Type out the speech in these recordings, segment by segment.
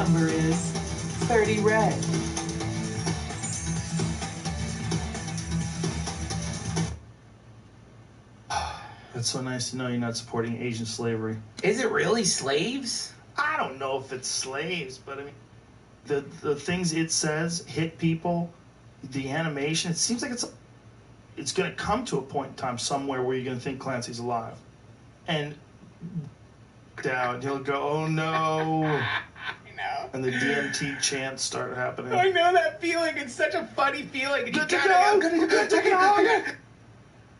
number is 30 red. It's so nice to know you're not supporting Asian slavery. Is it really slaves? I don't know if it's slaves, but I mean, the things it says hit people. The animation, it seems like it's going to come to a point in time somewhere where you're going to think Clancy's alive, and down he'll go, oh no. I know. And the DMT chants start happening. I know that feeling. It's such a funny feeling. Good to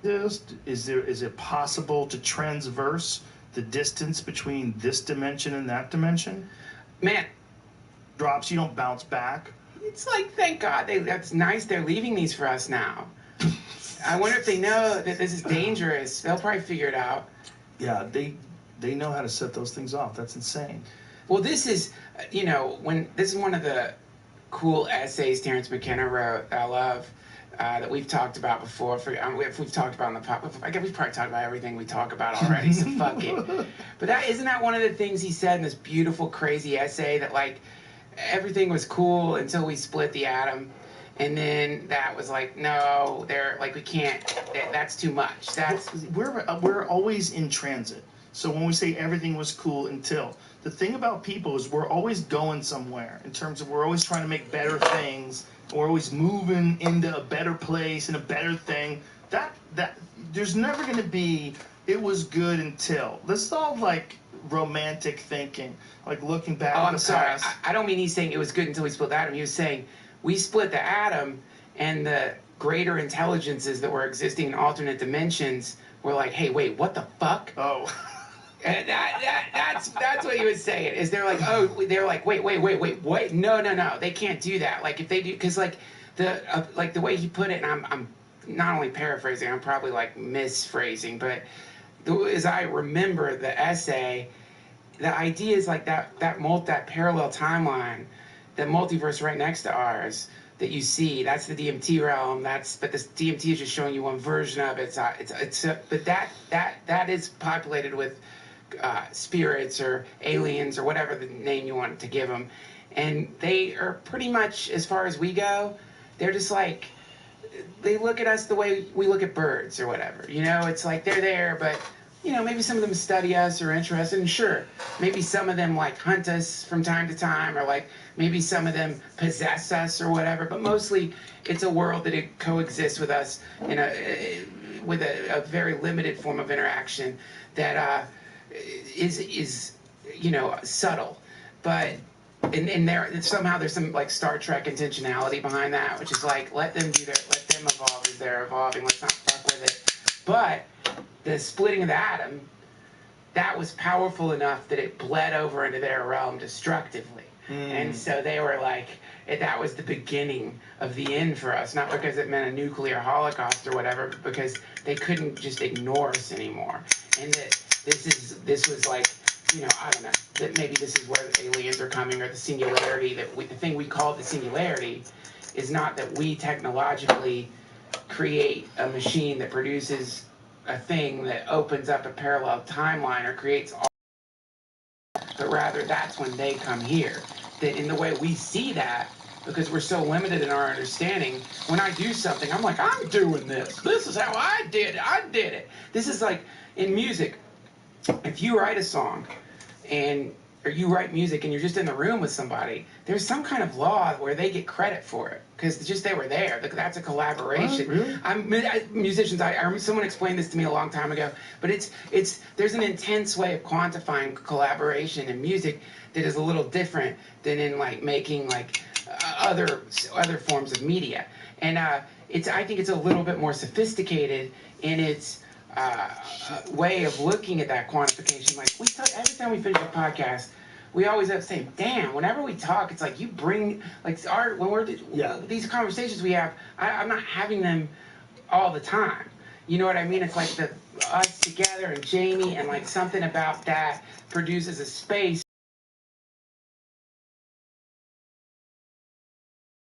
go. Is it possible to transverse the distance between this dimension and that dimension? Man, drops, you don't bounce back. It's like, thank God, that's nice. They're leaving these for us now. I wonder if they know that this is dangerous. They'll probably figure it out. Yeah, they know how to set those things off. That's insane. Well, this is, this is one of the cool essays Terence McKenna wrote that I love, that we've talked about before. We've talked about on the podcast. I guess we've probably talked about everything we talk about already, so fuck it. But isn't that one of the things he said in this beautiful, crazy essay that, like, everything was cool until we split the atom, and then that was like, no, we can't. That's too much. We're always in transit. So when we say everything was cool until, the thing about people is we're always going somewhere in terms of we're always trying to make better things. We're always moving into a better place and a better thing. That there's never going to be it was good until. This is all like romantic thinking, like looking back. Oh, at I'm the sorry. past. I don't mean he's saying it was good until we split the atom. He was saying we split the atom, and the greater intelligences that were existing in alternate dimensions were like, hey, wait, what the fuck? Oh. And that's what he was saying. Is they're like, wait, no, they can't do that. Like if they do, because like the way he put it, and I'm not only paraphrasing, I'm probably like misphrasing, but as I remember the essay, the idea is like that parallel timeline, that multiverse right next to ours that you see, that's the DMT realm. But this DMT is just showing you one version of it. But that is populated with spirits or aliens or whatever the name you want to give them, and they are pretty much, as far as we go, they're just like, they look at us the way we look at birds or whatever. It's like they're there, but maybe some of them study us or interested, and sure, maybe some of them like hunt us from time to time, or like maybe some of them possess us or whatever, but mostly it's a world that it coexists with us with a very limited form of interaction that is subtle, but and there somehow there's some like Star Trek intentionality behind that, which is like, let them evolve as they're evolving, let's not fuck with it. But the splitting of the atom, that was powerful enough that it bled over into their realm destructively. And so they were like, that was the beginning of the end for us, not because it meant a nuclear holocaust or whatever, but because they couldn't just ignore us anymore. And that this was like, I don't know, that maybe this is where the aliens are coming, or the singularity, the thing we call the singularity is not that we technologically create a machine that produces a thing that opens up a parallel timeline or creates all, but rather that's when they come here. That in the way we see that, because we're so limited in our understanding, when I do something, I'm like, I'm doing this. This is how I did it. This is like in music. If you write a song or you write music and you're just in the room with somebody, there's some kind of law where they get credit for it because just they were there. That's a collaboration. Really? Musicians, someone explained this to me a long time ago, but there's an intense way of quantifying collaboration in music that is a little different than in like making like other forms of media. And I think it's a little bit more sophisticated in its way of looking at that quantification. Like every time we finish a podcast, we always have to say, damn, whenever we talk, it's like you bring, like these conversations we have, I'm not having them all the time. You know what I mean? It's like us together and Jamie, and like something about that produces a space.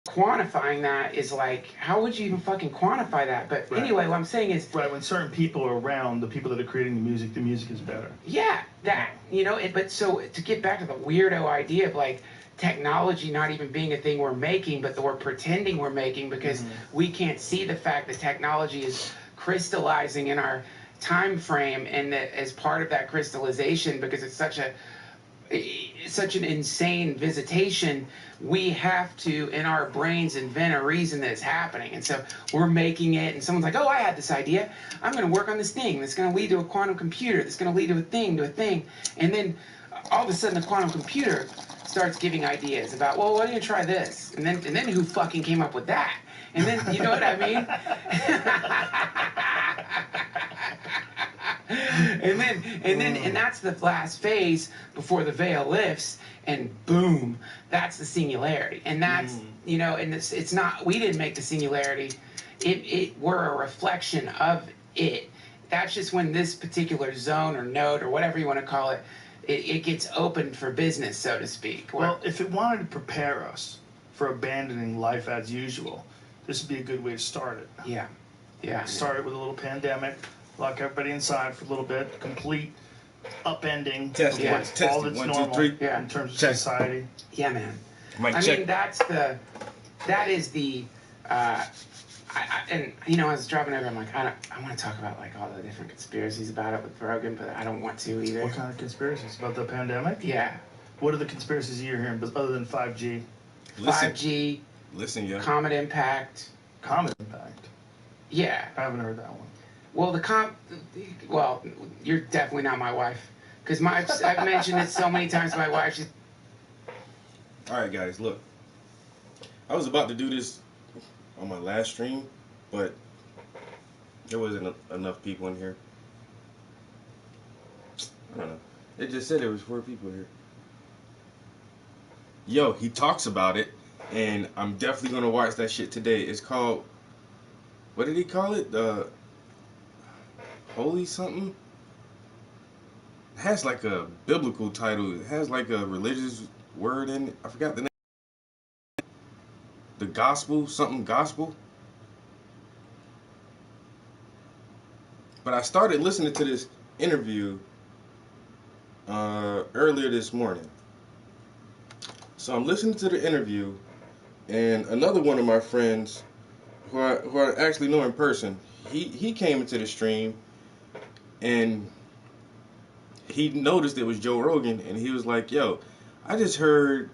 Quantifying that is like, how would you even fucking quantify that? But anyway, what I'm saying is, when certain people are around, the people that are creating the music is better. Yeah, that, but so to get back to the weirdo idea of like, technology not even being a thing we're making, but that we're pretending we're making because we can't see the fact that technology is crystallizing in our time frame, and that as part of that crystallization, because it's such an insane visitation, we have to in our brains invent a reason that it's happening. And so we're making it, and someone's like, oh, I had this idea, I'm going to work on this thing that's going to lead to a quantum computer that's going to lead to a thing, and then all of a sudden the quantum computer starts giving ideas about, well, why don't you try this, and then who fucking came up with that, and then you know what I mean. And that's the last phase before the veil lifts, and boom, that's the singularity. And that's and it's not, we didn't make the singularity. We're a reflection of it. That's just when this particular zone or node or whatever you want to call it, it gets opened for business, so to speak. Well, if it wanted to prepare us for abandoning life as usual, this would be a good way to start it. Yeah. Start it with a little pandemic. Lock everybody inside for a little bit. Complete upending Test of it. what's Test all it. that's 1, 2, normal 3. in terms of Check. society. Yeah, man. Mic I check. mean, that is the, and I was driving over, I'm like, I want to talk about like all the different conspiracies about it with Rogan, but I don't want to either. What kind of conspiracies? About the pandemic? Yeah. What are the conspiracies you're hearing other than 5G? Listen, 5G, listen, yo. comet impact. Comet impact. Yeah. I haven't heard that one. Well, well, you're definitely not my wife, because I've mentioned it so many times to my wife. She's, All right, guys, look. I was about to do this on my last stream, but there wasn't enough people in here. I don't know. It just said there was 4 people here. Yo, he talks about it, and I'm definitely gonna watch that shit today. It's called, what did he call it? Holy something? It has like a biblical title. It has like a religious word in it. I forgot the name. The gospel, something gospel. But I started listening to this interview earlier this morning. So I'm listening to the interview, and another one of my friends, who I actually know in person, he came into the stream, and he noticed it was Joe Rogan, and he was like, yo, I just heard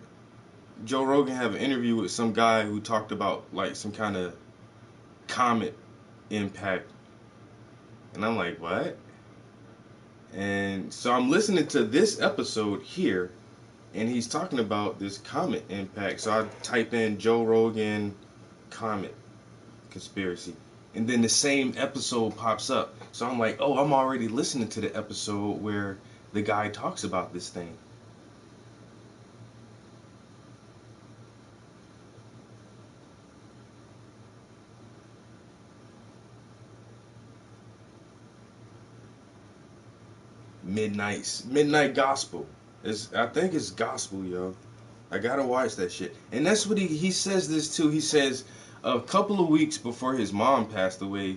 Joe Rogan have an interview with some guy who talked about like some kind of comet impact. And I'm like, what? And so I'm listening to this episode here, and he's talking about this comet impact. So I type in Joe Rogan comet conspiracy, and then the same episode pops up. So I'm like, oh, I'm already listening to the episode where the guy talks about this thing. Midnight Gospel. I think it's gospel, yo. I gotta watch that shit. And that's what he says this too. He says a couple of weeks before his mom passed away,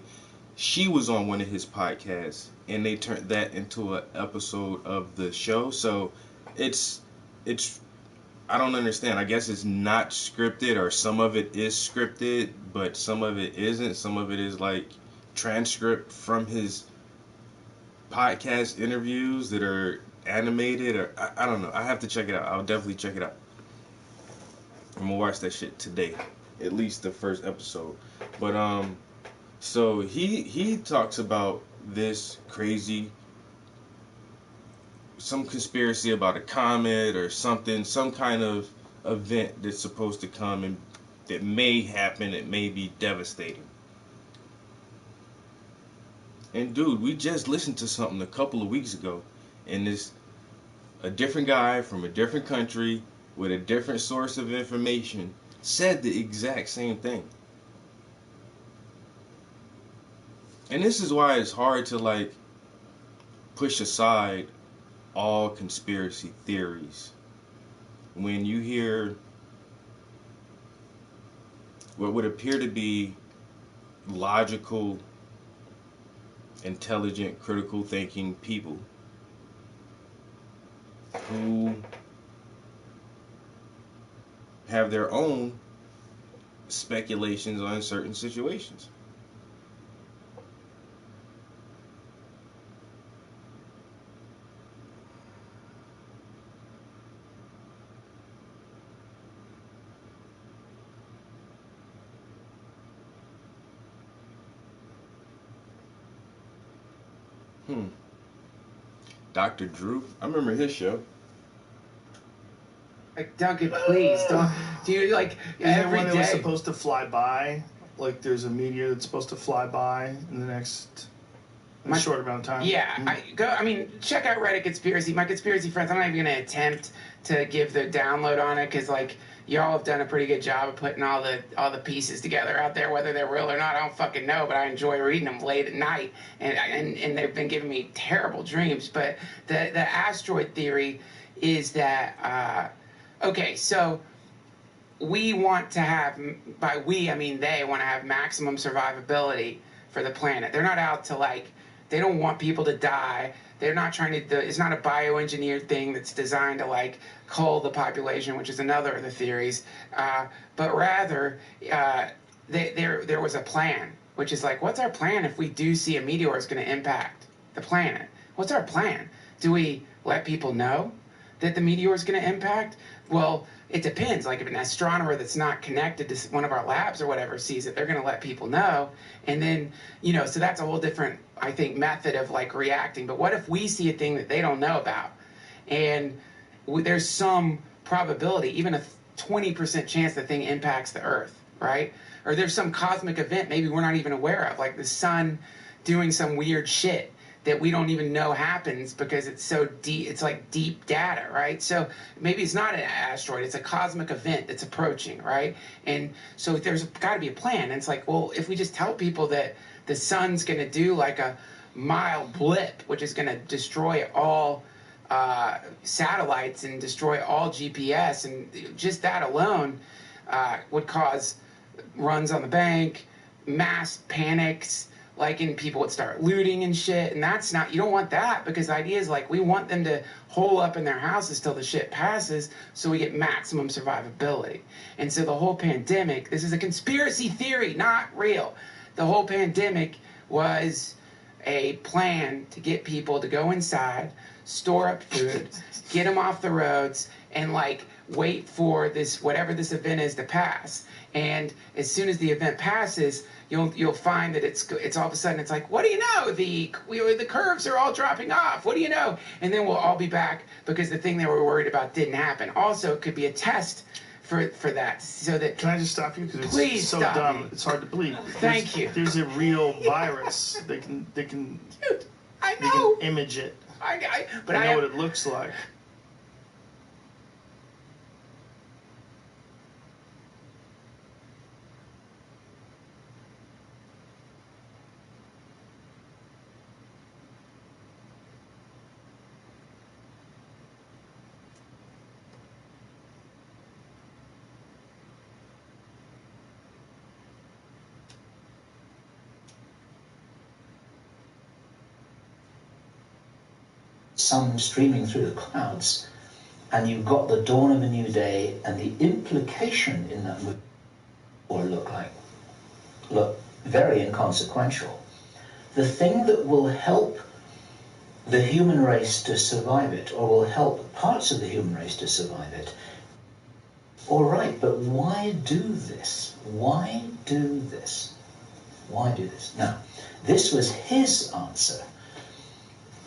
she was on one of his podcasts, and they turned that into an episode of the show. So it's I don't understand. I guess it's not scripted, or some of it is scripted, but some of it isn't. Some of it is like transcript from his podcast interviews that are animated, or I don't know. I have to check it out. I'll definitely check it out. I'm gonna watch that shit today, at least the first episode. But so he talks about this crazy, some conspiracy about a comet or something, some kind of event that's supposed to come and that may happen. It may be devastating. And dude, we just listened to something a couple of weeks ago, and a different guy from a different country with a different source of information said the exact same thing. And this is why it's hard to like push aside all conspiracy theories when you hear what would appear to be logical, intelligent, critical thinking people who have their own speculations on certain situations. Dr. Drew, I remember his show. Like, Duncan, please don't. Do you like Isn't there every one that was day? supposed to fly by? Like there's a meteor that's supposed to fly by in the next short amount of time. Yeah, Mm. I mean, check out Reddit Conspiracy. My conspiracy friends, I'm not even gonna attempt to give the download on it because like y'all have done a pretty good job of putting all the pieces together out there, whether they're real or not. I don't fucking know, but I enjoy reading them late at night, and they've been giving me terrible dreams. But the asteroid theory is that okay, so we want to have, by we I mean they want to have maximum survivability for the planet. They're not out to like, they don't want people to die. They're not trying to, it's not a bioengineered thing that's designed to like cull the population, which is another of the theories. But rather, there was a plan, which is like, what's our plan if we do see a meteor is going to impact the planet? What's our plan? Do we let people know that the meteor is going to impact? Well, it depends. Like if an astronomer that's not connected to one of our labs or whatever sees it, they're going to let people know. And then, you know, so that's a whole different, I think, method of like reacting. But what if we see a thing that they don't know about? And there's some probability, even a 20% chance the thing impacts the Earth, right? Or there's some cosmic event maybe we're not even aware of, like the sun doing some weird shit that we don't even know happens because it's so deep, it's like deep data, right? So maybe it's not an asteroid, it's a cosmic event that's approaching, right? And so there's got to be a plan. And it's like, well, if we just tell people that the sun's going to do like a mild blip, which is going to destroy all satellites and destroy all GPS, and just that alone would cause runs on the bank, mass panics, like, and people would start looting and shit, and that's not, you don't want that, because the idea is like we want them to hole up in their houses till the shit passes so we get maximum survivability. And so the whole pandemic, this is a conspiracy theory, not real. The whole pandemic was a plan to get people to go inside, store up food, get them off the roads, and like wait for this, whatever this event is, to pass. And as soon as the event passes, you'll find that it's all of a sudden it's like, what do you know? The curves are all dropping off. What do you know? And then we'll all be back because the thing they were worried about didn't happen. Also, it could be a test for that, so that. Can I just stop you? Because Please it's so stop dumb. me. It's hard to believe. Thank you. There's a real virus. They can Dude, I they know. can image it. But I know what it looks like. Sun streaming through the clouds, and you've got the dawn of a new day, and the implication in that movie look very inconsequential. The thing that will help the human race to survive it, or will help parts of the human race to survive it, all right, but why do this? Why do this? Why do this? Now, this was his answer.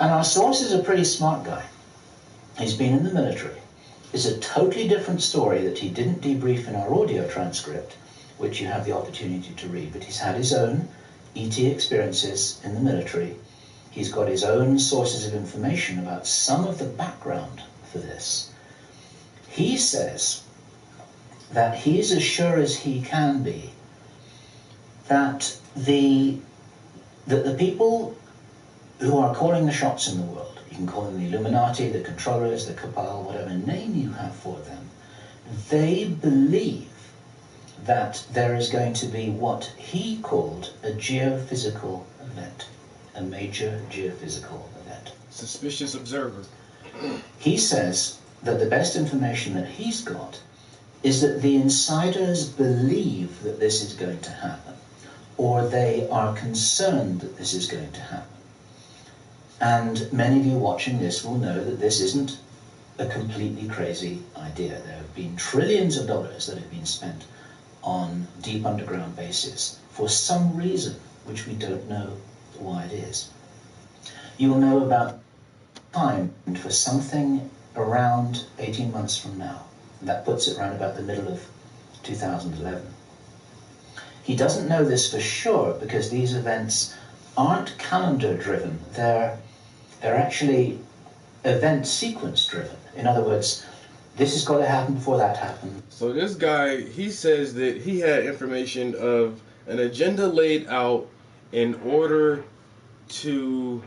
And our source is a pretty smart guy. He's been in the military. It's a totally different story that he didn't debrief in our audio transcript, which you have the opportunity to read, but he's had his own ET experiences in the military. He's got his own sources of information about some of the background for this. He says that he's as sure as he can be that the people who are calling the shots in the world, you can call them the Illuminati, the controllers, the cabal, whatever name you have for them, they believe that there is going to be what he called a geophysical event, a major geophysical event. Suspicious observer. He says that the best information that he's got is that the insiders believe that this is going to happen, or they are concerned that this is going to happen. And many of you watching this will know that this isn't a completely crazy idea. There have been trillions of dollars that have been spent on deep underground bases for some reason which we don't know why it is. You will know about time for something around 18 months from now. That puts it around about the middle of 2011. He doesn't know this for sure because these events aren't calendar driven. They're actually event sequence driven. In other words, this has got to happen before that happens. So this guy, he says that he had information of an agenda laid out in order to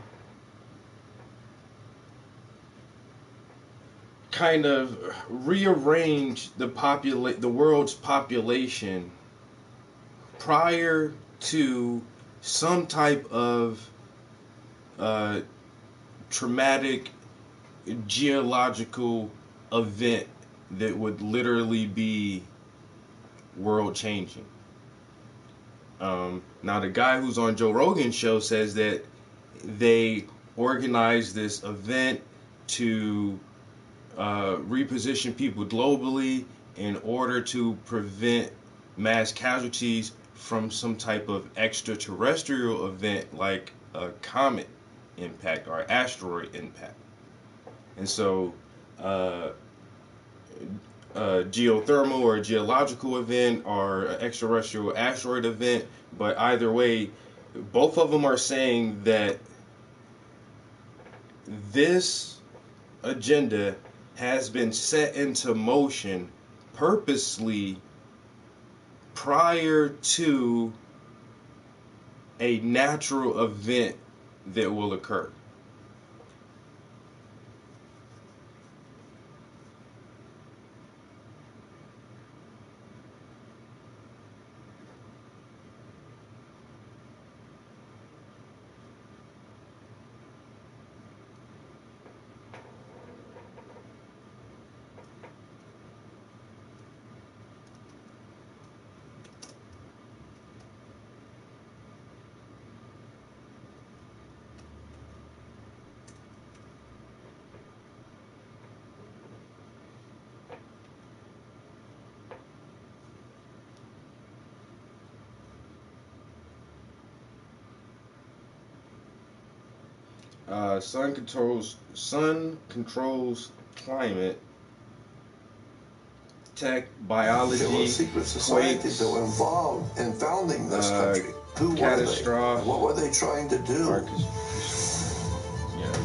kind of rearrange the world's population prior to some type of traumatic geological event that would literally be world changing. Now the guy who's on Joe Rogan's show says that they organized this event to reposition people globally in order to prevent mass casualties from some type of extraterrestrial event like a comet impact or asteroid impact. And so geothermal or geological event or an extraterrestrial asteroid event, but either way, both of them are saying that this agenda has been set into motion purposely prior to a natural event that will occur. Sun controls climate, tech, biology, There were secret societies that were involved in founding this country. Who were they? And what were they trying to do?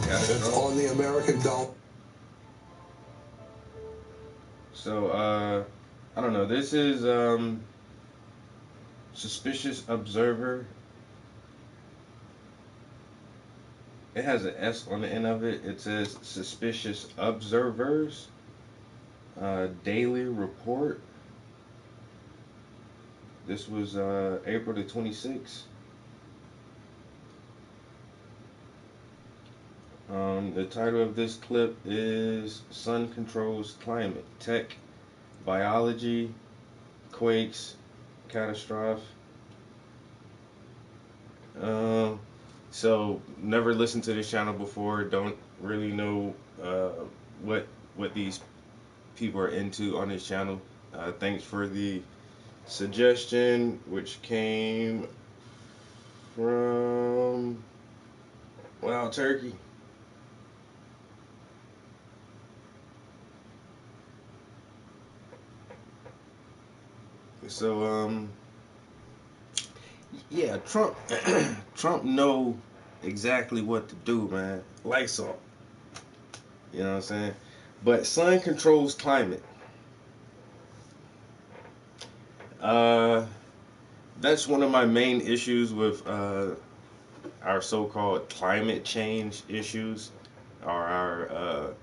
It's on the American dollar. So, I don't know. This is Suspicious Observer. It has an S on the end of it. It says Suspicious Observers Daily Report. This was April the 26th. The title of this clip is Sun Controls Climate, Tech, Biology, Quakes, Catastrophe. So never listened to this channel before. Don't really know what these people are into on this channel. Thanks for the suggestion, which came from Wild Turkey. So yeah, Trump know exactly what to do, man. Lysol. You know what I'm saying? But sun controls climate. That's one of my main issues with our so-called climate change issues, or our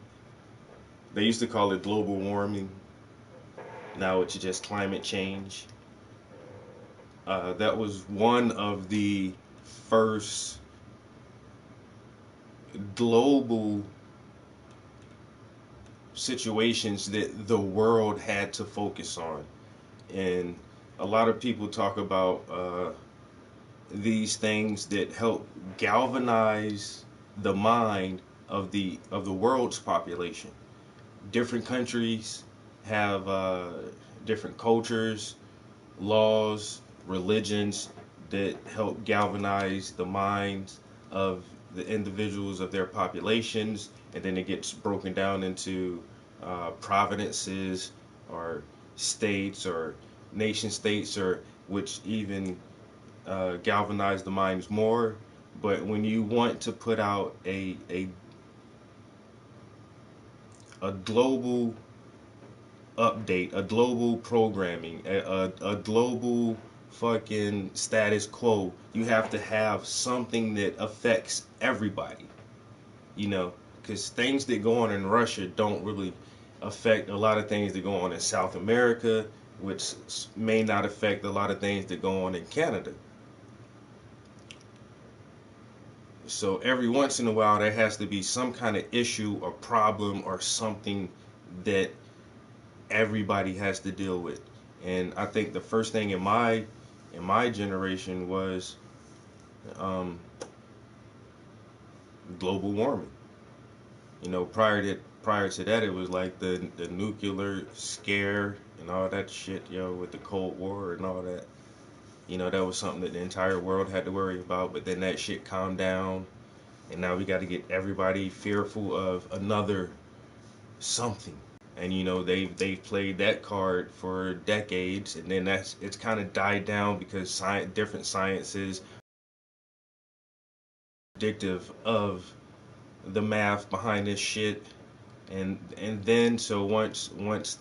they used to call it global warming. Now it's just climate change. That was one of the first global situations that the world had to focus on. And a lot of people talk about these things that help galvanize the mind of the world's population. Different countries have different cultures, laws, religions that help galvanize the minds of the individuals of their populations, and then it gets broken down into provinces or states or nation states, or which even galvanize the minds more. But when you want to put out a global update, a global programming, a global fucking status quo, you have to have something that affects everybody, you know, because things that go on in Russia don't really affect a lot of things that go on in South America, which may not affect a lot of things that go on in Canada. So every once in a while there has to be some kind of issue or problem or something that everybody has to deal with. And I think the first thing in my generation was global warming. You know, prior to that, it was like the nuclear scare and all that shit, yo, with the Cold War and all that. You know, that was something that the entire world had to worry about. But then that shit calmed down, and now we got to get everybody fearful of another something. And you know, they've played that card for decades, and then it's kind of died down because different sciences predictive of the math behind this shit. And then so once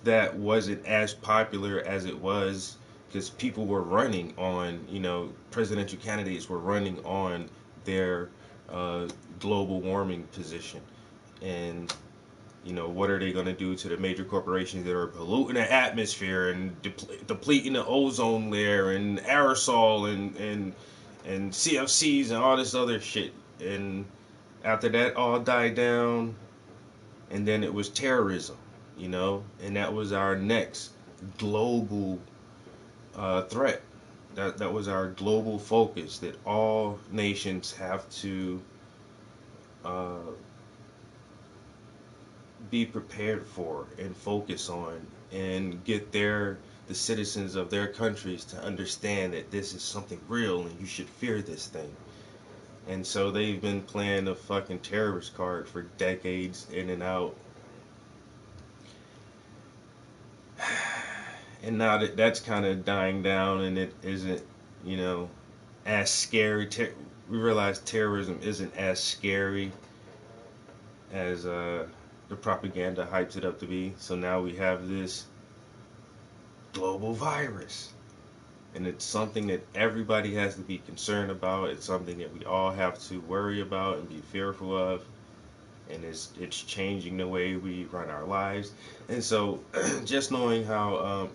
that wasn't as popular as it was, because people were running on, you know, presidential candidates were running on their global warming position. And you know, what are they going to do to the major corporations that are polluting the atmosphere and depleting the ozone layer and aerosol and CFCs and all this other shit. And after that all died down, and then it was terrorism, you know, and that was our next global threat. That was our global focus that all nations have to be prepared for and focus on, and get the citizens of their countries to understand that this is something real and you should fear this thing. And so they've been playing the fucking terrorist card for decades, in and out. And now that that's kind of dying down and it isn't, you know, as scary. We realize terrorism isn't as scary as the propaganda hypes it up to be. So now we have this global virus. And it's something that everybody has to be concerned about. It's something that we all have to worry about and be fearful of. And it's changing the way we run our lives. And so just knowing how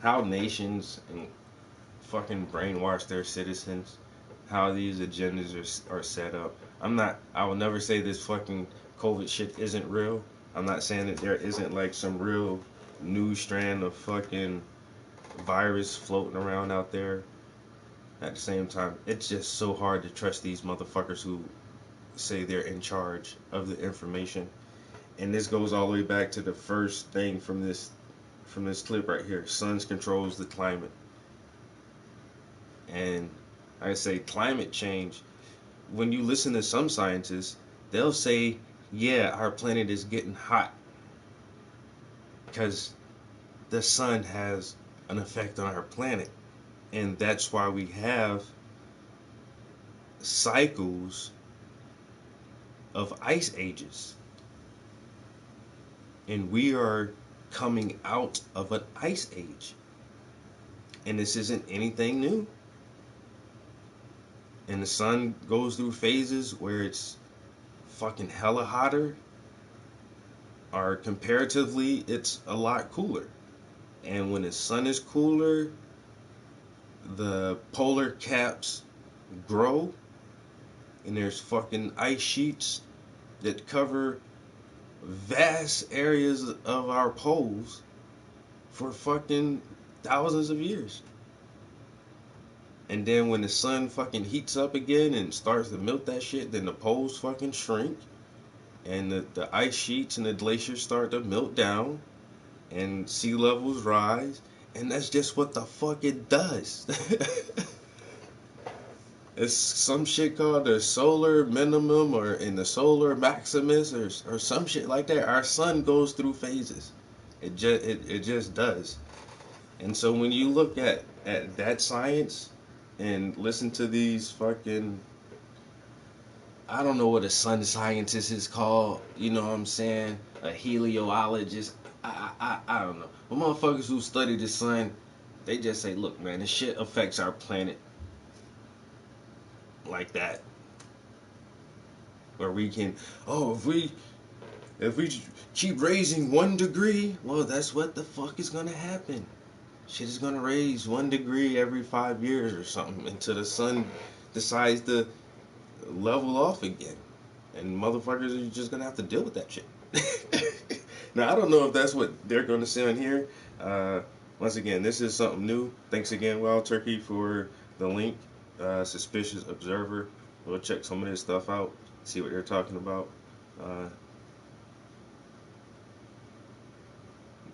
how nations and fucking brainwash their citizens, how these agendas are set up. I will never say this fucking COVID shit isn't real. I'm not saying that there isn't like some real new strand of fucking virus floating around out there. At the same time, it's just so hard to trust these motherfuckers who say they're in charge of the information. And this goes all the way back to the first thing from this clip right here. Sun controls the climate. And I say climate change, when you listen to some scientists, they'll say, yeah, our planet is getting hot because the sun has an effect on our planet. And that's why we have cycles of ice ages. And we are coming out of an ice age. And this isn't anything new. And the sun goes through phases where it's fucking hella hotter are comparatively, it's a lot cooler. And when the sun is cooler, the polar caps grow, and there's fucking ice sheets that cover vast areas of our poles for fucking thousands of years. And then when the sun fucking heats up again and starts to melt that shit, then the poles fucking shrink, and the ice sheets and the glaciers start to melt down, and sea levels rise, and that's just what the fuck it does. It's some shit called the solar minimum or in the solar maximus or some shit like that. Our sun goes through phases. It just does. And so when you look at that science and listen to these fucking, I don't know what a sun scientist is called, you know what I'm saying? A heliologist. I don't know. But motherfuckers who study the sun, they just say, look, man, this shit affects our planet like that. Where we can, if we keep raising 1 degree, well, that's what the fuck is gonna happen. Shit is gonna raise 1 degree every 5 years or something until the sun decides to level off again. And motherfuckers are just gonna have to deal with that shit. Now, I don't know if that's what they're gonna say on here. Once again, this is something new. Thanks again, Wild Turkey, for the link. Suspicious Observer. We'll check some of this stuff out, see what they're talking about.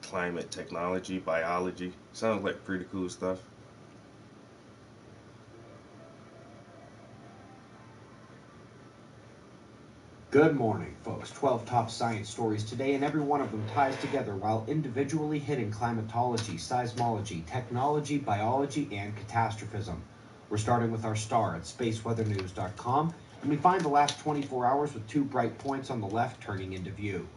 Climate technology, biology. Sounds like pretty cool stuff. Good morning, folks. 12 top science stories today, and every one of them ties together while individually hitting climatology, seismology, technology, biology, and catastrophism. We're starting with our star at spaceweathernews.com, and we find the last 24 hours with 2 bright points on the left turning into view.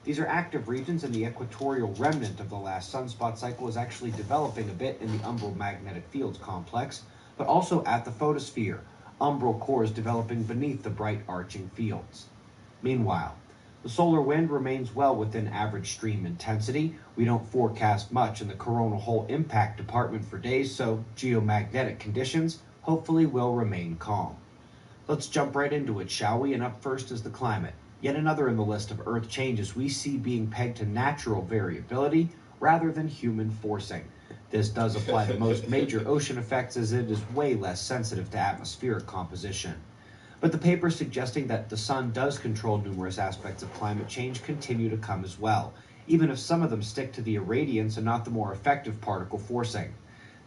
These are active regions, and the equatorial remnant of the last sunspot cycle is actually developing a bit in the umbral magnetic fields complex, but also at the photosphere. Umbral cores developing beneath the bright arching fields. Meanwhile, the solar wind remains well within average stream intensity. We don't forecast much in the coronal hole impact department for days, so geomagnetic conditions hopefully will remain calm. Let's jump right into it, shall we? And up first is the climate. Yet another in the list of Earth changes we see being pegged to natural variability rather than human forcing. This does apply to most major ocean effects, as it is way less sensitive to atmospheric composition. But the papers suggesting that the sun does control numerous aspects of climate change continue to come as well, even if some of them stick to the irradiance and not the more effective particle forcing.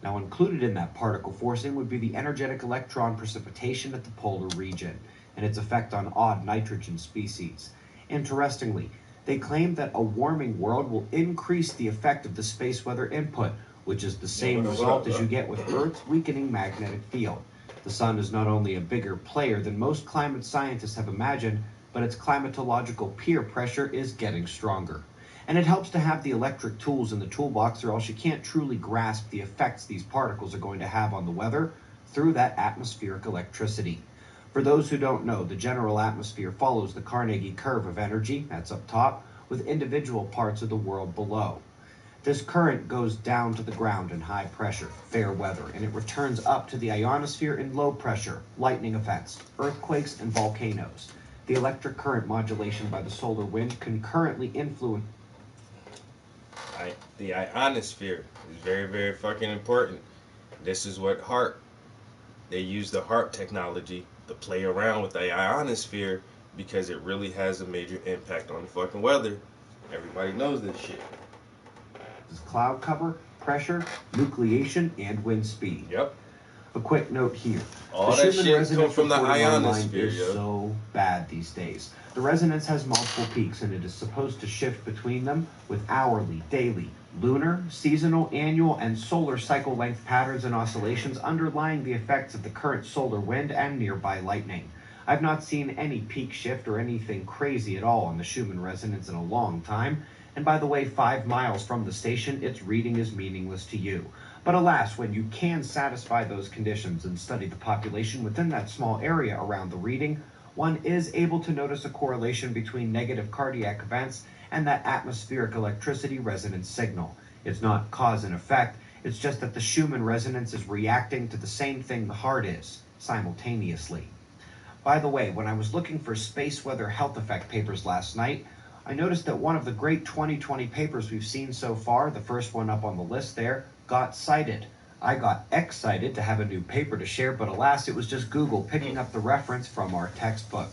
Now, included in that particle forcing would be the energetic electron precipitation at the polar region and its effect on odd nitrogen species. Interestingly, they claim that a warming world will increase the effect of the space weather input, which is the same result as you get with Earth's weakening magnetic field. The sun is not only a bigger player than most climate scientists have imagined, but its climatological peer pressure is getting stronger. And it helps to have the electric tools in the toolbox, or else you can't truly grasp the effects these particles are going to have on the weather through that atmospheric electricity. For those who don't know, the general atmosphere follows the Carnegie curve of energy, that's up top, with individual parts of the world below. This current goes down to the ground in high pressure, fair weather, and it returns up to the ionosphere in low pressure, lightning events, earthquakes, and volcanoes. The electric current modulation by the solar wind can currently influence. The ionosphere is very, very fucking important. This is what they use the HAARP technology to play around with the ionosphere because it really has a major impact on the fucking weather. Everybody knows this shit. Cloud cover, pressure, nucleation, and wind speed. Yep. A quick note here. All the that Schumann shit resonance comes from the ionosphere, is so bad these days. The resonance has multiple peaks, and it is supposed to shift between them with hourly, daily, lunar, seasonal, annual, and solar cycle length patterns and oscillations underlying the effects of the current solar wind and nearby lightning. I've not seen any peak shift or anything crazy at all on the Schumann resonance in a long time. And by the way, 5 miles from the station, its reading is meaningless to you. But alas, when you can satisfy those conditions and study the population within that small area around the reading, one is able to notice a correlation between negative cardiac events and that atmospheric electricity resonance signal. It's not cause and effect, it's just that the Schumann resonance is reacting to the same thing the heart is, simultaneously. By the way, when I was looking for space weather health effect papers last night, I noticed that one of the great 2020 papers we've seen so far, the first one up on the list there, got cited. I got excited to have a new paper to share, but alas, it was just Google picking up the reference from our textbook.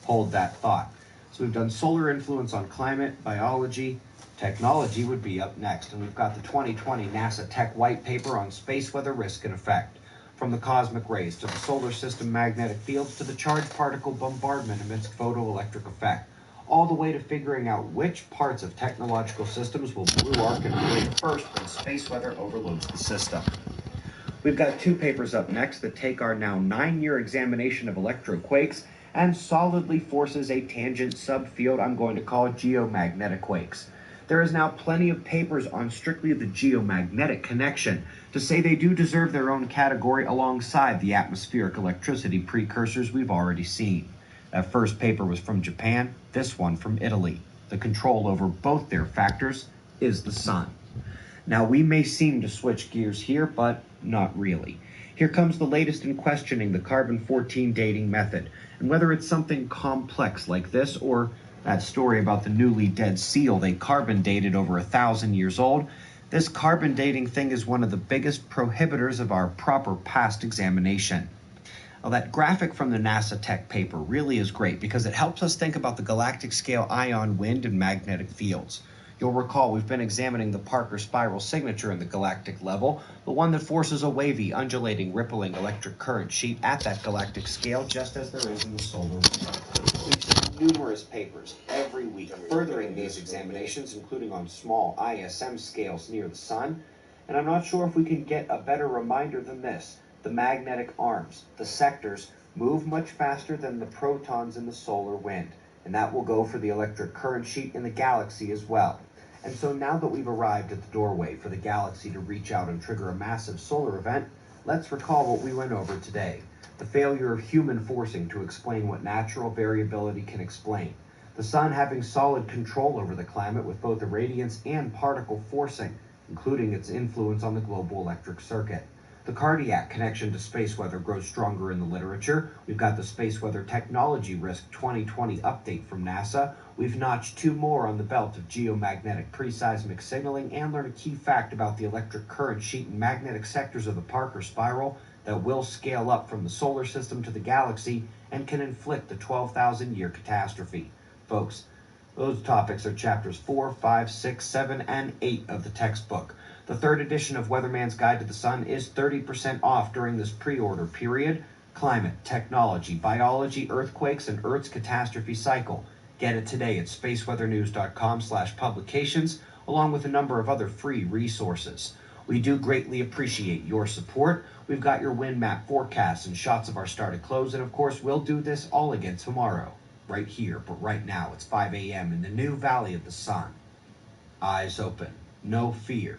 Hold that thought. So we've done solar influence on climate, biology, technology would be up next, and we've got the 2020 NASA Tech White Paper on space weather risk and effect. From the cosmic rays to the solar system magnetic fields to the charged particle bombardment amidst photoelectric effect, all the way to figuring out which parts of technological systems will blue arc and break first when space weather overloads the system. We've got two papers up next that take our now 9-year examination of electroquakes and solidly forces a tangent subfield I'm going to call geomagnetic quakes. There is now plenty of papers on strictly the geomagnetic connection to say they do deserve their own category alongside the atmospheric electricity precursors we've already seen. That first paper was from Japan, this one from Italy. The control over both their factors is the sun. Now we may seem to switch gears here, but not really. Here comes the latest in questioning the carbon-14 dating method, and whether it's something complex like this or that story about the newly dead seal they carbon dated over 1,000 years old, this carbon dating thing is one of the biggest prohibitors of our proper past examination. Well, that graphic from the NASA Tech paper really is great because it helps us think about the galactic scale ion wind and magnetic fields. You'll recall we've been examining the Parker spiral signature in the galactic level, the one that forces a wavy, undulating, rippling electric current sheet at that galactic scale just as there is in the solar wind. We've seen numerous papers every week furthering these examinations, including on small ISM scales near the sun, and I'm not sure if we can get a better reminder than this. The magnetic arms, the sectors, move much faster than the protons in the solar wind, and that will go for the electric current sheet in the galaxy as well. And so now that we've arrived at the doorway for the galaxy to reach out and trigger a massive solar event, let's recall what we went over today. The failure of human forcing to explain what natural variability can explain. The sun having solid control over the climate with both irradiance and particle forcing, including its influence on the global electric circuit. The cardiac connection to space weather grows stronger in the literature. We've got the Space Weather Technology Risk 2020 update from NASA. We've notched 2 more on the belt of geomagnetic pre-seismic signaling and learned a key fact about the electric current sheet and magnetic sectors of the Parker spiral that will scale up from the solar system to the galaxy and can inflict the 12,000-year catastrophe. Folks, those topics are chapters 4, 5, 6, 7, and 8 of the textbook. The 3rd edition of Weatherman's Guide to the Sun is 30% off during this pre-order period. Climate, technology, biology, earthquakes, and Earth's catastrophe cycle. Get it today at spaceweathernews.com/publications, along with a number of other free resources. We do greatly appreciate your support. We've got your wind map forecasts and shots of our start to close, and of course, we'll do this all again tomorrow, right here. But right now, it's 5 a.m. in the new Valley of the Sun. Eyes open, no fear.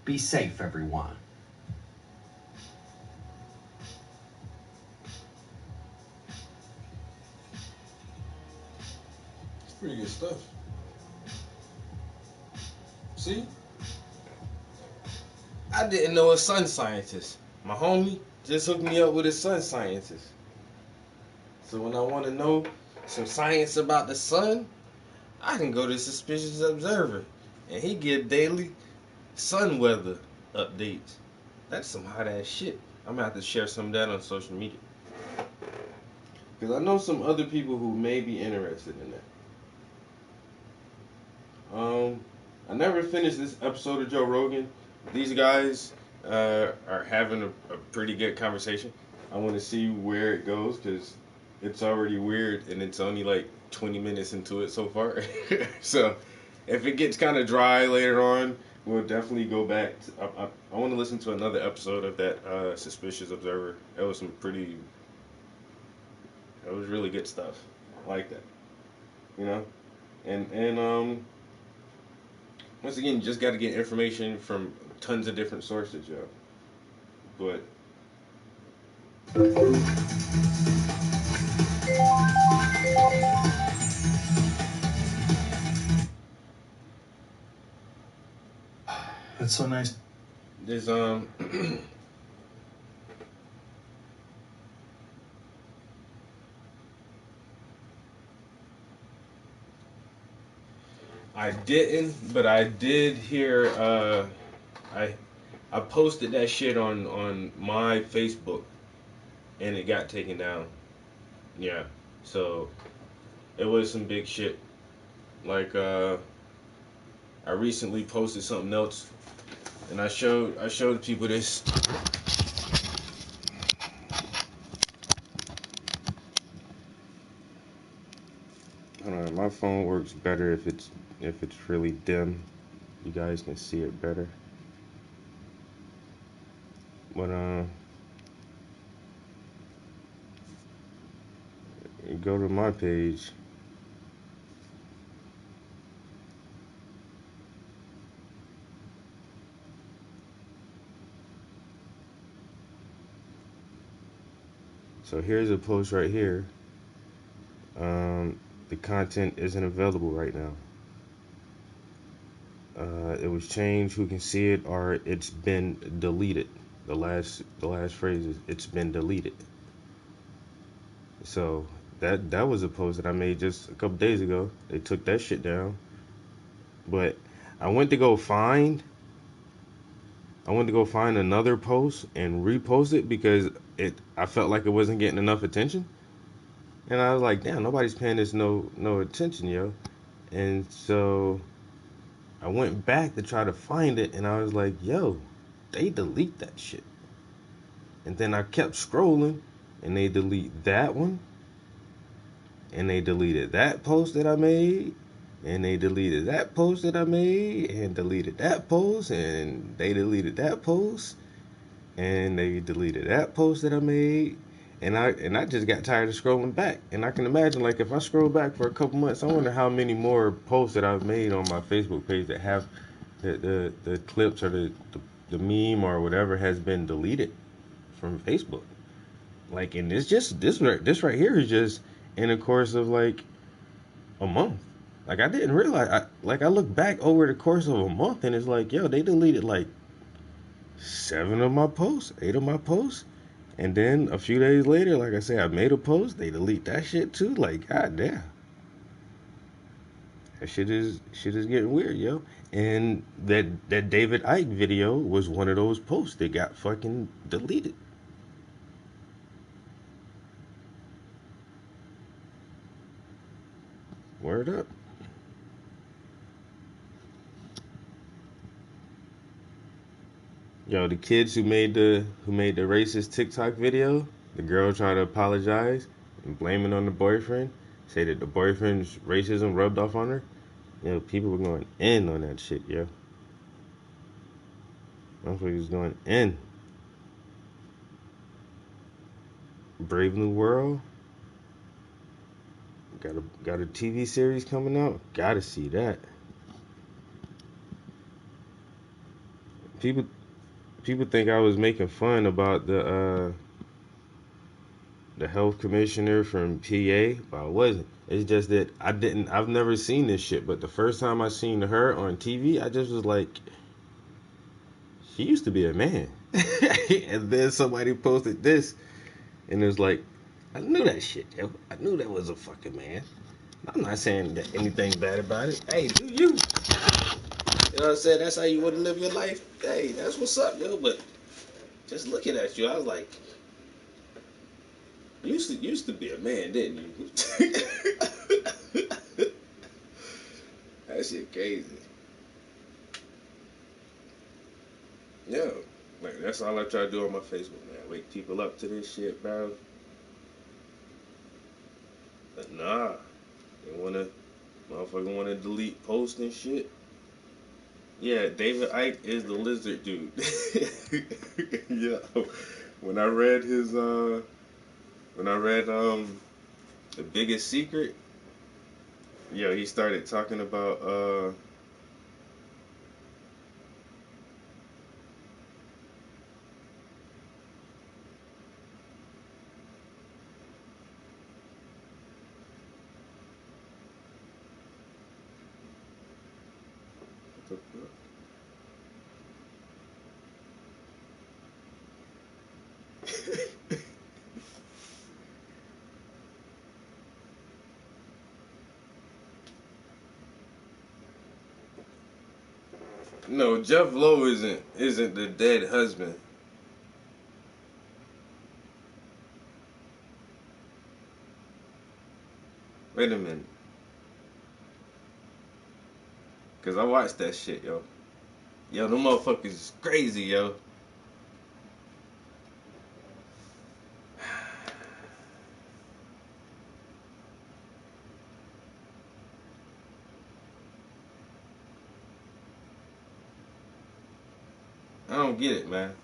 Be safe, everyone. It's pretty good stuff. See? I didn't know a sun scientist. My homie just hooked me up with a sun scientist. So when I want to know some science about the sun, I can go to Suspicious Observer, and he give daily sun weather updates. That's some hot ass shit. I'm gonna have to share some of that on social media, because I know some other people who may be interested in that. I never finished this episode of Joe Rogan. These guys are having a pretty good conversation. I want to see where it goes, because it's already weird and it's only like 20 minutes into it so far. So if it gets kind of dry later on, we'll definitely go back. I want to listen to another episode of that Suspicious Observer. That was really good stuff. I like that. You know? And once again, you just got to get information from tons of different sources, yo. But That's so nice. There's I didn't, but I did hear. I posted that shit on my Facebook, and it got taken down. Yeah, so it was some big shit. Like I recently posted something else, and I showed people this. Hold on, my phone works better if it's really dim. You guys can see it better. But go to my page. So here's a post right here. The content isn't available right now. It was changed. Who can see it? Or it's been deleted. The last phrase is it's been deleted. So that was a post that I made just a couple days ago. They took that shit down. But I went to go find another post and repost it because I felt like it wasn't getting enough attention. And I was like, damn, nobody's paying this no attention, yo. And so I went back to try to find it, and I was like, yo, they delete that shit. And then I kept scrolling, and they delete that one, and they deleted that post that I made, and they deleted that post that I made, and deleted that post, and they deleted that post, and they deleted that post that I made. And I just got tired of scrolling back. And I can imagine, like, if I scroll back for a couple months, I wonder how many more posts that I've made on my Facebook page that have the clips or the meme or whatever has been deleted from Facebook. Like, and it's just this right here is just in the course of like a month. Like, I didn't realize. I look back over the course of a month, and it's like, yo, they deleted like 7 of my posts, 8 of my posts. And then a few days later, like I said, I made a post. They delete that shit too. Like, goddamn, that shit is getting weird, yo. And that David Icke video was one of those posts that got fucking deleted. Word up. Yo, the kids who made the racist TikTok video, the girl tried to apologize and blame it on the boyfriend, say that the boyfriend's racism rubbed off on her. Yo, people were going in on that shit, yo. Motherfuckers going in. Brave New World. Got a TV series coming out. Gotta see that. People think I was making fun about the health commissioner from PA, but I wasn't. It's just that I've never seen this shit, but the first time I seen her on TV, I just was like, she used to be a man. And then somebody posted this, and it was like, I knew that shit, yo. I knew that was a fucking man. I'm not saying that anything bad about it. Hey, do you? You know what I'm saying? That's how you want to live your life. Hey, that's what's up, yo. But just looking at you, I was like, you used to be a man, didn't you? That shit crazy. Yo, like, that's all I try to do on my Facebook, man. Wake people up to this shit, bro. But nah, motherfucker wanna delete posts and shit. Yeah, David Icke is the lizard dude. Yeah, when I read The Biggest Secret, yo, he started talking about No, Jeff Lowe isn't the dead husband. Wait a minute. Cause I watched that shit, yo. Yo, them motherfuckers is crazy, yo. I don't get it, man.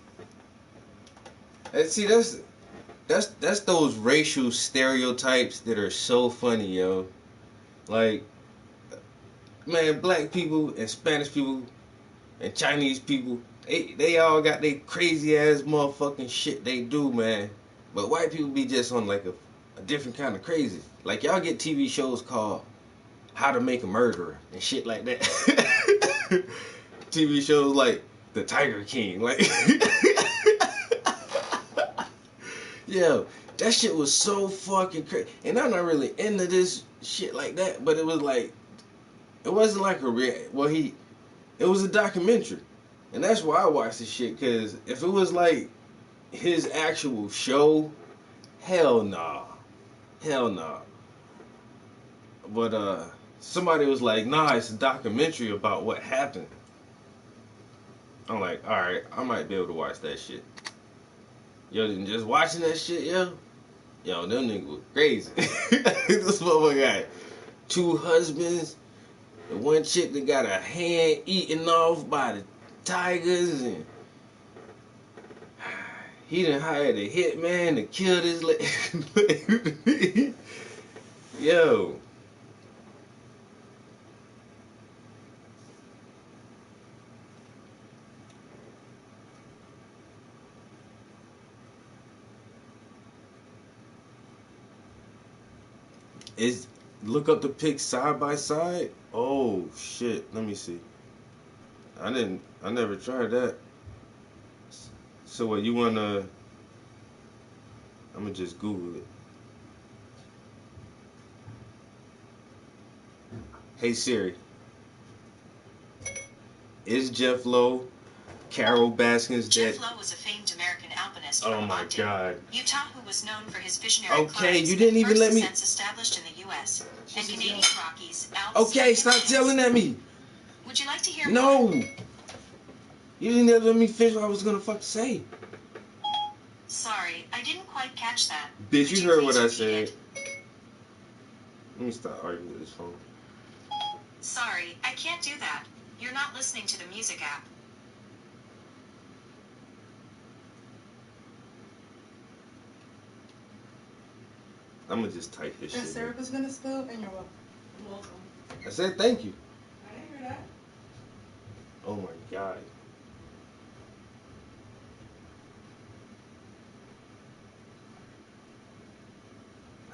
And see, that's those racial stereotypes that are so funny, yo. Like, man, black people and Spanish people and Chinese people, they all got they crazy ass motherfucking shit they do, man. But white people be just on like a different kind of crazy. Like y'all get TV shows called How to Make a Murderer and shit like that. TV shows like The Tiger King, like yo, that shit was so fucking crazy. And I'm not really into this shit like that, but it was like, it wasn't like it was a documentary. And that's why I watched this shit, because if it was like his actual show, hell nah. Hell nah. But somebody was like, nah, it's a documentary about what happened. I'm like, alright, I might be able to watch that shit. Yo, just watching that shit, yo, them niggas was crazy. This motherfucker got 2 husbands, and one chick that got a hand eaten off by the tigers, and he done hired a hitman to kill this lady. Yo. Look up the pics side by side. Oh shit, let me see. I never tried that. So what, you wanna, I'm gonna just Google it. Hey Siri, is Jeff Lowe Carol Baskins dead? Jeff Lowe was a famed American alpinist Oh from my Ogden, God. Utah, who was known for his visionary Okay, climbs you didn't and even first let me. ascents established in the U.S. and Canadian Rockies, Alps, Okay, and stop Himalayas. yelling at me. Would you like to hear No. more? You didn't ever let me finish what I was gonna fucking say. Sorry, I didn't quite catch that. Bitch, Could you heard what please I repeat said. it? Let me stop arguing with this phone. Sorry, I can't do that. You're not listening to the music app. I'm gonna just type this That shit syrup in. is gonna spill, and you're welcome. I said thank you. I didn't hear that. Oh my God.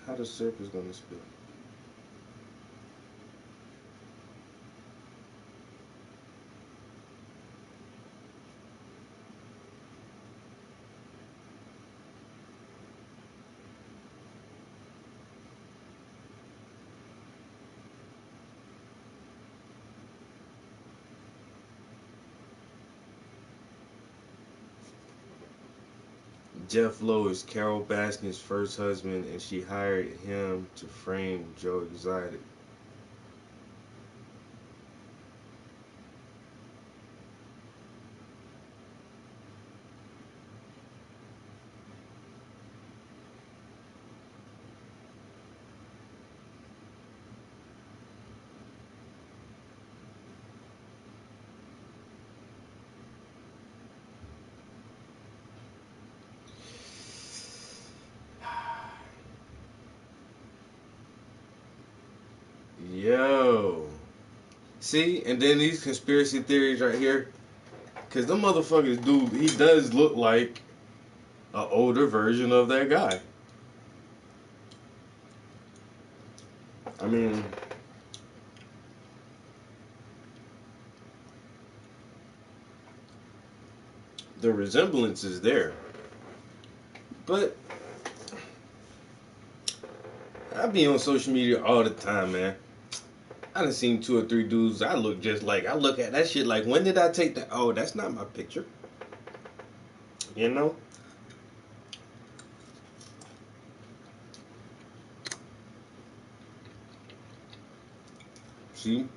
How the syrup is gonna spill? Jeff Lowe is Carol Baskin's first husband, and she hired him to frame Joe Exotic. Yo. See? And then these conspiracy theories right here. Because them motherfuckers he does look like an older version of that guy. I mean, the resemblance is there. But I be on social media all the time, man. I done seen 2 or 3 dudes I look just like. I look at that shit like, when did I take that? Oh, that's not my picture. You know? She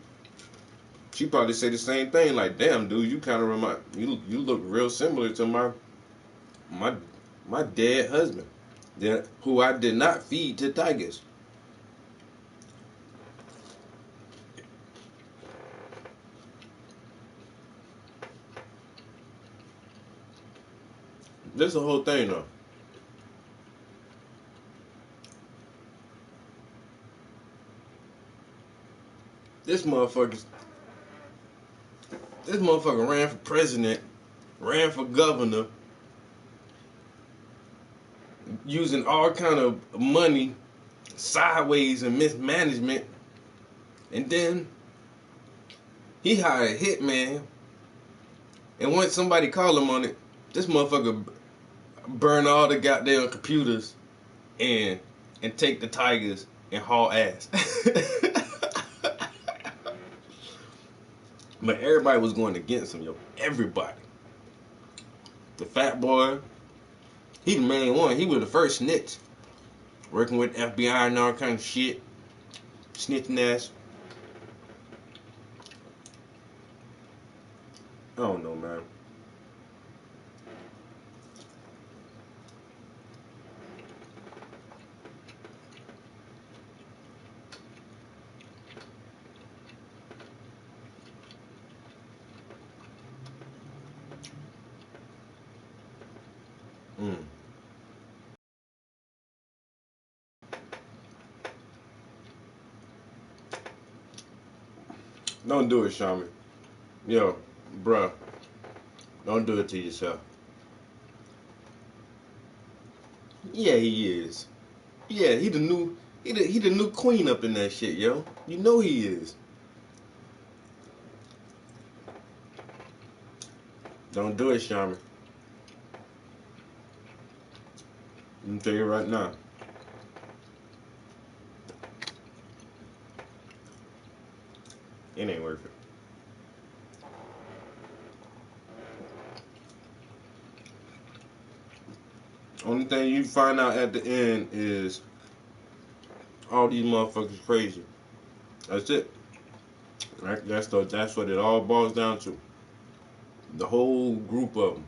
probably say the same thing. Like, damn, dude, you kind of remind you look real similar to my dead husband, who I did not feed to tigers. This is the whole thing, though. This motherfucker ran for president, ran for governor, using all kind of money, sideways and mismanagement, and then he hired a hitman, and once somebody called him on it, this motherfucker burn all the goddamn computers and take the tigers and haul ass. But everybody was going against him, yo. Everybody. The fat boy, he the main one. He was the first snitch. Working with FBI and all kind of shit. Snitching ass. I don't know, man. Don't do it, Shaman. Yo, bruh. Don't do it to yourself. Yeah, he is. Yeah, he the new queen up in that shit, yo. You know he is. Don't do it, Shaman. I'm tell you right now. It ain't worth it. Only thing you find out at the end is all these motherfuckers crazy. That's it. That's what it all boils down to. The whole group of them,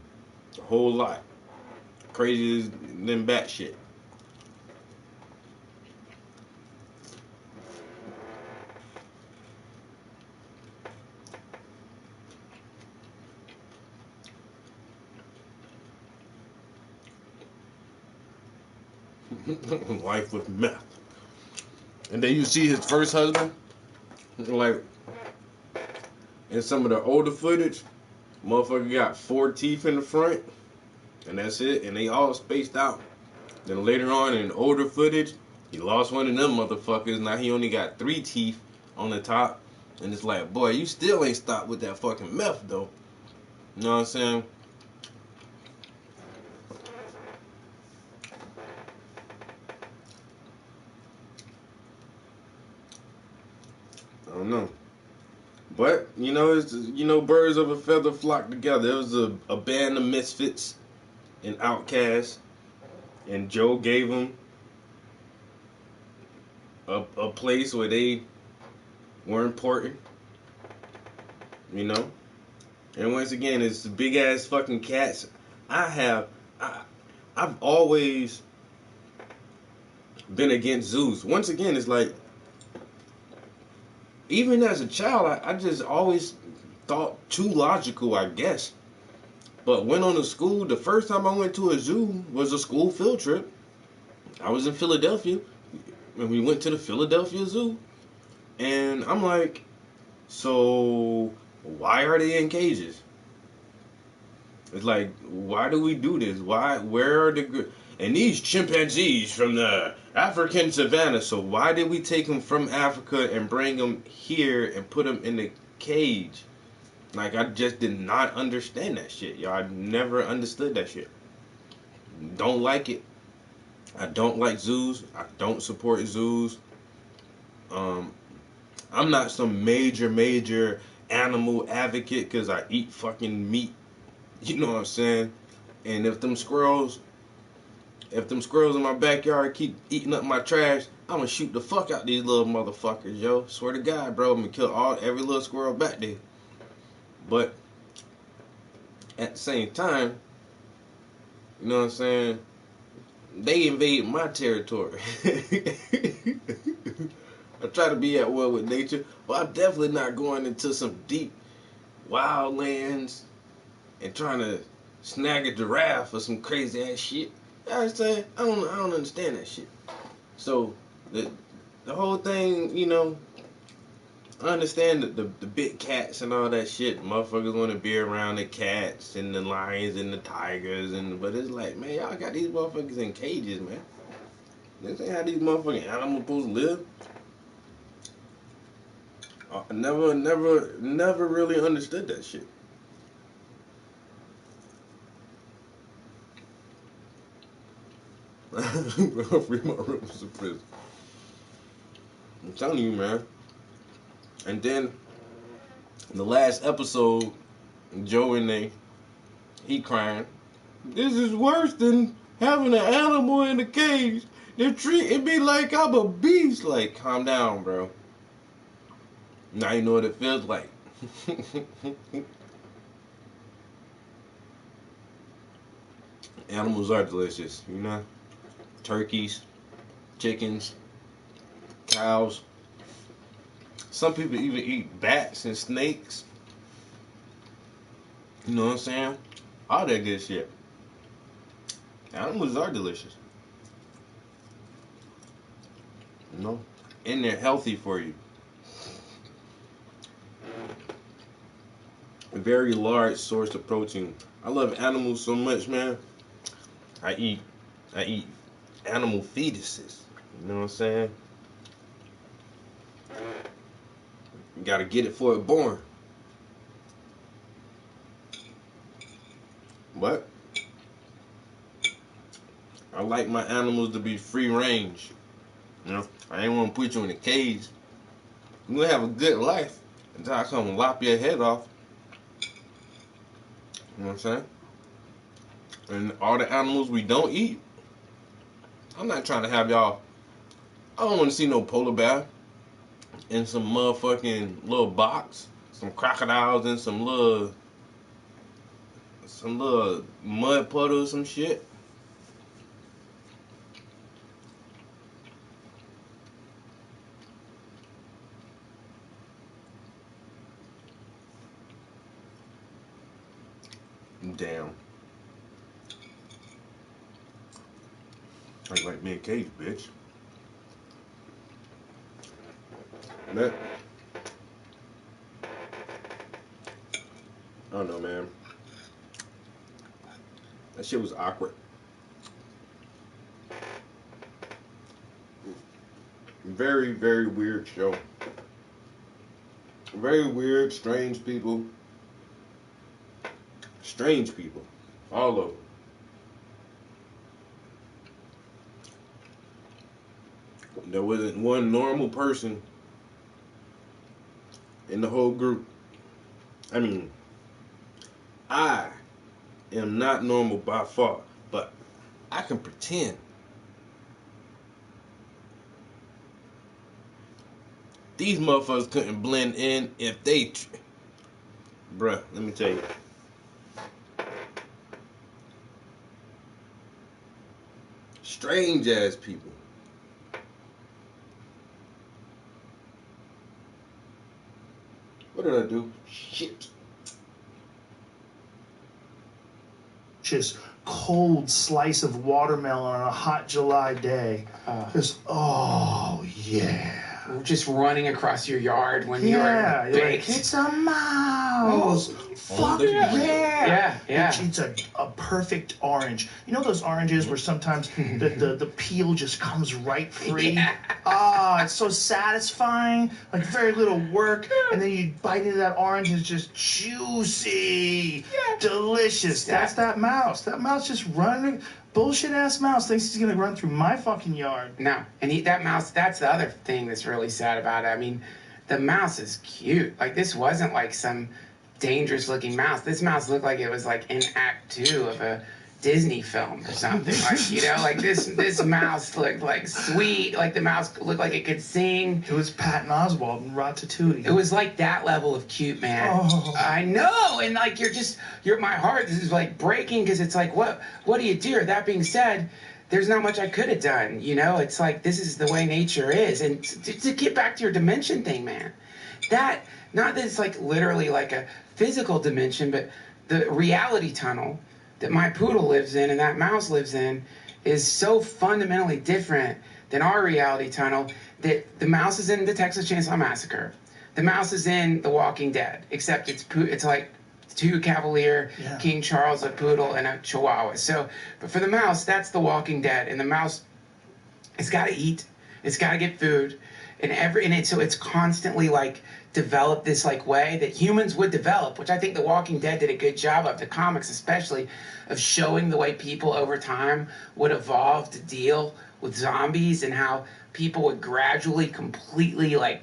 the whole lot, crazy as them batshit. Life with meth. And then you see his first husband, like in some of the older footage, motherfucker got 4 teeth in the front, and that's it, and they all spaced out. Then later on in older footage, he lost one of them motherfuckers. Now he only got 3 teeth on the top, and it's like, boy, you still ain't stopped with that fucking meth though. You know what I'm saying? I don't know. But, it's birds of a feather flock together. There was a band of misfits and outcasts, and Joe gave them a place where they were important, And once again, it's the big ass fucking cats. I've always been against zoos. Once again, it's like, even as a child, I just always thought too logical, I guess. But went on to school. The first time I went to a zoo was a school field trip. I was in Philadelphia, and we went to the Philadelphia Zoo. And I'm like, so why are they in cages? It's like, why do we do this? Where are and these chimpanzees from the African savannah, so why did we take them from Africa and bring them here and put them in the cage? Like, I just did not understand that shit, y'all. I never understood that shit. Don't like it. I don't like zoos. I don't support zoos. I'm not some major animal advocate because I eat fucking meat. You know what I'm saying? And if them squirrels in my backyard keep eating up my trash, I'm gonna shoot the fuck out these little motherfuckers, yo. Swear to God, bro, I'm gonna kill every little squirrel back there. But at the same time, you know what I'm saying? They invade my territory. I try to be at war with nature, but I'm definitely not going into some deep wild lands and trying to snag a giraffe or some crazy ass shit. You know what I'm saying? I don't understand that shit. So the whole thing, you know, I understand the big cats and all that shit. Motherfuckers want to be around the cats and the lions and the tigers, but it's like, man, y'all got these motherfuckers in cages, man. This ain't how these motherfucking animals supposed to live. I never really understood that shit. Free my ripples in prison. I'm telling you, man. And then in the last episode, Joe and he crying. This is worse than having an animal in a cage. They're treating me like I'm a beast. Like, calm down, bro. Now you know what it feels like. Animals are delicious, you know? Turkeys, chickens, cows. Some people even eat bats and snakes. You know what I'm saying? All that good shit. Animals are delicious. You know? And they're healthy for you. A very large source of protein. I love animals so much, man. I eat animal fetuses. You know what I'm saying? You gotta get it before it's born. But I like my animals to be free range. You know, I ain't want to put you in a cage. You're gonna have a good life until I come and lop your head off. You know what I'm saying? And all the animals we don't eat, I'm not trying to have y'all. I don't want to see no polar bear in some motherfucking little box, some crocodiles in some little mud puddle or some shit. Damn. I like me a cage, bitch. Man. I don't know, man. That shit was awkward. Very, very weird show. Very weird, strange people. Strange people. All of them. There wasn't one normal person in the whole group. I mean, I am not normal by far, but I can pretend. These motherfuckers couldn't blend in if they... Bruh, let me tell you. Strange ass people. What did I do? Shit. Just cold slice of watermelon on a hot July day. Just, oh, yeah. Just running across your yard when you're baked. Like, it's a mouse. Fuck yeah. It's a perfect orange. You know those oranges where sometimes the peel just comes right free? Yeah. It's so satisfying. Like very little work. And then you bite into that orange and it's just juicy. Yeah. Delicious. That's that mouse. That mouse just running. bullshit ass mouse thinks he's gonna run through my fucking yard. No, and that mouse, that's the other thing that's really sad about it. I mean, the mouse is cute. Like, this wasn't like some dangerous looking mouse. This mouse looked like it was like in Act 2 of a Disney film or something. Like, you know, like this mouse looked like sweet. Like, the mouse looked like it could sing. It was Patton Oswalt in Ratatouille. It was like that level of cute, man. Oh. I know, and like my heart is like breaking because it's like, what do you do? That being said, there's not much I could have done. You know, it's like this is the way nature is. And to get back to your dimension thing, man, that not that it's like literally like a physical dimension, but the reality tunnel that my poodle lives in and that mouse lives in is so fundamentally different than our reality tunnel that the mouse is in the Texas Chainsaw Massacre. The mouse is in The Walking Dead, except it's like two Cavalier, King Charles, a poodle, and a Chihuahua. So, but for the mouse, that's The Walking Dead, and the mouse, it's got to eat, it's got to get food, so it's constantly like developed this like way that humans would develop, which I think The Walking Dead did a good job of, the comics especially, of showing the way people over time would evolve to deal with zombies and how people would gradually completely like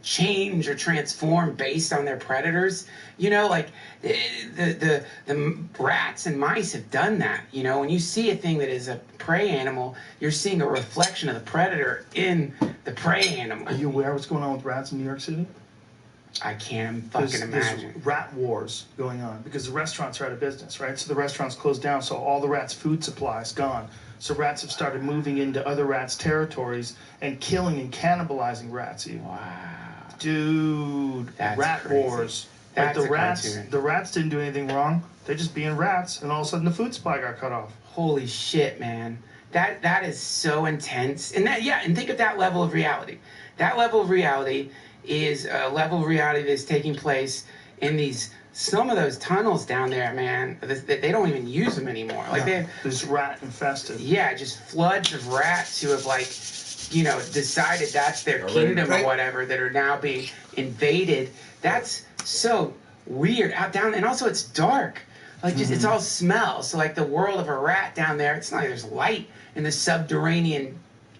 change or transform based on their predators. You know, like the rats and mice have done that. You know, when you see a thing that is a prey animal, you're seeing a reflection of the predator in the prey animal. Are you aware of what's going on with rats in New York City? I can't fucking imagine. There's rat wars going on because the restaurants are out of business, right? So the restaurants closed down, so all the rats' food supply is gone. So rats have started moving into other rats' territories and killing and cannibalizing rats even. Wow. Dude, That's rat crazy. wars. That's like a cartoon. the rats didn't do anything wrong. They're just being rats, and all of a sudden the food supply got cut off. Holy shit, man. That is so intense. And think of that level of reality. That level of reality is a level of reality that's taking place in some of those tunnels down there, man. They don't even use them anymore. Like there's rat infested. Yeah, just floods of rats who have like, you know, decided that's their kingdom or whatever, that are now being invaded. That's so weird out down, and also it's dark. Like just it's all smell. So like the world of a rat down there, it's not like there's light in the subterranean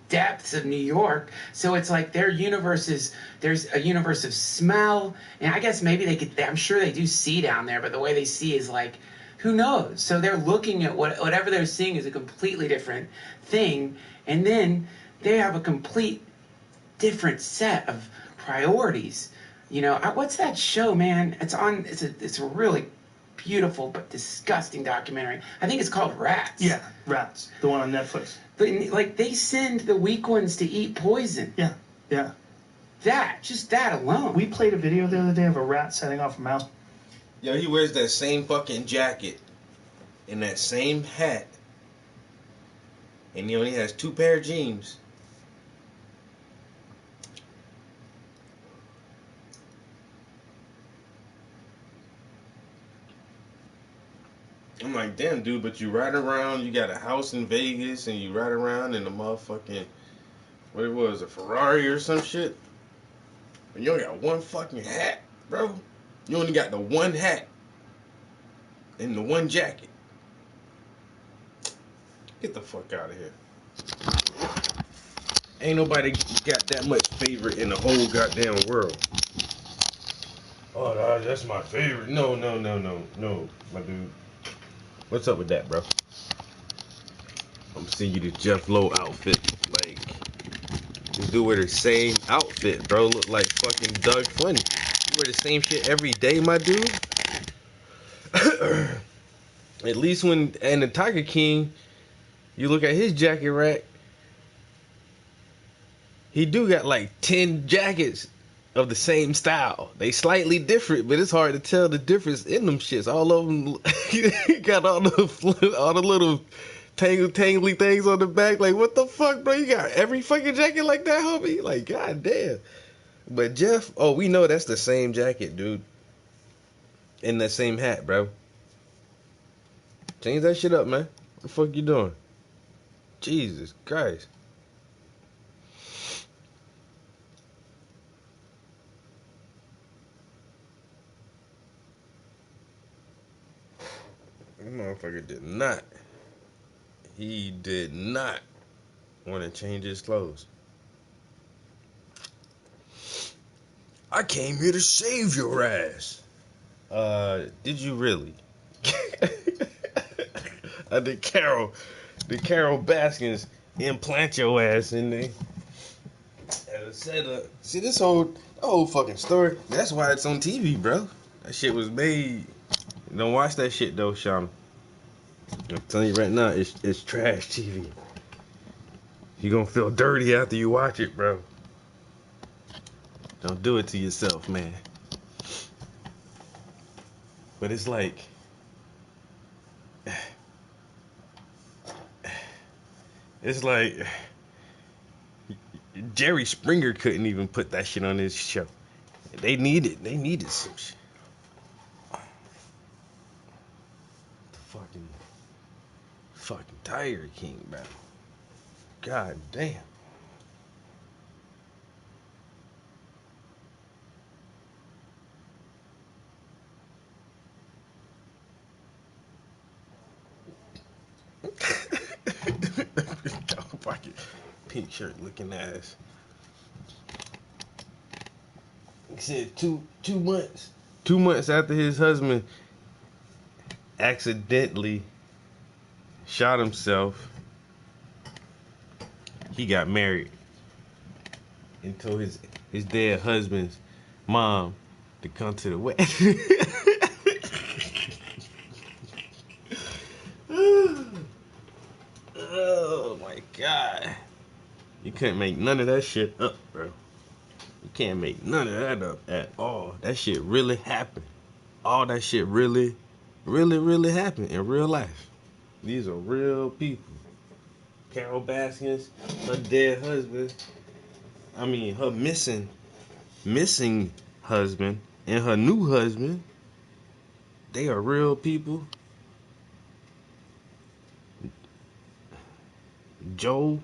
depths of New York. So it's like there's a universe of smell, and I guess maybe I'm sure they do see down there, but the way they see is like, who knows? So they're looking at whatever they're seeing is a completely different thing, and then they have a complete different set of priorities. You know, what's that show, man? It's a really beautiful but disgusting documentary. I think it's called Rats. Yeah, Rats. The one on Netflix. But like they send the weak ones to eat poison. Yeah. Just that alone. We played a video the other day of a rat setting off a mouse. Yo, he wears that same fucking jacket and that same hat, and he only has 2 pair of jeans. I'm like, damn, dude, but you ride around, you got a house in Vegas, and you ride around in a motherfucking, what it was, a Ferrari or some shit? And you only got one fucking hat, bro. You only got the one hat and the one jacket. Get the fuck out of here. Ain't nobody got that much favorite in the whole goddamn world. Oh, that's my favorite. No, my dude. What's up with that, bro? I'm seeing you the Jeff Lowe outfit. Like, this dude wear the same outfit, bro. Look like fucking Doug Funny. You wear the same shit every day, my dude. At least when in the Tiger King, you look at his jacket rack, he do got like 10 jackets of the same style. They slightly different, but it's hard to tell the difference in them shits. All of them got all the little tangly things on the back. Like, what the fuck, bro? You got every fucking jacket like that, homie? Like, goddamn. But Jeff, we know that's the same jacket, dude. And that same hat, bro. Change that shit up, man. What the fuck you doing? Jesus Christ. That motherfucker did not he did not want to change his clothes. I came here to save your ass. Did you really? Did Carol Baskins implant your ass in there? See this whole fucking story. That's why it's on TV, bro. That shit was made. Don't watch that shit though, Shauna. I'm telling you right now, it's trash TV. You're gonna feel dirty after you watch it, bro. Don't do it to yourself, man. But it's like, Jerry Springer couldn't even put that shit on his show. They needed some shit. The fucking Tiger King, bro. God damn. Fucking pink shirt looking ass. He said 2 months. 2 months after his husband accidentally shot himself, he got married and told his dead husband's mom to come to the wedding. Oh my God. You couldn't make none of that shit up, bro. You can't make none of that up at all. That shit really happened. All that shit really, really, really happened in real life. These are real people. Carol Baskins, her dead husband. I mean, her missing husband and her new husband. They are real people. Joe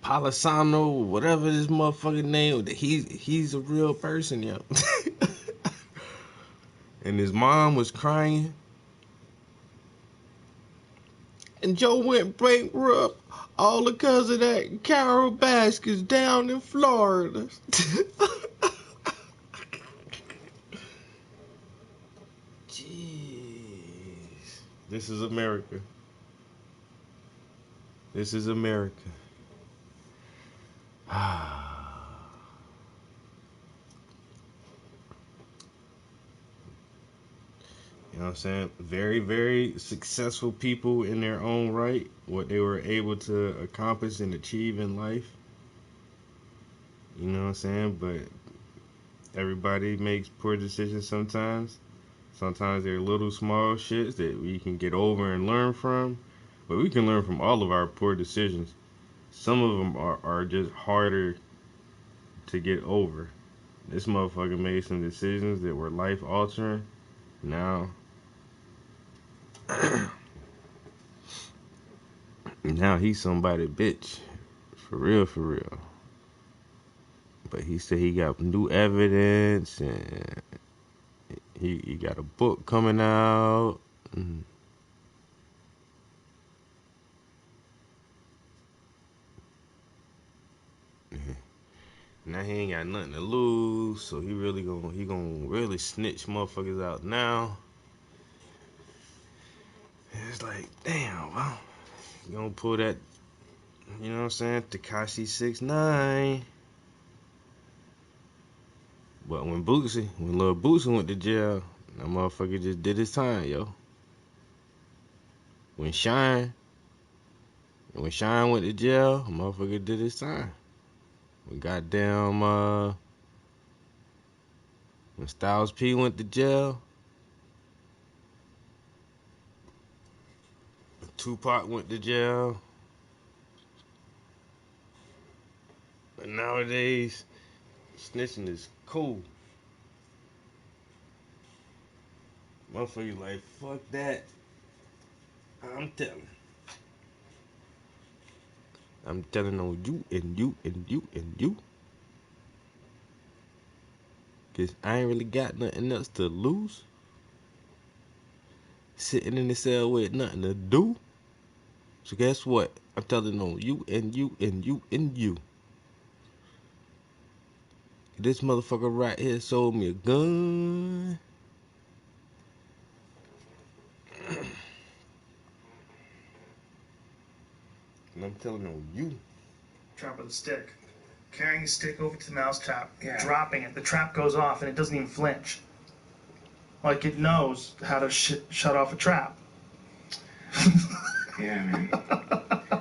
Palisano, whatever this motherfucking name, he's a real person, yo. And his mom was crying. And Joe went bankrupt all because of that Carol Baskins down in Florida. Jeez. This is America. This is America. You know what I'm saying? Very, very successful people in their own right, what they were able to accomplish and achieve in life. You know what I'm saying? But everybody makes poor decisions sometimes. Sometimes they're little small shits that we can get over and learn from. But we can learn from all of our poor decisions. Some of them are just harder to get over. This motherfucker made some decisions that were life altering. Now he's somebody bitch. For real. But he said he got new evidence and he got a book coming out. Now he ain't got nothing to lose, so he gonna really snitch motherfuckers out now. It's like, damn, well, you gonna pull that, you know what I'm saying, Tekashi 6ix9ine. But when Lil Boosie went to jail, that motherfucker just did his time, yo. When Shine went to jail, motherfucker did his time. When goddamn, when Styles P went to jail, when Tupac went to jail, but nowadays, snitching is cool. Motherfucker like, fuck that. I'm telling on you and you and you and you. Cause I ain't really got nothing else to lose. Sitting in the cell with nothing to do. So guess what? I'm telling on you and you and you and you. This motherfucker right here sold me a gun. And I'm telling on you. Trap with a stick. Carrying a stick over to the mouse trap, dropping it. The trap goes off and it doesn't even flinch. Like it knows how to shut off a trap. Yeah, man.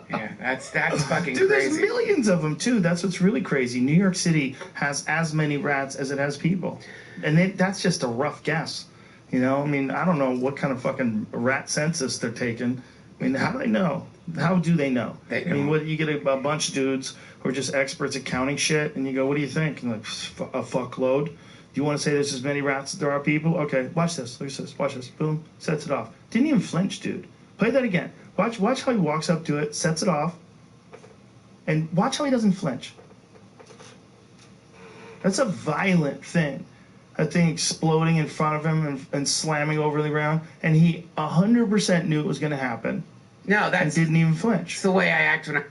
Yeah, that's fucking Dude, crazy. there's millions of them too. That's what's really crazy. New York City has as many rats as it has people, and that's just a rough guess. You know, I mean, I don't know what kind of fucking rat census they're taking. I mean, how do they know? How do they know? They I mean, don't. what you get a bunch of dudes who are just experts at counting shit, and you go, "What do you think?" And like, a fuckload. Do you want to say there's as many rats as there are people? Okay, watch this. Look at this. Watch this. Boom, sets it off. Didn't even flinch, dude. Play that again. Watch how he walks up to it, sets it off, and watch how he doesn't flinch. That's a violent thing. That thing exploding in front of him and slamming over the ground, and he 100% knew it was going to happen. No, that's and didn't even flinch. It's the way I act when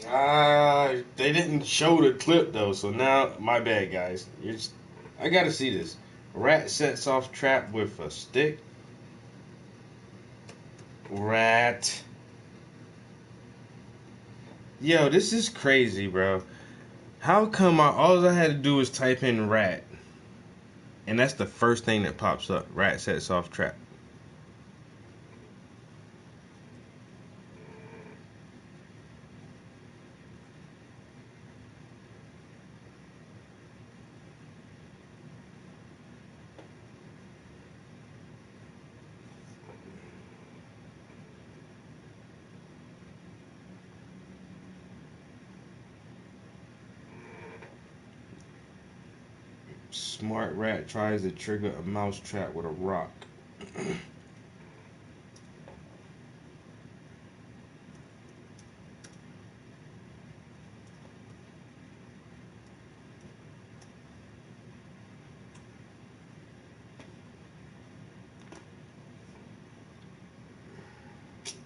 I. They didn't show the clip though, so now my bad, guys. I gotta see this. Rat sets off trap with a stick. Rat. Yo, this is crazy, bro. How come all I had to do was type in rat, and that's the first thing that pops up? Rat sets off trap. Smart rat tries to trigger a mouse trap with a rock.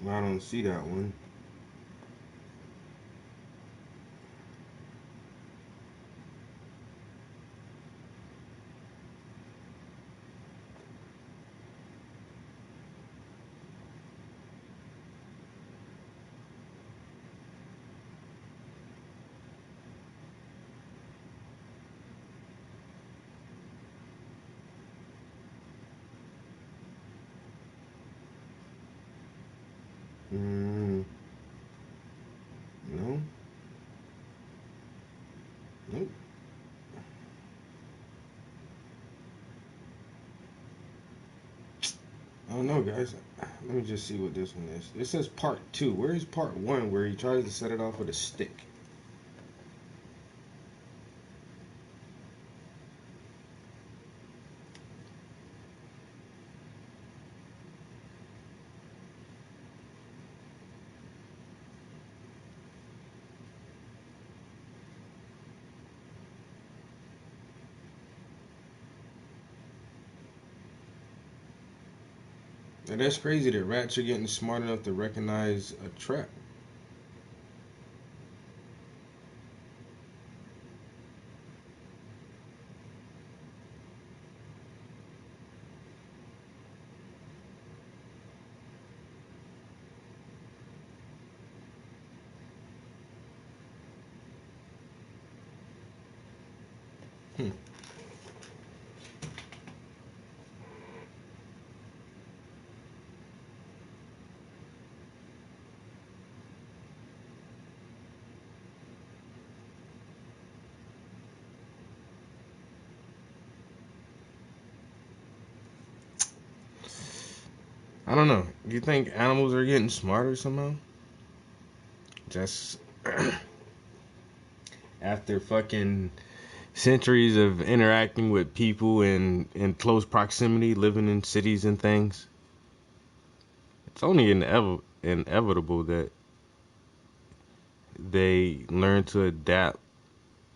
I don't see that one. No. Nope. I don't know, guys. Let me just see what this one is. It says part 2. Where is part 1 where he tries to set it off with a stick? And that's crazy that rats are getting smart enough to recognize a trap. I don't know. Do you think animals are getting smarter somehow? Just after fucking centuries of interacting with people in close proximity, living in cities and things. It's only inevitable that they learn to adapt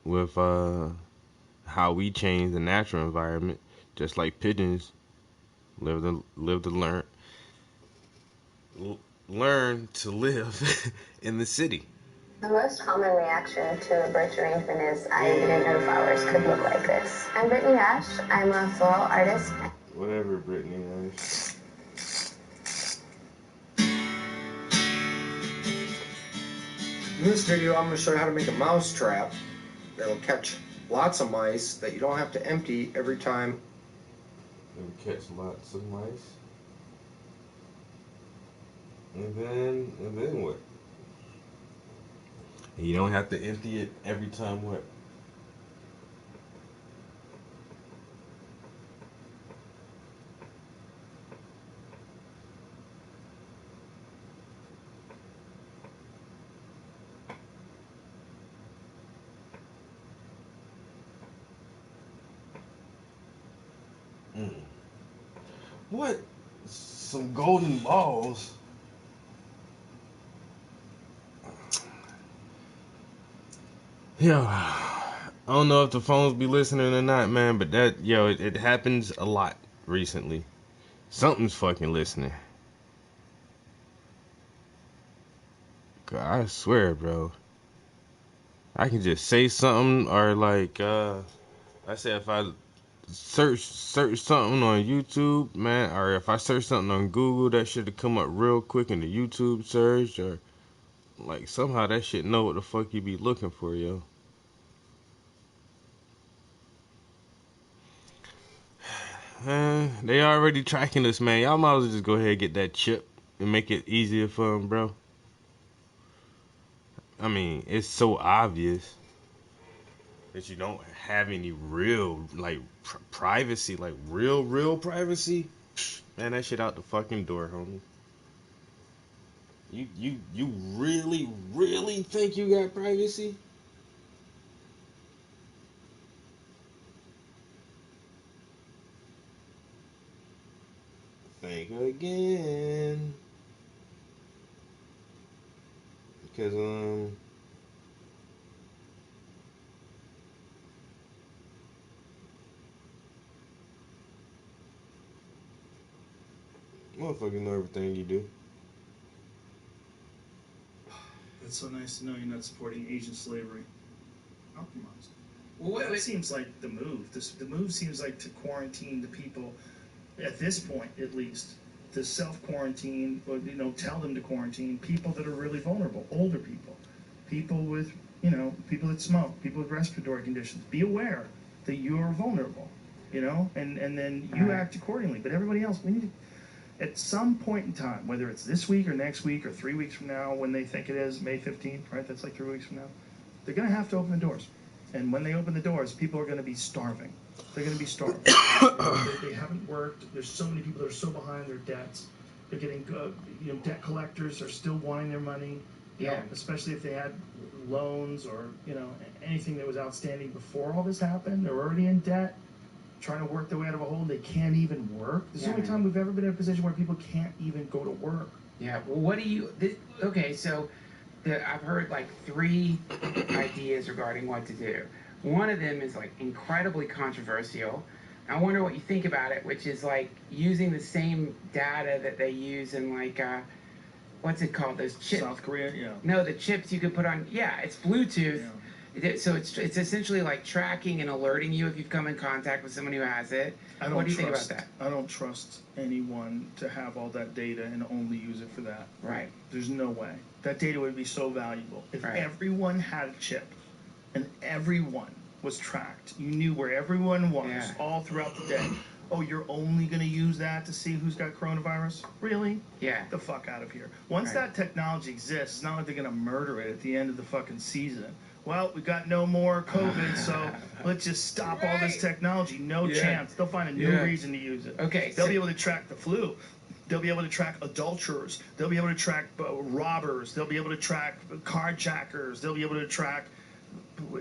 with how we change the natural environment, just like pigeons live to learn. learn to live in the city? The most common reaction to a birch arrangement is, I didn't know flowers could look like this. I'm Brittany Ash. I'm a floral artist. Whatever, Brittany Ash. In this video, I'm going to show you how to make a mouse trap that'll catch lots of mice that you don't have to empty every time. It'll catch lots of mice. And then what? You don't have to empty it every time what? What? Some golden balls? Yo, I don't know if the phones be listening or not, man, but that, yo, it happens a lot recently. Something's fucking listening. God, I swear, bro. I can just say something, or like, I said, if I search something on YouTube, man, or if I search something on Google, that shit'll come up real quick in the YouTube search, or like somehow that shit know what the fuck you be looking for, yo. Man, they already tracking us, man. Y'all might as well just go ahead and get that chip and make it easier for them, bro. I mean, it's so obvious that you don't have any real, like, privacy, like, real privacy. Man, that shit out the fucking door, homie. You really think you got privacy? Think again. Because, motherfuckers know everything you do. It's so nice to know you're not supporting Asian slavery. Compromised. Well, That seems like the move. The move seems like to quarantine the people, at this point at least, to self-quarantine, or, you know, tell them to quarantine people that are really vulnerable, older people, people with, you know, people that smoke, people with respiratory conditions. Be aware that you're vulnerable, you know, and then you act accordingly. But everybody else, we need to, at some point in time, whether it's this week or next week or 3 weeks from now, when they think it is, May 15th, right? That's like 3 weeks from now. They're going to have to open the doors. And when they open the doors, people are going to be starving. They're going to be starving. They haven't worked. There's so many people that are so behind their debts. They're getting, you know, debt collectors are still wanting their money. You know, especially if they had loans or, you know, anything that was outstanding before all this happened. They're already in debt, trying to work their way out of a hole. They can't even work. This is the only time we've ever been in a position where people can't even go to work. Yeah. Well, what do you? Okay, so I've heard like 3 ideas regarding what to do. One of them is like incredibly controversial. I wonder what you think about it, which is like using the same data that they use in like what's it called? Those chips. South Korea, yeah. No, the chips you could put on. Yeah, it's Bluetooth. Yeah. So it's essentially like tracking and alerting you if you've come in contact with someone who has it. What do you think about that? I don't trust anyone to have all that data and only use it for that. Right. There's no way. That data would be so valuable. If everyone had a chip and everyone was tracked, you knew where everyone was all throughout the day. Oh, you're only going to use that to see who's got coronavirus? Really? Yeah. Get the fuck out of here. Once that technology exists, it's not like they're going to murder it at the end of the fucking season. Well, we got no more COVID, so let's just stop all this technology. No chance. They'll find a new reason to use it. Okay. They'll be able to track the flu. They'll be able to track adulterers. They'll be able to track robbers. They'll be able to track carjackers. They'll be able to track,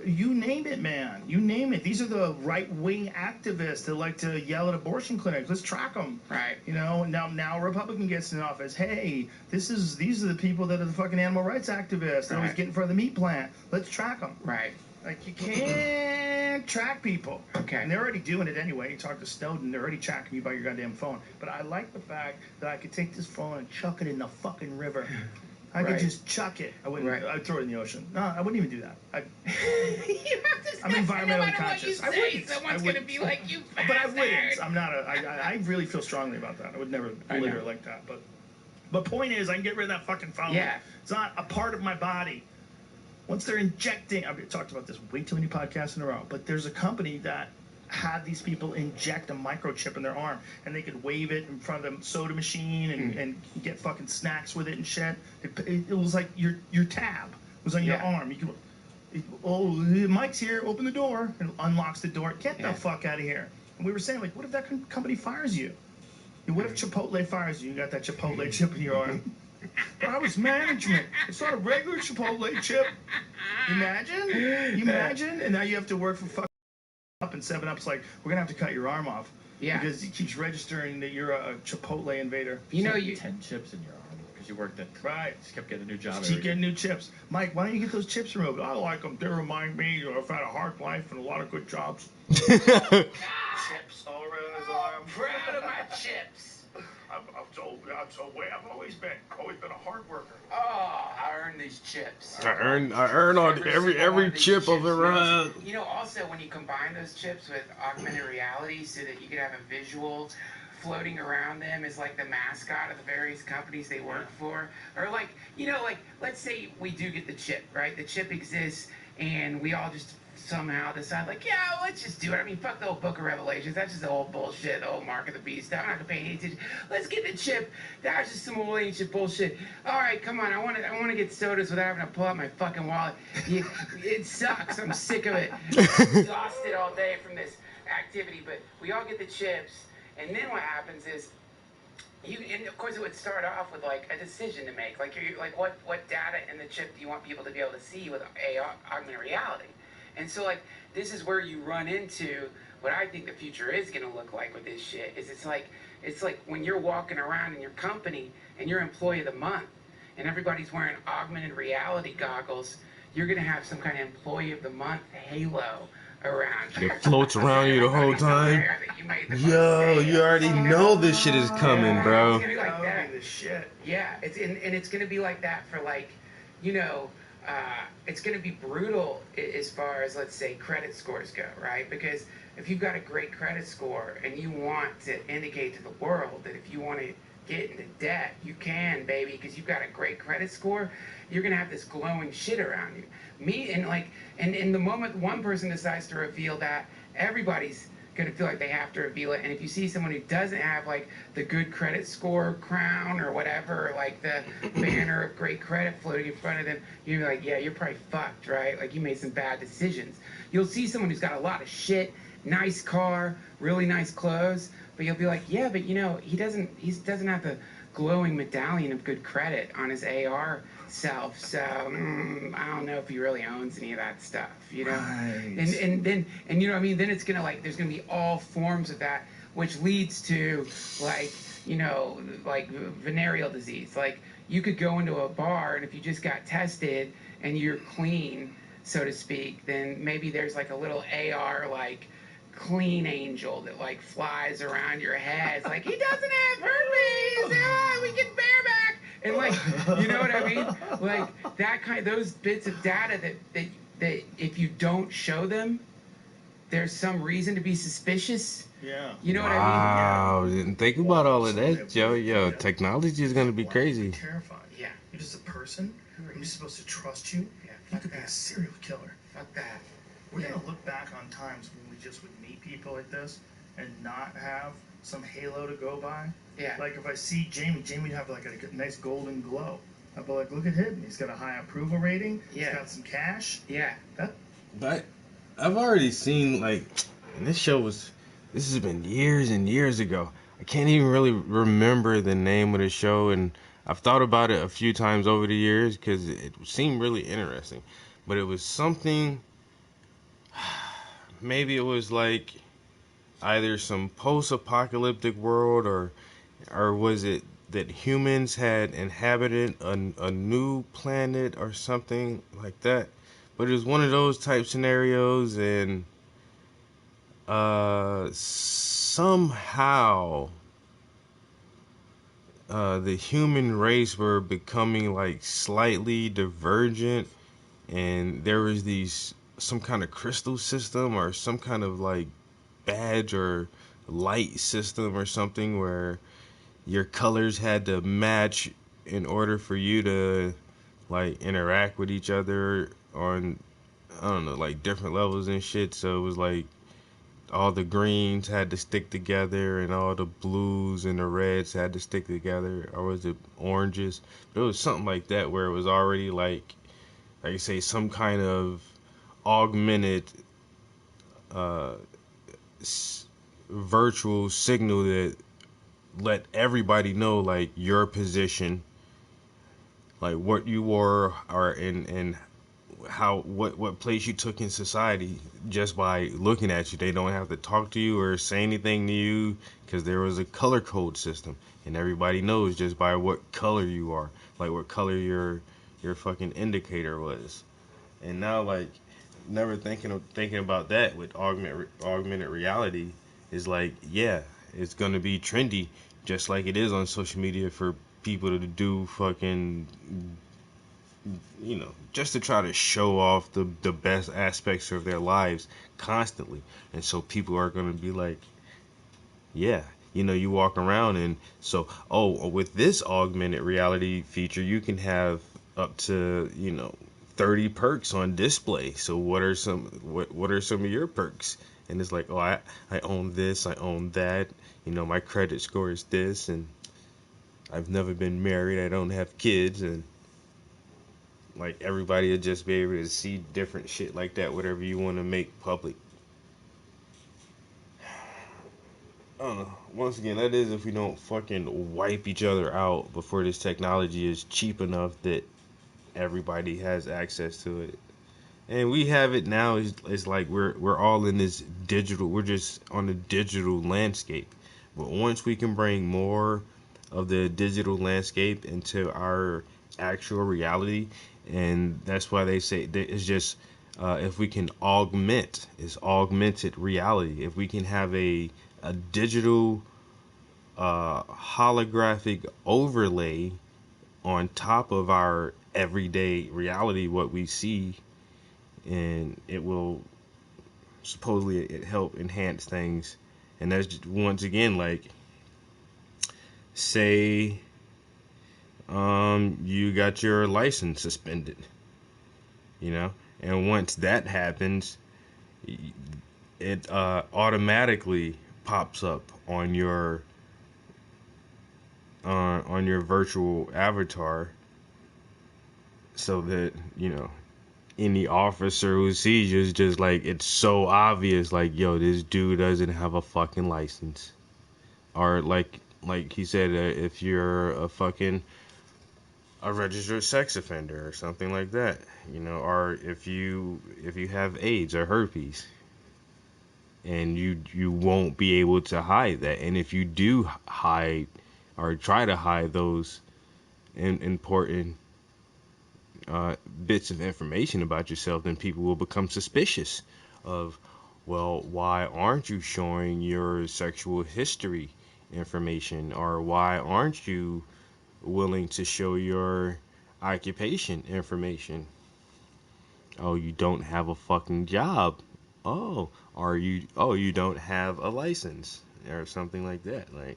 you name it, man. You name it. These are the right-wing activists that like to yell at abortion clinics. Let's track them. Right. You know, now a Republican gets in office. Hey, these are the people that are the fucking animal rights activists. They're always getting in front of the meat plant. Let's track them. Right. Like, you can't track people. Okay. And they're already doing it anyway. You talk to Snowden, they're already tracking you by your goddamn phone. But I like the fact that I could take this phone and chuck it in the fucking river. I could just chuck it. I wouldn't. I'd throw it in the ocean. No, I wouldn't even do that. I'm environmentally conscious. I wouldn't. Someone's gonna be like, you bastard. But I wouldn't. I'm not I really feel strongly about that. I would never litter like that. But point is, I can get rid of that fucking phone. Yeah. It's not a part of my body. Once they're injecting, I've talked about this way too many podcasts in a row, but there's a company that had these people inject a microchip in their arm, and they could wave it in front of the soda machine and get fucking snacks with it and shit. It was like your tab was on your arm. You could, Mike's here, open the door, and unlocks the door. Get the fuck out of here. And we were saying, like, what if that company fires you? What if Chipotle fires you? You got that Chipotle chip in your arm. But I was management. It's not a regular Chipotle chip. Imagine? And now you have to work for fucking Up, and 7-Up's like, we're gonna have to cut your arm off. Yeah. Because he keeps registering that you're a Chipotle invader. You know, you 10 chips in your arm because you worked at. Right. Just kept getting a new job. Keep getting new chips. Mike, why don't you get those chips removed? I like them. They remind me I've had a hard life and a lot of good jobs. Chips all around his arm. Proud of my chips. I've always been a hard worker. Oh, I earned these chips. I earn on every chip of it. You know, also when you combine those chips with augmented reality, so that you could have a visual floating around them as like the mascot of the various companies they work for, or like, you know, like let's say we do get the chip, right? The chip exists, and we all just somehow decide, like, yeah, let's just do it. I mean, fuck the whole Book of Revelations. That's just the old bullshit, the whole Mark of the Beast stuff. I'm not gonna pay any attention. Let's get the chip. That's just some old ancient bullshit. All right, come on. I want to get sodas without having to pull out my fucking wallet. It sucks. I'm sick of it. Exhausted all day from this activity. But we all get the chips, and then what happens is, and of course it would start off with like a decision to make. Like, you're like, what data in the chip do you want people to be able to see with augmented reality? And so, like, this is where you run into what I think the future is going to look like with this shit. It's like when you're walking around in your company and you're employee of the month and everybody's wearing augmented reality goggles, you're going to have some kind of employee of the month halo around you. It floats around you the whole time. Yo, you already know this shit is coming, bro. It's going to be like that. Yeah, it's going to be like that for, like, you know, it's going to be brutal as far as, let's say, credit scores go, right? Because if you've got a great credit score and you want to indicate to the world that if you want to get into debt, you can, baby, because you've got a great credit score, you're going to have this glowing shit around you. And the moment one person decides to reveal that, everybody's going to feel like they have to reveal it. And if you see someone who doesn't have, like, the good credit score crown or whatever, or like the banner of great credit floating in front of them, you're like, yeah, you're probably fucked, right? Like, you made some bad decisions. You'll see someone who's got a lot of shit, nice car, really nice clothes, but you'll be like, yeah, but you know, he doesn't have the glowing medallion of good credit on his AR self, so I don't know if he really owns any of that stuff, you know. Right. And then you know what I mean, then it's gonna, like, there's gonna be all forms of that, which leads to, like, you know, like venereal disease. Like, you could go into a bar and if you just got tested and you're clean, so to speak, then maybe there's like a little AR, like, clean angel that, like, flies around your head. It's like, he doesn't have herpes. We get bareback. And, like, you know what I mean? Like, that kind, those bits of data that if you don't show them, there's some reason to be suspicious. Yeah. You know what I mean? Wow, didn't think about all of that, yo. Technology is gonna be crazy. Terrifying. Yeah. You're just a person. I'm just supposed to trust you. Yeah. You could be a serial killer. Fuck that. We're gonna look back on times when we just would meet people like this and not have some halo to go by. Yeah. Like, if I see Jamie would have like a nice golden glow. I'd be like, look at him. He's got a high approval rating. Yeah. He's got some cash. Yeah. But I've already seen, like, and this has been years and years ago. I can't even really remember the name of the show, and I've thought about it a few times over the years because it seemed really interesting. But it was something, maybe it was like either some post-apocalyptic world or was it that humans had inhabited a new planet or something like that. But it was one of those type scenarios, and somehow the human race were becoming like slightly divergent, and there was some kind of crystal system or some kind of like badge or light system or something where your colors had to match in order for you to like interact with each other on, I don't know, like different levels and shit. So it was like all the greens had to stick together and all the blues and the reds had to stick together, or was it oranges? But it was something like that where it was already like you say, some kind of augmented uh, virtual signal that let everybody know like your position, like what you were, or in how what place you took in society just by looking at you. They don't have to talk to you or say anything to you because there was a color code system, and everybody knows just by what color you are, like what color your fucking indicator was. And now, like, never thinking about that with augmented reality is like, yeah, it's gonna be trendy, just like it is on social media for people to do fucking, just to try to show off the best aspects of their lives constantly. And so people are gonna be like, yeah, you walk around, and so, with this augmented reality feature, you can have up to 30 perks on display. So what are some of your perks? And it's like, I own this, I own that, my credit score is this, and I've never been married, I don't have kids. And like, everybody will just be able to see different shit like that, whatever you want to make public. I don't know. Once again, that is if we don't fucking wipe each other out before this technology is cheap enough that everybody has access to it. And we have it now. It's like we're all in this digital. We're just on a digital landscape. But once we can bring more of the digital landscape into our actual reality, and that's why they say that it's just if we can it's augmented reality. If we can have a digital holographic overlay on top of our everyday reality, what we see, and it will supposedly it help enhance things. And that's just, once again, like, say you got your license suspended, and once that happens, it automatically pops up on your virtual avatar, so that any officer who sees you is just like, it's so obvious, like, yo, this dude doesn't have a fucking license. Or like he said, if you're a registered sex offender or something like that, or if you have AIDS or herpes, and you won't be able to hide that. And if you do hide or try to hide those important bits of information about yourself, then people will become suspicious of, well, why aren't you showing your sexual history information, or why aren't you willing to show your occupation information? Oh, you don't have a fucking job. Oh, you don't have a license or something like that. Like,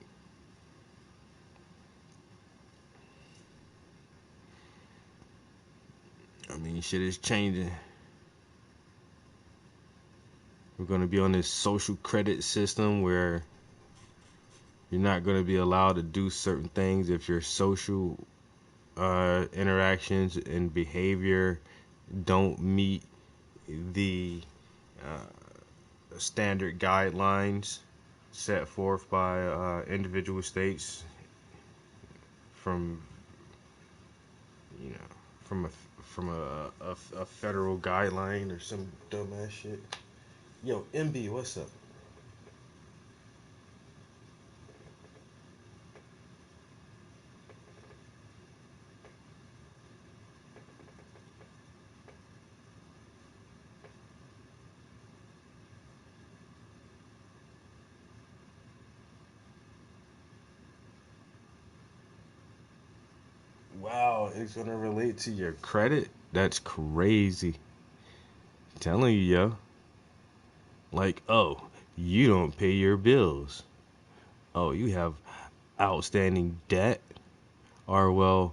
I mean, shit is changing. We're going to be on this social credit system where you're not going to be allowed to do certain things if your social interactions and behavior don't meet the standard guidelines set forth by individual states from a federal guideline or some dumbass shit. Yo, MB, what's up? oh, it's gonna relate to your credit? That's crazy. I'm telling you, yo. Like, oh, you don't pay your bills. Oh, you have outstanding debt. Or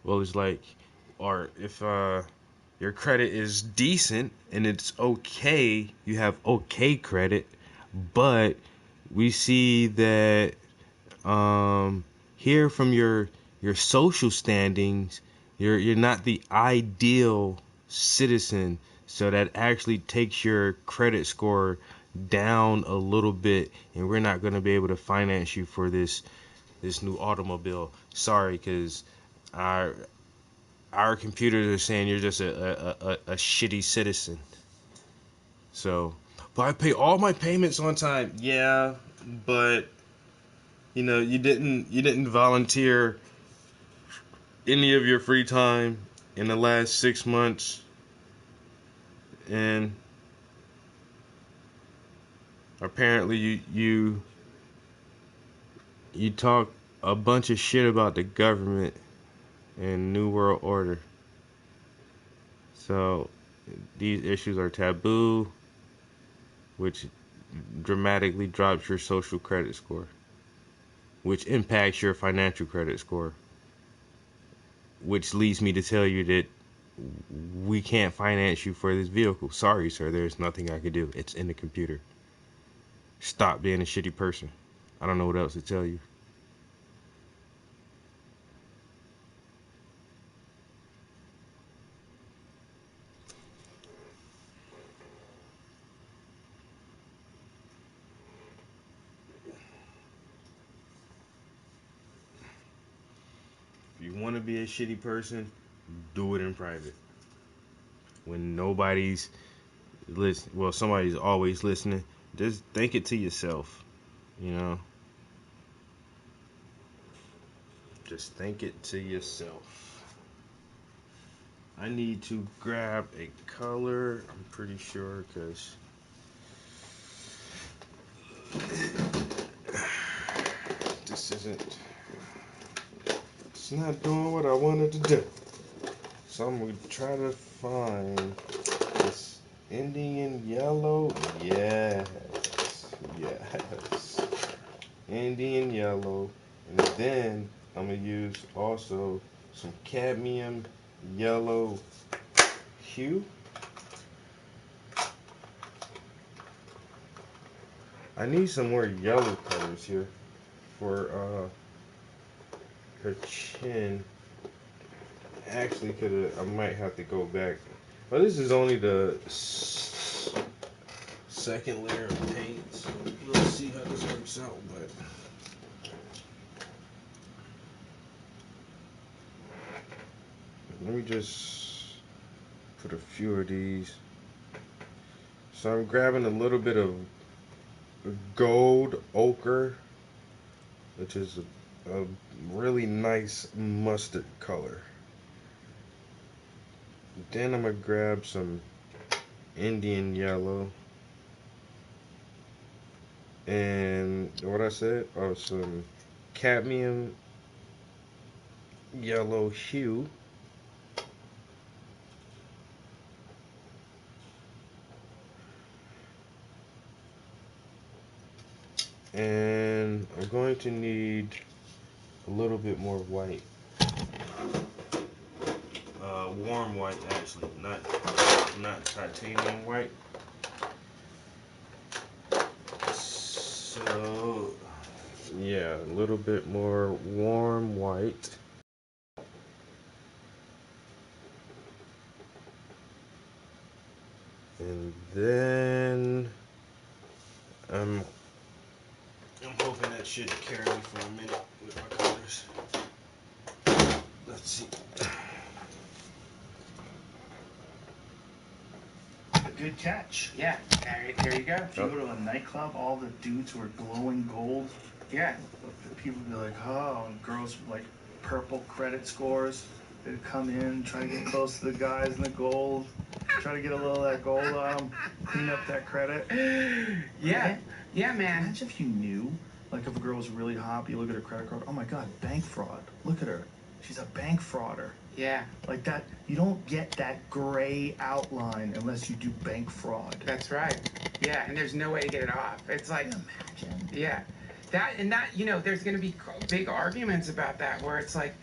it's like, or if your credit is decent and it's okay, you have okay credit, but we see that here from your social standings, you're not the ideal citizen, so that actually takes your credit score down a little bit, and we're not going to be able to finance you for this new automobile. Sorry, because our computers are saying you're just a shitty citizen. So, but I pay all my payments on time. Yeah, but you know, you didn't volunteer any of your free time in the last 6 months, and apparently you talk a bunch of shit about the government and New World Order. So these issues are taboo, which dramatically drops your social credit score, which impacts your financial credit score, which leads me to tell you that we can't finance you for this vehicle. Sorry, sir, there's nothing I can do. It's in the computer. Stop being a shitty person. I don't know what else to tell you. If you want to be a shitty person, do it in private. When nobody's listening, well, somebody's always listening, just think it to yourself, you know? Just think it to yourself. I need to grab a color, I'm pretty sure, because this isn't, it's not doing what I wanted to do. So I'm going to try to find this Indian yellow. Yes. Indian yellow. And then I'm going to use also some cadmium yellow hue. I need some more yellow colors here for her chin. Actually, I might have to go back. Well, this is only the second layer of paint, so we'll see how this works out. But let me just put a few of these. So I'm grabbing a little bit of gold ochre, which is a really nice mustard color. Then I'm going to grab some Indian yellow. And what I said? Oh, some cadmium yellow hue. And I'm going to need a little bit more white. Warm white, actually, not titanium white. So yeah, a little bit more warm white. And then I'm hoping that should carry me for a minute with my colors. Let's see. Good catch. Yeah, there you go. If you go to a nightclub, all the dudes who are glowing gold. Yeah. People would be like, oh, and girls with like purple credit scores. They'd come in, try to get close to the guys in the gold, try to get a little of that gold on them, clean up that credit. Yeah. Yeah, man. Imagine if you knew, like if a girl was really hot, you look at her credit card, oh my God, bank fraud. Look at her. she's a bank frauder. Yeah. Like that, you don't get that gray outline unless you do bank fraud. That's right. Yeah, and there's no way to get it off. It's like, imagine. Yeah. There's going to be big arguments about that where it's like,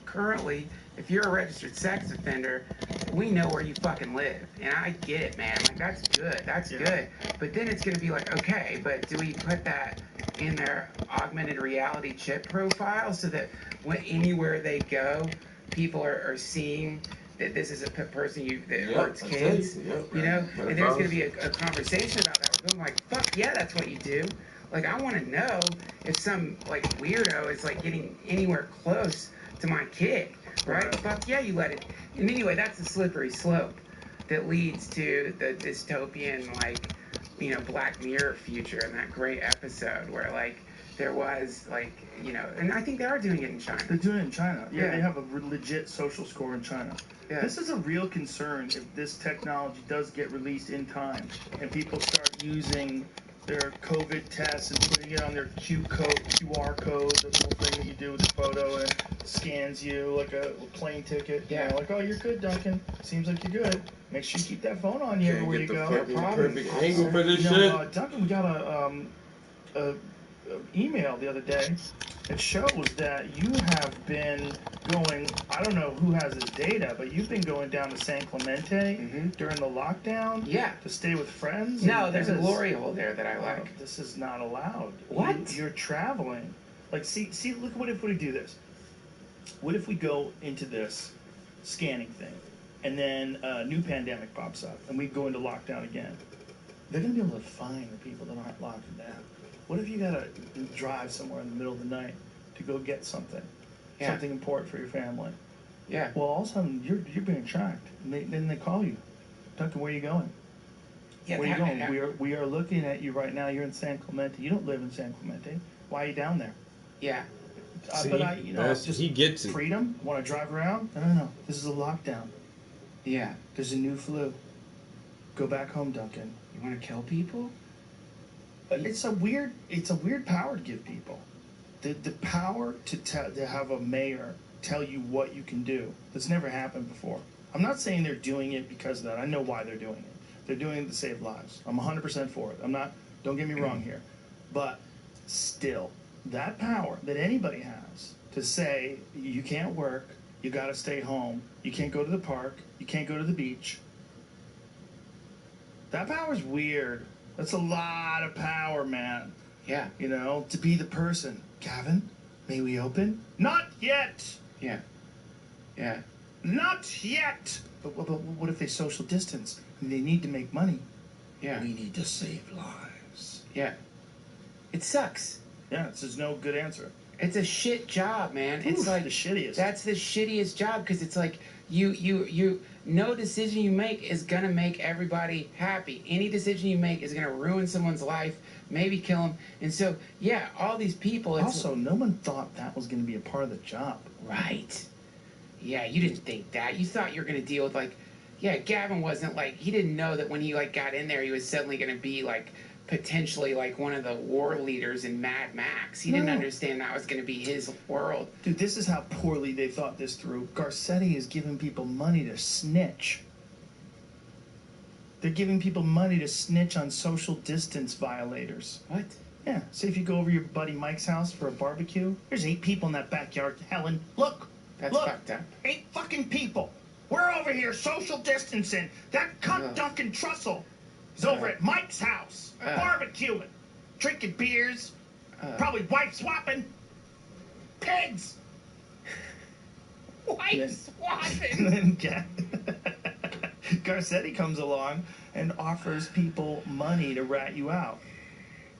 currently, if you're a registered sex offender, we know where you fucking live. And I get it, man. Like, that's good. That's good. But then it's going to be like, okay, but do we put that in their augmented reality chip profile so that anywhere they go, people are seeing that this is a person that hurts kids? And there's going to be a conversation about that. I'm like, fuck yeah, that's what you do. Like, I want to know if some, like, weirdo is, like, getting anywhere close to my kid, right? Fuck yeah, you let it. And anyway, that's the slippery slope that leads to the dystopian, like, Black Mirror future in that great episode where, like, there was, like, and I think they are doing it in China. They're doing it in China. Yeah, they have a legit social score in China. Yeah. This is a real concern if this technology does get released in time and people start using their COVID tests and putting it on their QR code, the little thing that you do with the photo, and it scans you like a plane ticket. Yeah. Like, oh, you're good, Duncan. Seems like you're good. Make sure you keep that phone on you everywhere you go. Perfect angle for this shit. Duncan, we got a email the other day that shows that you have been going, I don't know who has this data, but you've been going down to San Clemente during the lockdown to stay with friends. No, there's a glory hole there that I like. This is not allowed. What? You're traveling. Like, see, look, what if we do this? What if we go into this scanning thing, and then a new pandemic pops up, and we go into lockdown again? They're going to be able to find the people that aren't locked down. What if you gotta drive somewhere in the middle of the night to go get something, something important for your family? Yeah. Well, all of a sudden you're being tracked, and then they call you, Duncan, where are you going? Yeah. Where are you going? We are looking at you right now. You're in San Clemente. You don't live in San Clemente. Why are you down there? Yeah. Just he gets it. Freedom. Want to drive around? No. This is a lockdown. Yeah. There's a new flu. Go back home, Duncan. You want to kill people? It's a weird power to give people, the power to have a mayor tell you what you can do. That's never happened before. I'm not saying they're doing it because of that. I know why they're doing it. They're doing it to save lives. I'm 100% for it. I'm not. Don't get me wrong here, but still, that power that anybody has to say you can't work, you got to stay home, you can't go to the park, you can't go to the beach. That power's weird. That's a lot of power, man. Yeah. To be the person. Gavin, may we open? Not yet. Yeah. Yeah. Not yet. But what if they social distance? They need to make money. Yeah. We need to save lives. Yeah. It sucks. Yeah, there's no good answer. It's a shit job, man. Oof, it's like the shittiest. That's the shittiest job because it's like you no decision you make is gonna make everybody happy. Any decision you make is gonna ruin someone's life, maybe kill them. And so, yeah, all these people. Also, no one thought that was gonna be a part of the job. Right. Yeah, you didn't think that. You thought you were gonna deal with Gavin wasn't he didn't know that when he got in there, he was suddenly gonna be potentially one of the war leaders in Mad Max. He didn't understand that was going to be his world. Dude, this is how poorly they thought this through. Garcetti is giving people money to snitch. They're giving people money to snitch on social distance violators. What? Yeah. Say if you go over your buddy Mike's house for a barbecue, there's 8 people in that backyard. Helen, look. That's fucked up. 8 fucking people. We're over here social distancing. That cunt Duncan Trussell is over at Mike's house, barbecuing, drinking beers, probably wife swapping, pigs. Wife swapping. And then Garcetti comes along and offers people money to rat you out.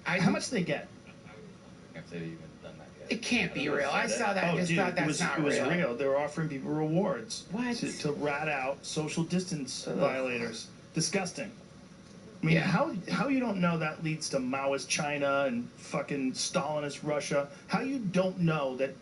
How much do they get? It can't be real. I saw that and just thought that's not real. It was real. They were offering people rewards. What? To rat out social distance violators. Disgusting. I mean, how you don't know that leads to Maoist China and fucking Stalinist Russia? How you don't know that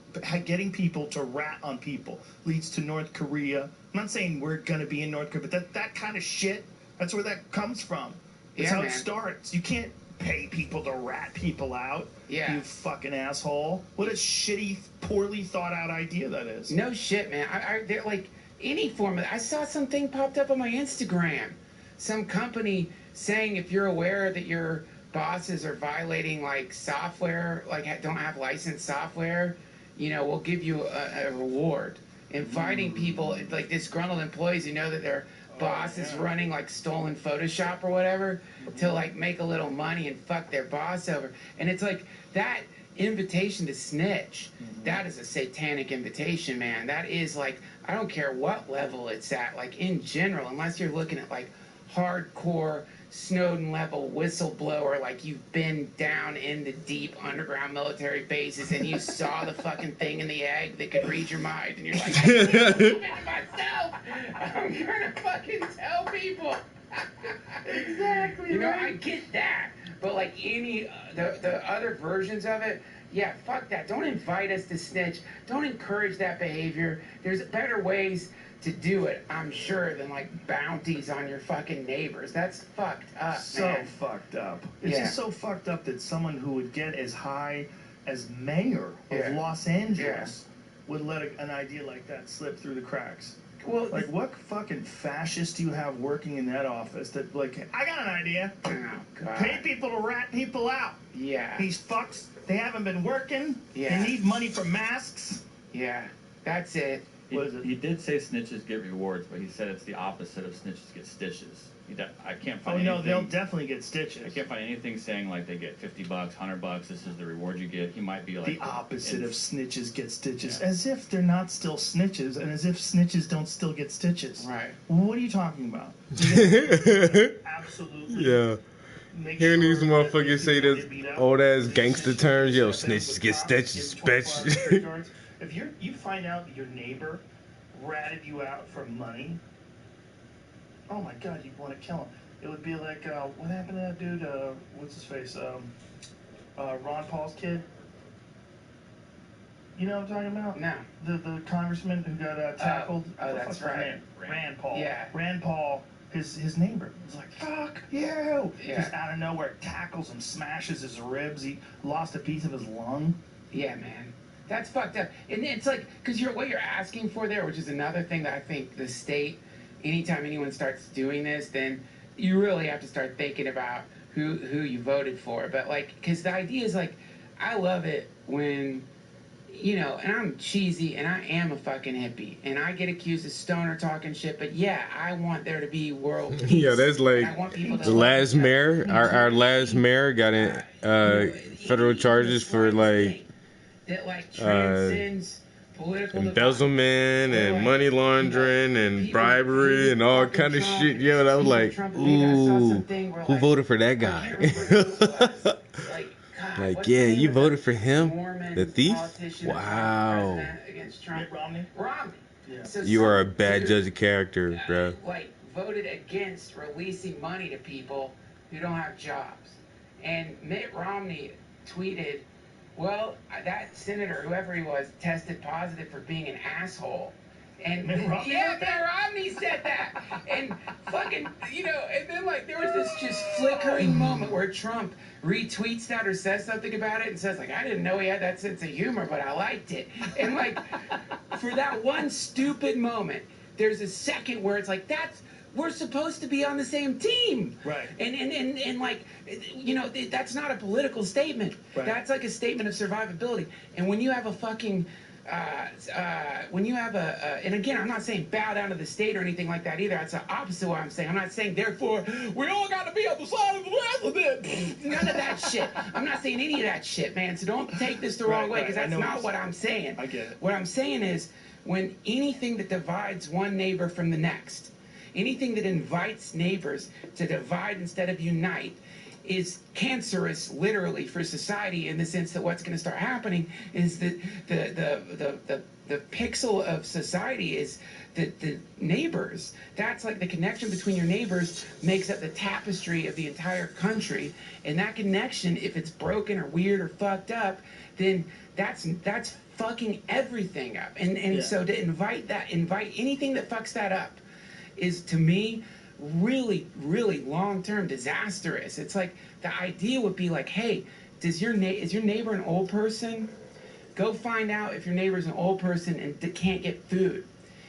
getting people to rat on people leads to North Korea? I'm not saying we're gonna be in North Korea, but that kind of shit, that's where that comes from. That's how it starts. You can't pay people to rat people out. Yeah. You fucking asshole. What a shitty, poorly thought out idea that is. No shit, man. They're like any form of. I saw something popped up on my Instagram. Some company saying if you're aware that your bosses are violating like software, like don't have licensed software, we'll give you a reward. Inviting people, like disgruntled employees who know that their boss is running like stolen Photoshop or whatever, to like make a little money and fuck their boss over. And it's like that invitation to snitch, that is a satanic invitation, man. That is like, I don't care what level it's at, like in general, unless you're looking at like hardcore Snowden level whistleblower, like you've been down in the deep underground military bases and you saw the fucking thing in the egg that could read your mind, and you're like, I can't keep it to myself. I'm gonna fucking tell people. Exactly. I get that, but like any the other versions of it, yeah, fuck that. Don't invite us to snitch. Don't encourage that behavior. There's better ways to do it, I'm sure, than like bounties on your fucking neighbors. That's fucked up, man. Fucked up. It's just so fucked up that someone who would get as high as mayor of Los Angeles would let an idea like that slip through the cracks. Well, like, what fucking fascist do you have working in that office that, like, I got an idea. Oh, God. Pay people to rat people out. Yeah. These fucks, they haven't been working. Yeah. They need money for masks. Yeah, that's it. He did say snitches get rewards, but he said it's the opposite of snitches get stitches. I can't find anything. Oh, no, they'll definitely get stitches. I can't find anything saying, like, they get $50, $100, this is the reward you get. He might be like... The opposite of snitches get stitches. Yeah. As if they're not still snitches, and as if snitches don't still get stitches. Right. What are you talking about? Absolutely. Yeah. Hearing these motherfuckers say this old-ass gangster terms, yo, snitches get stitches, bitch. If you find out that your neighbor ratted you out for money, oh my God, you'd want to kill him. It would be like, what happened to that dude? What's his face? Ron Paul's kid. You know what I'm talking about? No. The congressman who got tackled. Oh, that's right. Rand Paul. Yeah. Rand Paul. His neighbor was like, fuck you! Yeah. Just out of nowhere, tackles him, smashes his ribs. He lost a piece of his lung. Yeah, man. That's fucked up. And it's like, because what you're asking for there, which is another thing that I think the state, anytime anyone starts doing this, then you really have to start thinking about who you voted for. But like, because the idea is like, I love it when, and I'm cheesy and I am a fucking hippie and I get accused of stoner talking shit, but yeah, I want there to be world peace. Yeah, that's like the last mayor, our last mayor got in federal charges for like that like transcends political embezzlement and money laundering and bribery and all kind of shit. Yo, I was like, ooh, who voted for that guy? Like, yeah, you voted for him, the thief? Wow. Mitt Romney. Yeah. So you are a bad judge of character, bro. Like, voted against releasing money to people who don't have jobs. And Mitt Romney tweeted, well, that senator, whoever he was, tested positive for being an asshole. And Mitt Romney said that. And fucking, and then like there was this just flickering moment where Trump retweets that or says something about it and says like, I didn't know he had that sense of humor, but I liked it. And like, for that one stupid moment, there's a second where it's like, we're supposed to be on the same team. Right. And like, that's not a political statement. Right. That's like a statement of survivability. And when you have a fucking, and again, I'm not saying bow down to the state or anything like that either. That's the opposite of what I'm saying. I'm not saying, therefore, we all got to be on the side of the president. None of that shit. I'm not saying any of that shit, man. So don't take this the wrong way, because that's not what I'm saying. I get it. What I'm saying is, when anything that divides one neighbor from the next, anything that invites neighbors to divide instead of unite, is cancerous, literally, for society, in the sense that what's going to start happening is that the pixel of society is the neighbors. That's like the connection between your neighbors makes up the tapestry of the entire country. And that connection, if it's broken or weird or fucked up, then that's fucking everything up. And so to invite anything that fucks that up is, to me, really, really long-term disastrous. It's like the idea would be like, hey, is your neighbor an old person? Go find out if your neighbor's an old person and can't get food.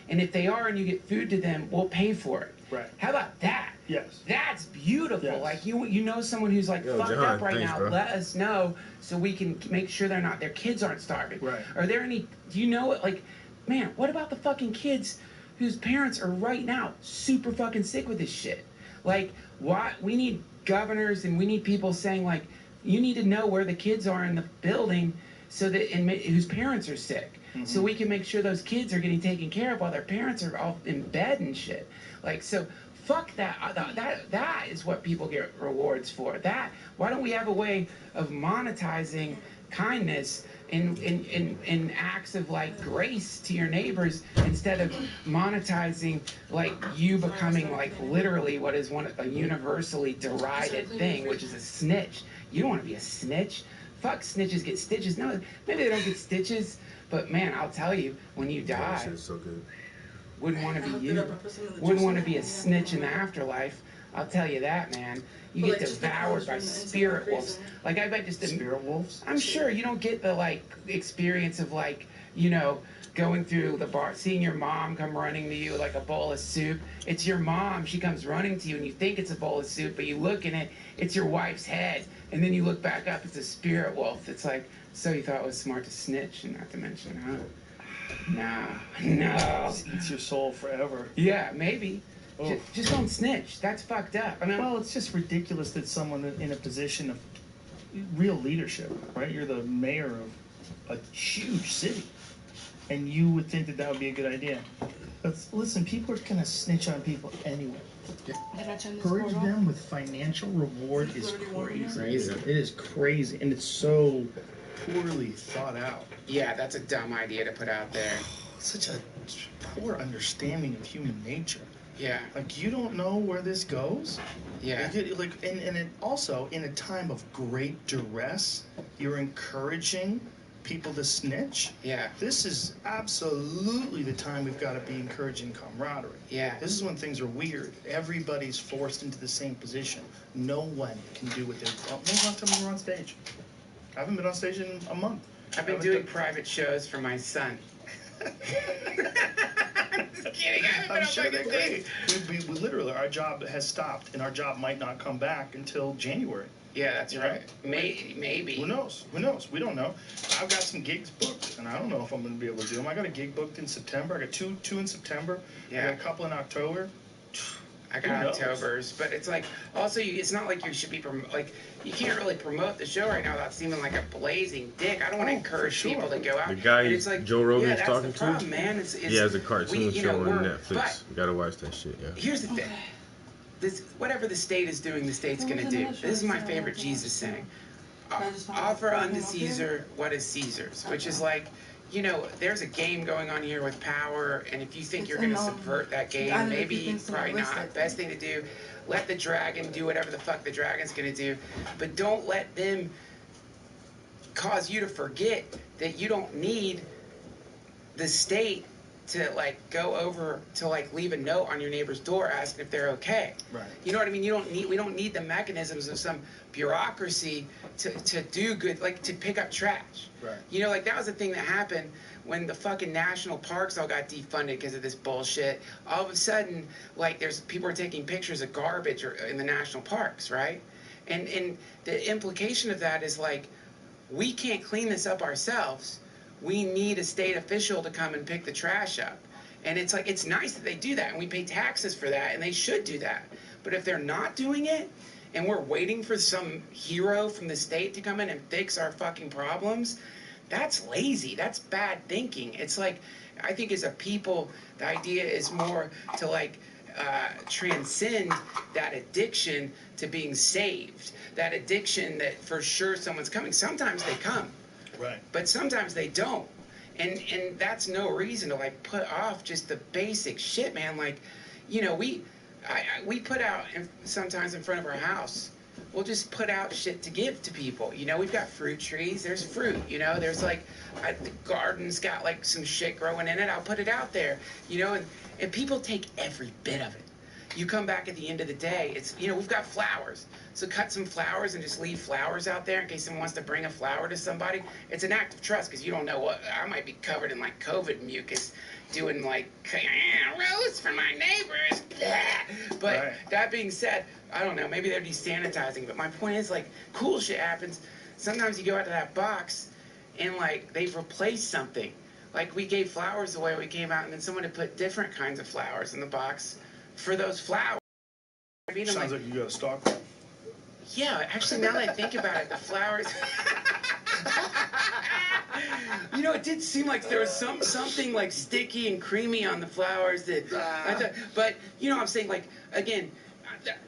And if they are and you get food to them, we'll pay for it. Right. How about that? Yes. That's beautiful. Yes. Like you know someone who's like fucked John, up right thanks, now. bro. Let us know so we can make sure their kids aren't starving. Right. Are there any? Do you know it? Like, man, what about the fucking kids whose parents are right now super fucking sick with this shit? Like, why? We need governors and we need people saying like, you need to know where the kids are in the building, so that whose parents are sick. Mm-hmm. So we can make sure those kids are getting taken care of while their parents are all in bed and shit. Like, so fuck that. That is what people get rewards for. Why don't we have a way of monetizing kindness in acts of like grace to your neighbors, instead of monetizing like you becoming like literally what is a universally derided thing, which is a snitch. You don't want to be a snitch. Fuck, snitches get stitches. No, maybe they don't get stitches, but man, I'll tell you, when you die, That shit is so good. wouldn't want to be you. Wouldn't want to be a snitch in the afterlife. I'll tell you that, man. You get devoured by spirit wolves. Like, I bet just Spirit wolves? I'm sure you don't get the like experience of like, you know, going through the bar, seeing your mom come running to you with like a bowl of soup. It's your mom. She comes running to you, and you think it's a bowl of soup, but you look in it, it's your wife's head, and then you look back up, it's a spirit wolf. It's like, so you thought it was smart to snitch and not to mention, huh? No. Eats your soul forever. Yeah, maybe. Just don't snitch. That's fucked up. I mean, well, it's just ridiculous that someone in a position of real leadership, right? You're the mayor of a huge city, and you would think that would be a good idea. But listen, people are gonna snitch on people anyway. Purge them with financial reward is crazy. It is crazy, and it's so poorly thought out. Yeah, that's a dumb idea to put out there. Such a poor understanding of human nature. Yeah. Like, you don't know where this goes? Yeah. Like, and it also, in a time of great duress, you're encouraging people to snitch. Yeah. This is absolutely the time we've got to be encouraging camaraderie. Yeah. This is when things are weird. Everybody's forced into the same position. No one can do what they're... When was the last time we were on stage? I haven't been on stage in a month. I've been doing private shows for my son. Just kidding. I'm sure they're great. We literally, our job has stopped, and our job might not come back until January. Yeah, that's right. Maybe. Who knows? Who knows? We don't know. I've got some gigs booked, and I don't know if I'm going to be able to do them. I got a gig booked in September. I got two in September. Yeah. I got a couple in October. I got October's, but it's like, also, it's not like you should be, you can't really promote the show right now without seeming like a blazing dick. I don't want to encourage people to go out. The guy and it's like, Joe Rogan's yeah, that's talking the problem, to, man. he has a cartoon show on Netflix. But You gotta watch that shit, yeah. here's the thing. Whatever the state is doing, the state's going to do. This is my favorite Jesus saying. Offer unto Caesar what is Caesar's, which is like, you know, there's a game going on here with power, and if you think you're going to subvert that game, maybe, probably not. Best thing to do, let the dragon do whatever the fuck the dragon's going to do, but don't let them cause you to forget that you don't need the state to like go over to like leave a note on your neighbor's door asking if they're okay. Right. You know what I mean? We don't need the mechanisms of some bureaucracy to do good, like to pick up trash. Right. You know, like that was the thing that happened when the fucking national parks all got defunded because of this bullshit. All of a sudden, like people are taking pictures of garbage in the national parks, right? And the implication of that is like, we can't clean this up ourselves. We need a state official to come and pick the trash up. And it's like, it's nice that they do that, and we pay taxes for that, and they should do that. But if they're not doing it, and we're waiting for some hero from the state to come in and fix our fucking problems, that's lazy. That's bad thinking. It's like, I think as a people, the idea is more to like transcend that addiction to being saved. That addiction that for sure someone's coming. Sometimes they come. Right. But sometimes they don't. And that's no reason to like put off just the basic shit, man. Like, you know, we put out sometimes in front of our house, we'll just put out shit to give to people. You know, we've got fruit trees, there's fruit, you know, there's like, the garden's got like some shit growing in it, I'll put it out there, you know, and people take every bit of it. you come back at the end of the day, it's, you know, we've got flowers. So cut some flowers and just leave flowers out there in case someone wants to bring a flower to somebody. It's an act of trust because you don't know what, I might be covered in like COVID mucus doing like, rose for my neighbors. But Right. that being said, I don't know, maybe they're desanitizing. But my point is, like, cool shit happens. Sometimes you go out to that box and like they've replaced something. Like we gave flowers away, we came out and then someone had put different kinds of flowers in the box for those flowers. I mean, I'm Sounds like you got a Stockholm. yeah, actually, now that I think about it, the flowers. You know, it did seem like there was something like sticky and creamy on the flowers that I thought. But you know, what I'm saying, like, again,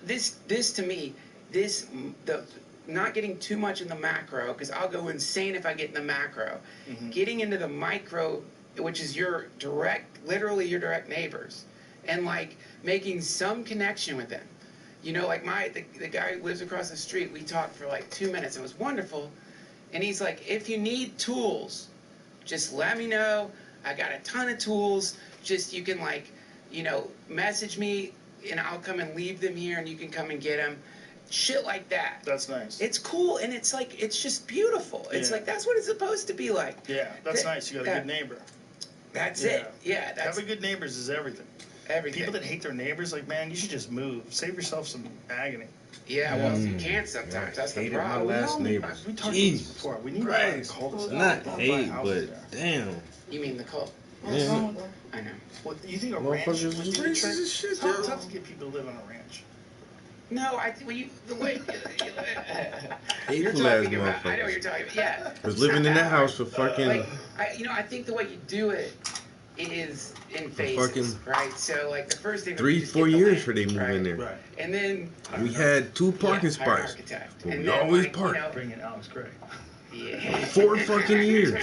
this to me, the not getting too much in the macro, because I'll go insane if I get in the macro. Mm-hmm. Getting into the micro, which is your literally your direct neighbors, and like making some connection with them. You know, like the guy who lives across the street, we talked for like 2 minutes. It was wonderful. And he's like, if you need tools, just let me know. I got a ton of tools. Just, you can like, you know, message me and I'll come and leave them here and you can come and get them. Shit like that. That's nice. It's cool and it's like, it's just beautiful. It's Yeah. like, that's what it's supposed to be like. Yeah, that's nice. You got a good neighbor. That's it. Yeah, that's having good neighbors is everything. everything. People that hate their neighbors, like, man, you should just move. Save yourself some agony. Yeah, well, you can't sometimes. That's the Hated my problem. last neighbor. We talked about this Jeez. before. We need to Christ. cul-de-sac. Not Don't buy hate, houses but there. damn. You mean the cult? Yeah. I know. What, you think a Motherfuckers ranch is would be a racist trick? as shit, It's yo. tough to get people to live on a ranch. No, I think the way Hateful you're ass talking about, I know what motherfuckers. you're talking about. Yeah, Was it's living not in that hard. house for fucking. Like, I think the way you do it is in phases, fucking right? So like the first thing would 3, be just 4 get the years land, for they move right? in there. Right. And then We had 2 parking hire an spots. architect. But And we then, always like, you parked. know, Bring in Alex Gray. yeah. 4 fucking years.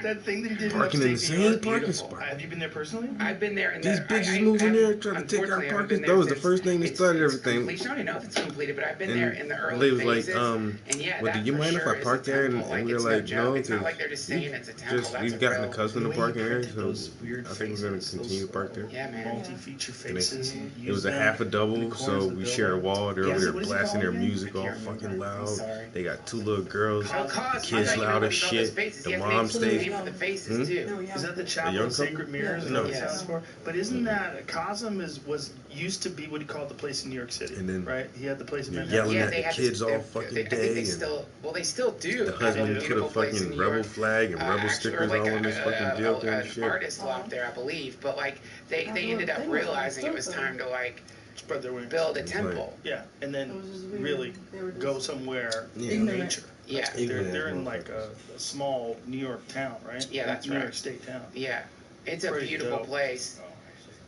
That thing that he did Parking in in the upstate New same York, parking beautiful. spot. Have you been there personally? I've been there. In These the, bitches moved in there trying to take our unfortunately, I haven't parking. been That there was the since first thing that it's started everything. completion. I don't even know if it's completed, but I've been And there in the they early was like, phases. And yeah, well, that do you for mind if sure I is park a there? And temple. we were it's like, no no, joke. It's not 'cause like they're just saying it's a temple. just That's we've a gotten real, accustomed to The way you parking there, printed so those weird I think we're gonna faces, continue to those, park there. yeah, man. multi-feature And faces. it was a half a double, so we share a wall. They're Yeah, over so there what is it blasting their called again? music I all can't remember. fucking I'm loud. sorry. They got 2 little girls, Oh, cause kids loud as shit. The mom stays. Name of the faces too. Is that the young Chapel couple? of Sacred Mirrors? Is No. that what it stands for? But isn't that Cosm was used to be what he called the place in New York City, And then right? He had the place in they're Manhattan. yelling Yeah, at they the had kids all I fucking think day. they And still, well, they still do. the have husband a put a beautiful place in fucking New rebel York. flag and rebel Actually, or stickers like all on his fucking deal thing and an shit. artist lived there, I believe. But like they ended up realizing it was time to like Spread their wings. build a It's temple. Yeah, and then It was just weird. really They were just go somewhere in ignorant. nature. Yeah, They're in like a small New York town, right? Yeah, that's New right. York State town. yeah. It's a Pretty beautiful dope. place,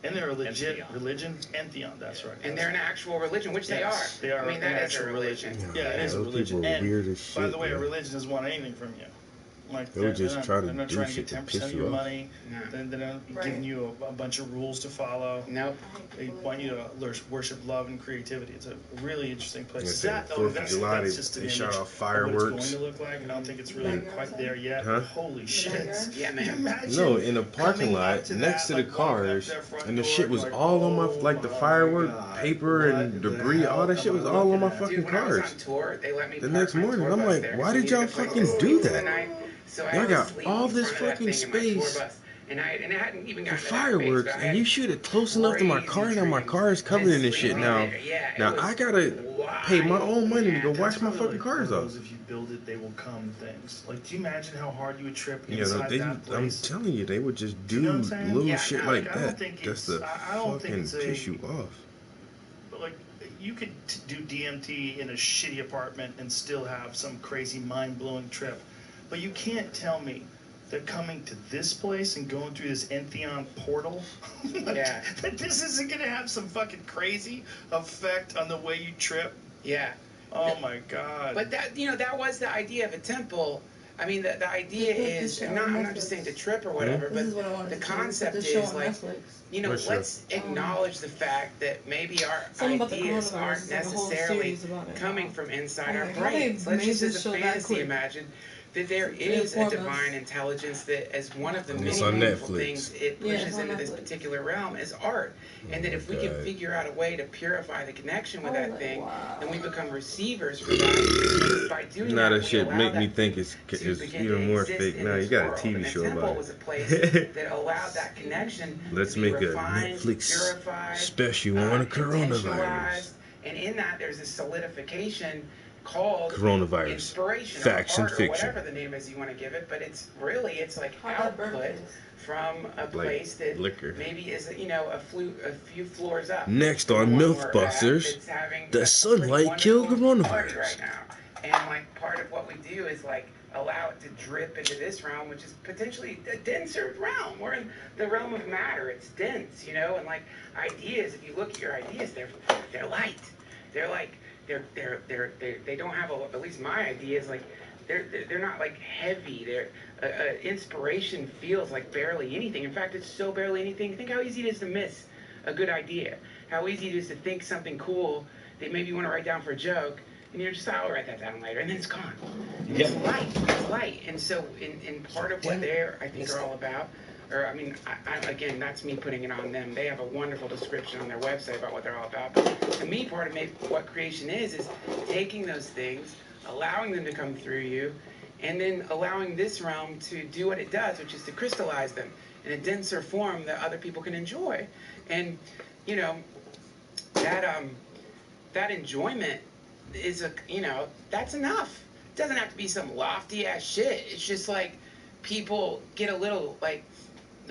And they're a legit Entheon. religion. Entheon, that's right. and they're an actual religion, which they are. Yes, they are I mean, an that is a actual religion. Yeah, it is a Those religion. people are And weird as by shit, the way, a man. religion doesn't want anything from you. Like They would just not, try to they're not do trying to shit get to 10% piss of you your off. money. No. They're not Right. giving you a bunch of rules to follow. Nope. They want you to worship love and creativity. It's a really interesting place. Like I Is said, that, 4th of that's, July, that's just an they shot image off of fireworks. what it's going to look like. I don't think it's really quite there yet. Huh? But holy shit. Yeah, Can man. you imagine No, in a parking coming up lot to next that, to the like, walking up cars, their front and the door, shit was like, all on my oh like the my firework God, paper and what the debris, all hell that shit am was I all on my looking at? fucking Dude, when I was cars. on tour, they let me The park next my morning, tour I'm bus like, there why 'cause did we y'all needed a place fucking to do sleep for the that? night. So I Y'all had got to sleep all in this front of that fucking thing in my tour space bus. And I hadn't even for gotten to that phase, fireworks, but I and had you shoot it close enough to my crazy car. Now my trees. car is covered in this shit Sleeping now. there. Yeah, it Now was I gotta pay my own money to go wild. wash my That's really fucking cars one of off. those, if you build it, they will come things. Like, do you imagine how hard you would trip Yeah, inside they, that I'm place? telling you, they would just You do know what I'm saying? little Yeah, shit no, like I don't that. think That's it's- to I don't think fucking it's a- piss you off. But like, you could do DMT in a shitty apartment and still have some crazy mind-blowing trip. But you can't tell me that coming to this place and going through this Entheon portal, Yeah. that this isn't gonna have some fucking crazy effect on the way you trip. Yeah. Oh my god. But that, you know, that was the idea of a temple. I mean, the idea They put is, this show and not, on I'm not just Netflix. saying to trip or whatever, This is but what I wanted the to do. concept Put this show is on like, Netflix. you know, What show? let's acknowledge the fact that maybe our Something about the ideas coronavirus aren't is like a whole necessarily series about it. coming from inside I'm our like, how they brains. Let's made just this as a show that fantasy quick? imagine that there is a divine intelligence that, as one of the many It's on beautiful Netflix. things it pushes into this particular realm, is art. And that if we can figure out a way to purify the connection with that thing, then we become receivers for that. By doing Now that, that we shit allow make that me think it's even more fake. Now you got a TV show temple about was a it. place that allowed that connection Let's to be make a refined, Netflix purified, special on the coronavirus. intentionalized. And in that, there's a solidification called Coronavirus. inspiration, Facts or and art, fiction. or whatever the name is you want to give it. But it's like output from a place that liquor. maybe is a few floors up. Next on Mythbusters, does sunlight kill coronavirus? Right now. And like part of what we do is like allow it to drip into this realm, which is potentially a denser realm. We're in the realm of matter. It's dense, and like ideas. If you look at your ideas, they're light. They're like they don't have at least my ideas like they're not like heavy. Inspiration feels like barely anything. In fact, it's so barely anything. Think how easy it is to miss a good idea. How easy it is to think something cool that maybe you want to write down for a joke. And you're just like, I'll write that down later, and then it's gone. And it's light. It's light. And so, in part of what I think, are all about, or I mean, again, that's me putting it on them. They have a wonderful description on their website about what they're all about. But to me, part of what creation is taking those things, allowing them to come through you, and then allowing this realm to do what it does, which is to crystallize them in a denser form that other people can enjoy. And that enjoyment is that's enough. It doesn't have to be some lofty ass shit. It's just like people get a little like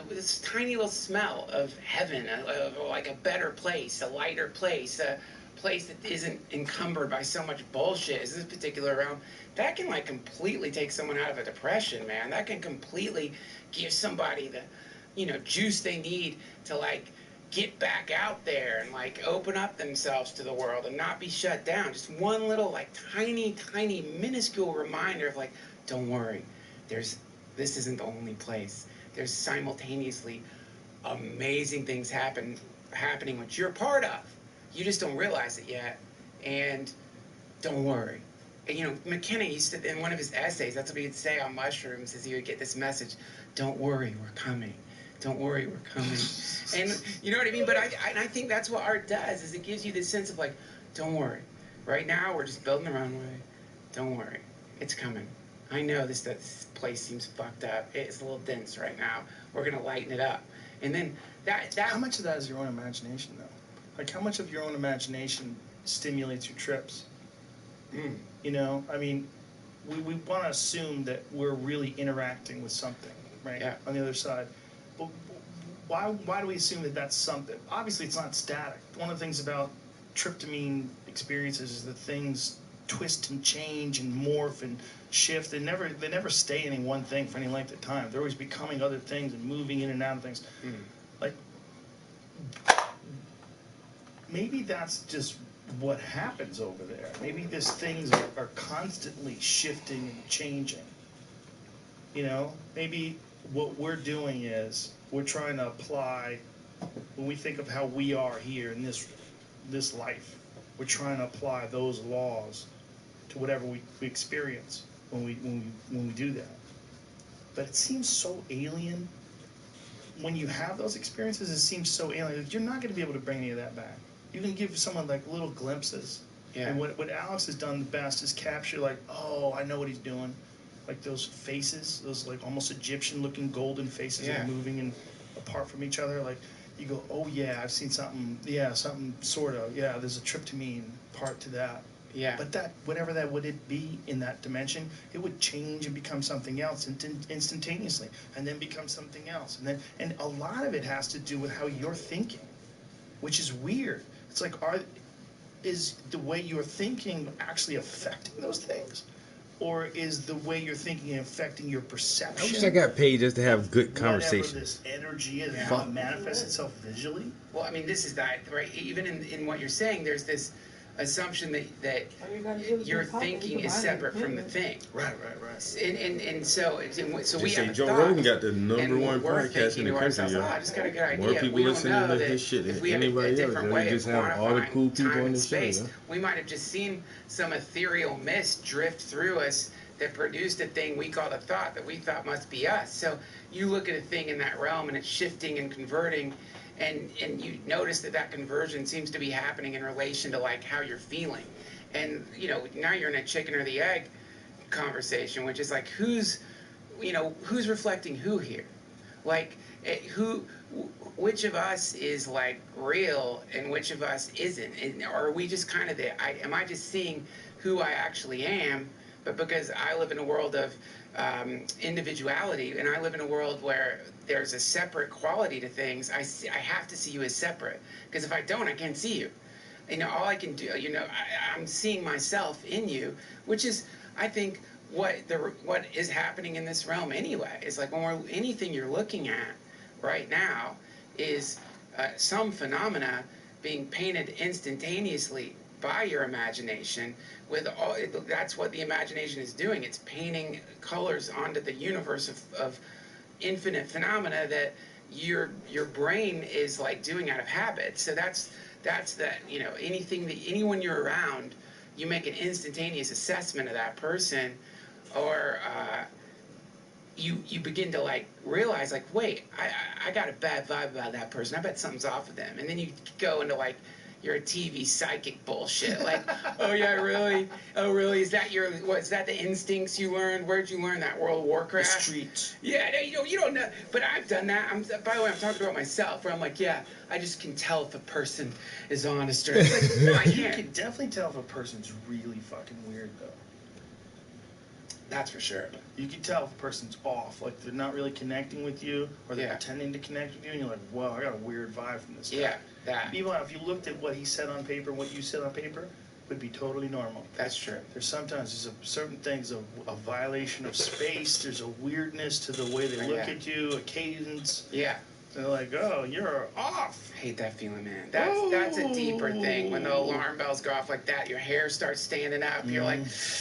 this tiny little smell of heaven, of like a better place, a lighter place, a place that isn't encumbered by so much bullshit as this particular realm. That can like completely take someone out of a depression, man. That can completely give somebody the juice they need to like get back out there and like open up themselves to the world and not be shut down. Just one little like tiny minuscule reminder of like, don't worry, this isn't the only place. There's simultaneously amazing things happening which you're part of. You just don't realize it yet. And don't worry. And, McKenna used to, in one of his essays, that's what he'd say on mushrooms, is he would get this message, don't worry, we're coming. Don't worry, we're coming. And you know what I mean? But I think that's what art does, is it gives you this sense of like, don't worry. Right now, we're just building the runway. Don't worry. It's coming. I know this place seems fucked up. It's a little dense right now. We're going to lighten it up. And then that... How much of that is your own imagination, though? Like, how much of your own imagination stimulates your trips? I mean, we want to assume that we're really interacting with something, right? Yeah. On the other side. But why do we assume that that's something? Obviously, it's not static. One of the things about tryptamine experiences is that things twist and change and morph and shift. They never stay in one thing for any length of time. They're always becoming other things and moving in and out of things. Like, maybe that's just what happens over there. Maybe these things are constantly shifting and changing. Maybe what we're doing is we're trying to apply, when we think of how we are here in this life, we're trying to apply those laws to whatever we experience when we do that. But it seems so alien. When you have those experiences, it seems so alien. You're not going to be able to bring any of that back. You can give someone like little glimpses. Yeah. And what Alex has done the best is capture like, oh, I know what he's doing. Like those faces, those like almost Egyptian-looking golden faces that are moving and apart from each other. Like you go, oh yeah, I've seen something. Yeah, something sort of. Yeah, there's a tryptamine part to that. Yeah. But that, whatever that would it be in that dimension, it would change and become something else instantaneously, and then become something else, and a lot of it has to do with how you're thinking, which is weird. It's like, is the way you're thinking actually affecting those things? Or is the way you're thinking affecting your perception? I wish I got paid just to have good conversations. Whatever this energy is, how it manifests itself visually? Well, I mean, this is that, right? Even in what you're saying, there's this assumption that your thinking is separate from the thing. Right. And so we have a Joe thought, Rogan got the #1 podcast in the country, yo. I just got a good idea. More people listening to his shit than anybody else. They just have all the cool people in the show. We might have just seen some ethereal mist drift through us that produced a thing we called a thought that we thought must be us. So you look at a thing in that realm and it's shifting and converting, and you notice that conversion seems to be happening in relation to like how you're feeling. And now you're in a chicken or the egg conversation, which is like who's reflecting who here? Like which of us is like real and which of us isn't? And are we just kind of am I just seeing who I actually am? But because I live in a world of individuality, and I live in a world where there's a separate quality to things, I have to see you as separate. Because if I don't, I can't see you. All I can do, I'm seeing myself in you, which is, I think, what is happening in this realm anyway. It's like anything you're looking at right now is some phenomena being painted instantaneously by your imagination. That's what the imagination is doing. It's painting colors onto the universe of infinite phenomena that your brain is like doing out of habit. So that's anyone you're around, you make an instantaneous assessment of that person, or you begin to like realize like, wait, I got a bad vibe about that person. I bet something's off with them. And then you go into like you're a TV psychic bullshit. Like, oh yeah, really? Oh really? Is that is that the instincts you learned? Where'd you learn that? World of Warcraft? The streets. Yeah, no, you don't know. But I've done that. By the way, I'm talking about myself, where I'm like, yeah, I just can tell if a person is honest or like, no, I You can't. can definitely tell if a person's really fucking weird, though. That's for sure. You can tell if a person's off, like they're not really connecting with you, or they're pretending to connect with you, and you're like, whoa, I got a weird vibe from this guy. Yeah, that. Meanwhile, if you looked at what he said on paper and what you said on paper, it would be totally normal. That's true. There's sometimes certain things, a violation of space, there's a weirdness to the way they look at you, a cadence. Yeah. They're like, oh, you're off. I hate that feeling, man. That's a deeper thing. When the alarm bells go off like that, your hair starts standing up. You're like,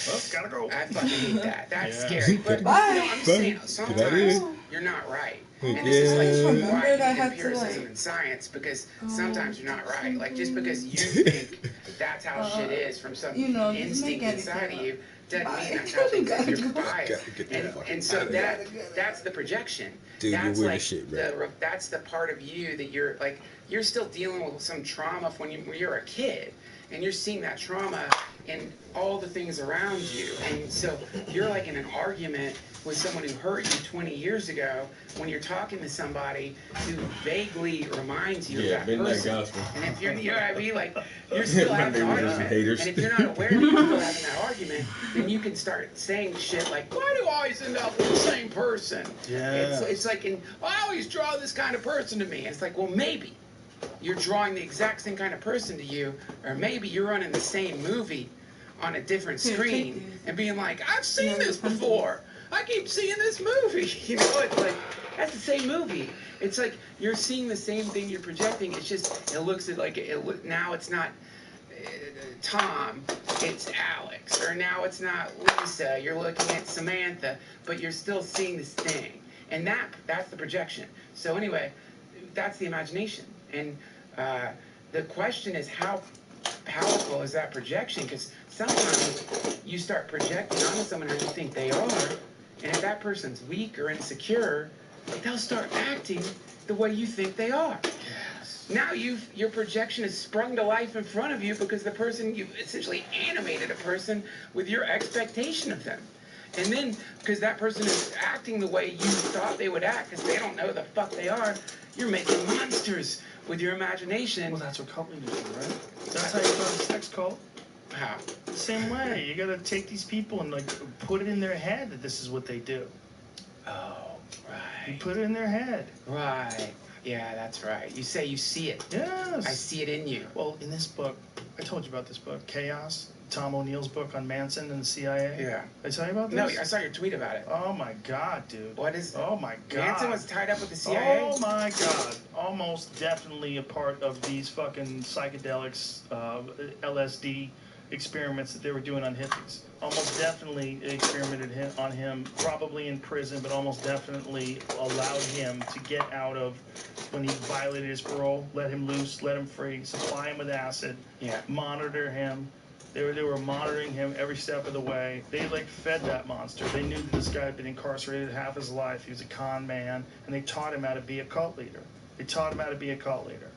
oh, gotta go. I fucking hate that. That's scary. But I'm saying sometimes you're not right. And this is like why I need empiricism in science, because sometimes you're not right. Like just because you think that's how shit is from some instinct inside of you doesn't mean that's how things are. You're biased. And so that's the projection. Dude, that's you're weird like as shit, bro. that's the part of you that you're still dealing with some trauma when you're a kid, and you're seeing that trauma in all the things around you. And so you're like in an argument with someone who hurt you 20 years ago when you're talking to somebody who vaguely reminds you of that person. Gospel. And if you're, you know what I mean? Like, you're still having an argument. And if you're not aware that you're still having that argument, then you can start saying shit like, why do I always end up with the same person? Yeah. It's like, I always draw this kind of person to me. It's like, well, maybe you're drawing the exact same kind of person to you, or maybe you're running the same movie on a different screen and being like, I've seen this before. I keep seeing this movie. It's like, that's the same movie. It's like you're seeing the same thing you're projecting. It's just, it looks like now it's not Tom, it's Alex. Or now it's not Lisa, you're looking at Samantha. But you're still seeing this thing. And that's the projection. So anyway, that's the imagination. And the question is, how powerful is that projection? Because sometimes you start projecting onto someone how you think they are, and if that person's weak or insecure, they'll start acting the way you think they are. Yes. Now your projection is sprung to life in front of you because you've essentially animated a person with your expectation of them. And then, because that person is acting the way you thought they would act, because they don't know who the fuck they are, you're making monsters with your imagination. Well, that's what cult leaders do, right? That's how you run a sex cult. How? The same way. You gotta take these people and like put it in their head that this is what they do. Oh, right. You put it in their head. Right. Yeah, that's right. You say you see it. Yes. I see it in you. Well, in this book, I told you about this book, Chaos, Tom O'Neill's book on Manson and the CIA. Yeah. Did I tell you about this? No, I saw your tweet about it. Oh my God, dude. What is it? Oh my God. Manson was tied up with the CIA? Oh my God. Almost definitely a part of these fucking psychedelics, LSD experiments that they were doing on hippies. Almost definitely experimented on him, probably in prison, but almost definitely allowed him to get out of when he violated his parole, let him loose, let him free, supply him with acid, monitor him, They were monitoring him every step of the way. They like fed that monster. They knew that this guy had been incarcerated half his life. He was a con man, and they taught him how to be a cult leader. They taught him how to be a cult leader.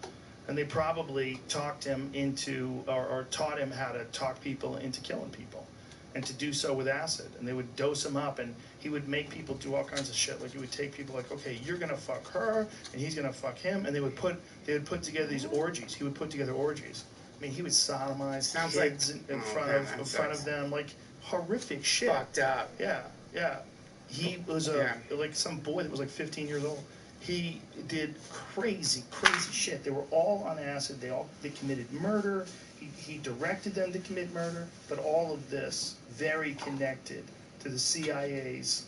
And they probably talked him into, or taught him how to talk people into killing people, and to do so with acid. And they would dose him up, and he would make people do all kinds of shit. Like he would take people like, okay, you're gonna fuck her, and he's gonna fuck him, and they would put together these orgies. He would put together orgies. I mean, he would sodomize kids in front of them, like horrific shit. Fucked up. Yeah. He was like some boy that was like 15 years old. He did crazy shit. They were all on acid. They committed murder. He directed them to commit murder. But all of this very connected to the CIA's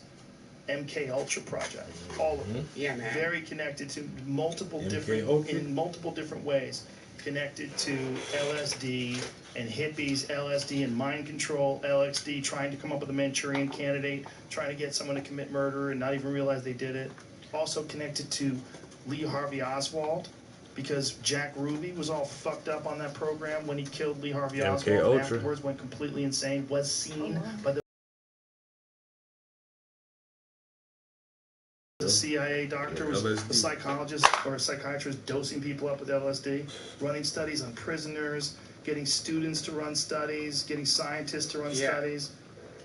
MK Ultra project. All of it. Yeah, man. Very connected to multiple different ways. Connected to LSD and hippies, LSD and mind control, LSD, trying to come up with a Manchurian candidate, trying to get someone to commit murder and not even realize they did it. Also connected to Lee Harvey Oswald, because Jack Ruby was all fucked up on that program when he killed Lee Harvey Oswald. And afterwards went completely insane, was seen by the CIA doctor, was a psychologist or a psychiatrist dosing people up with LSD, running studies on prisoners, getting students to run studies, getting scientists to run studies,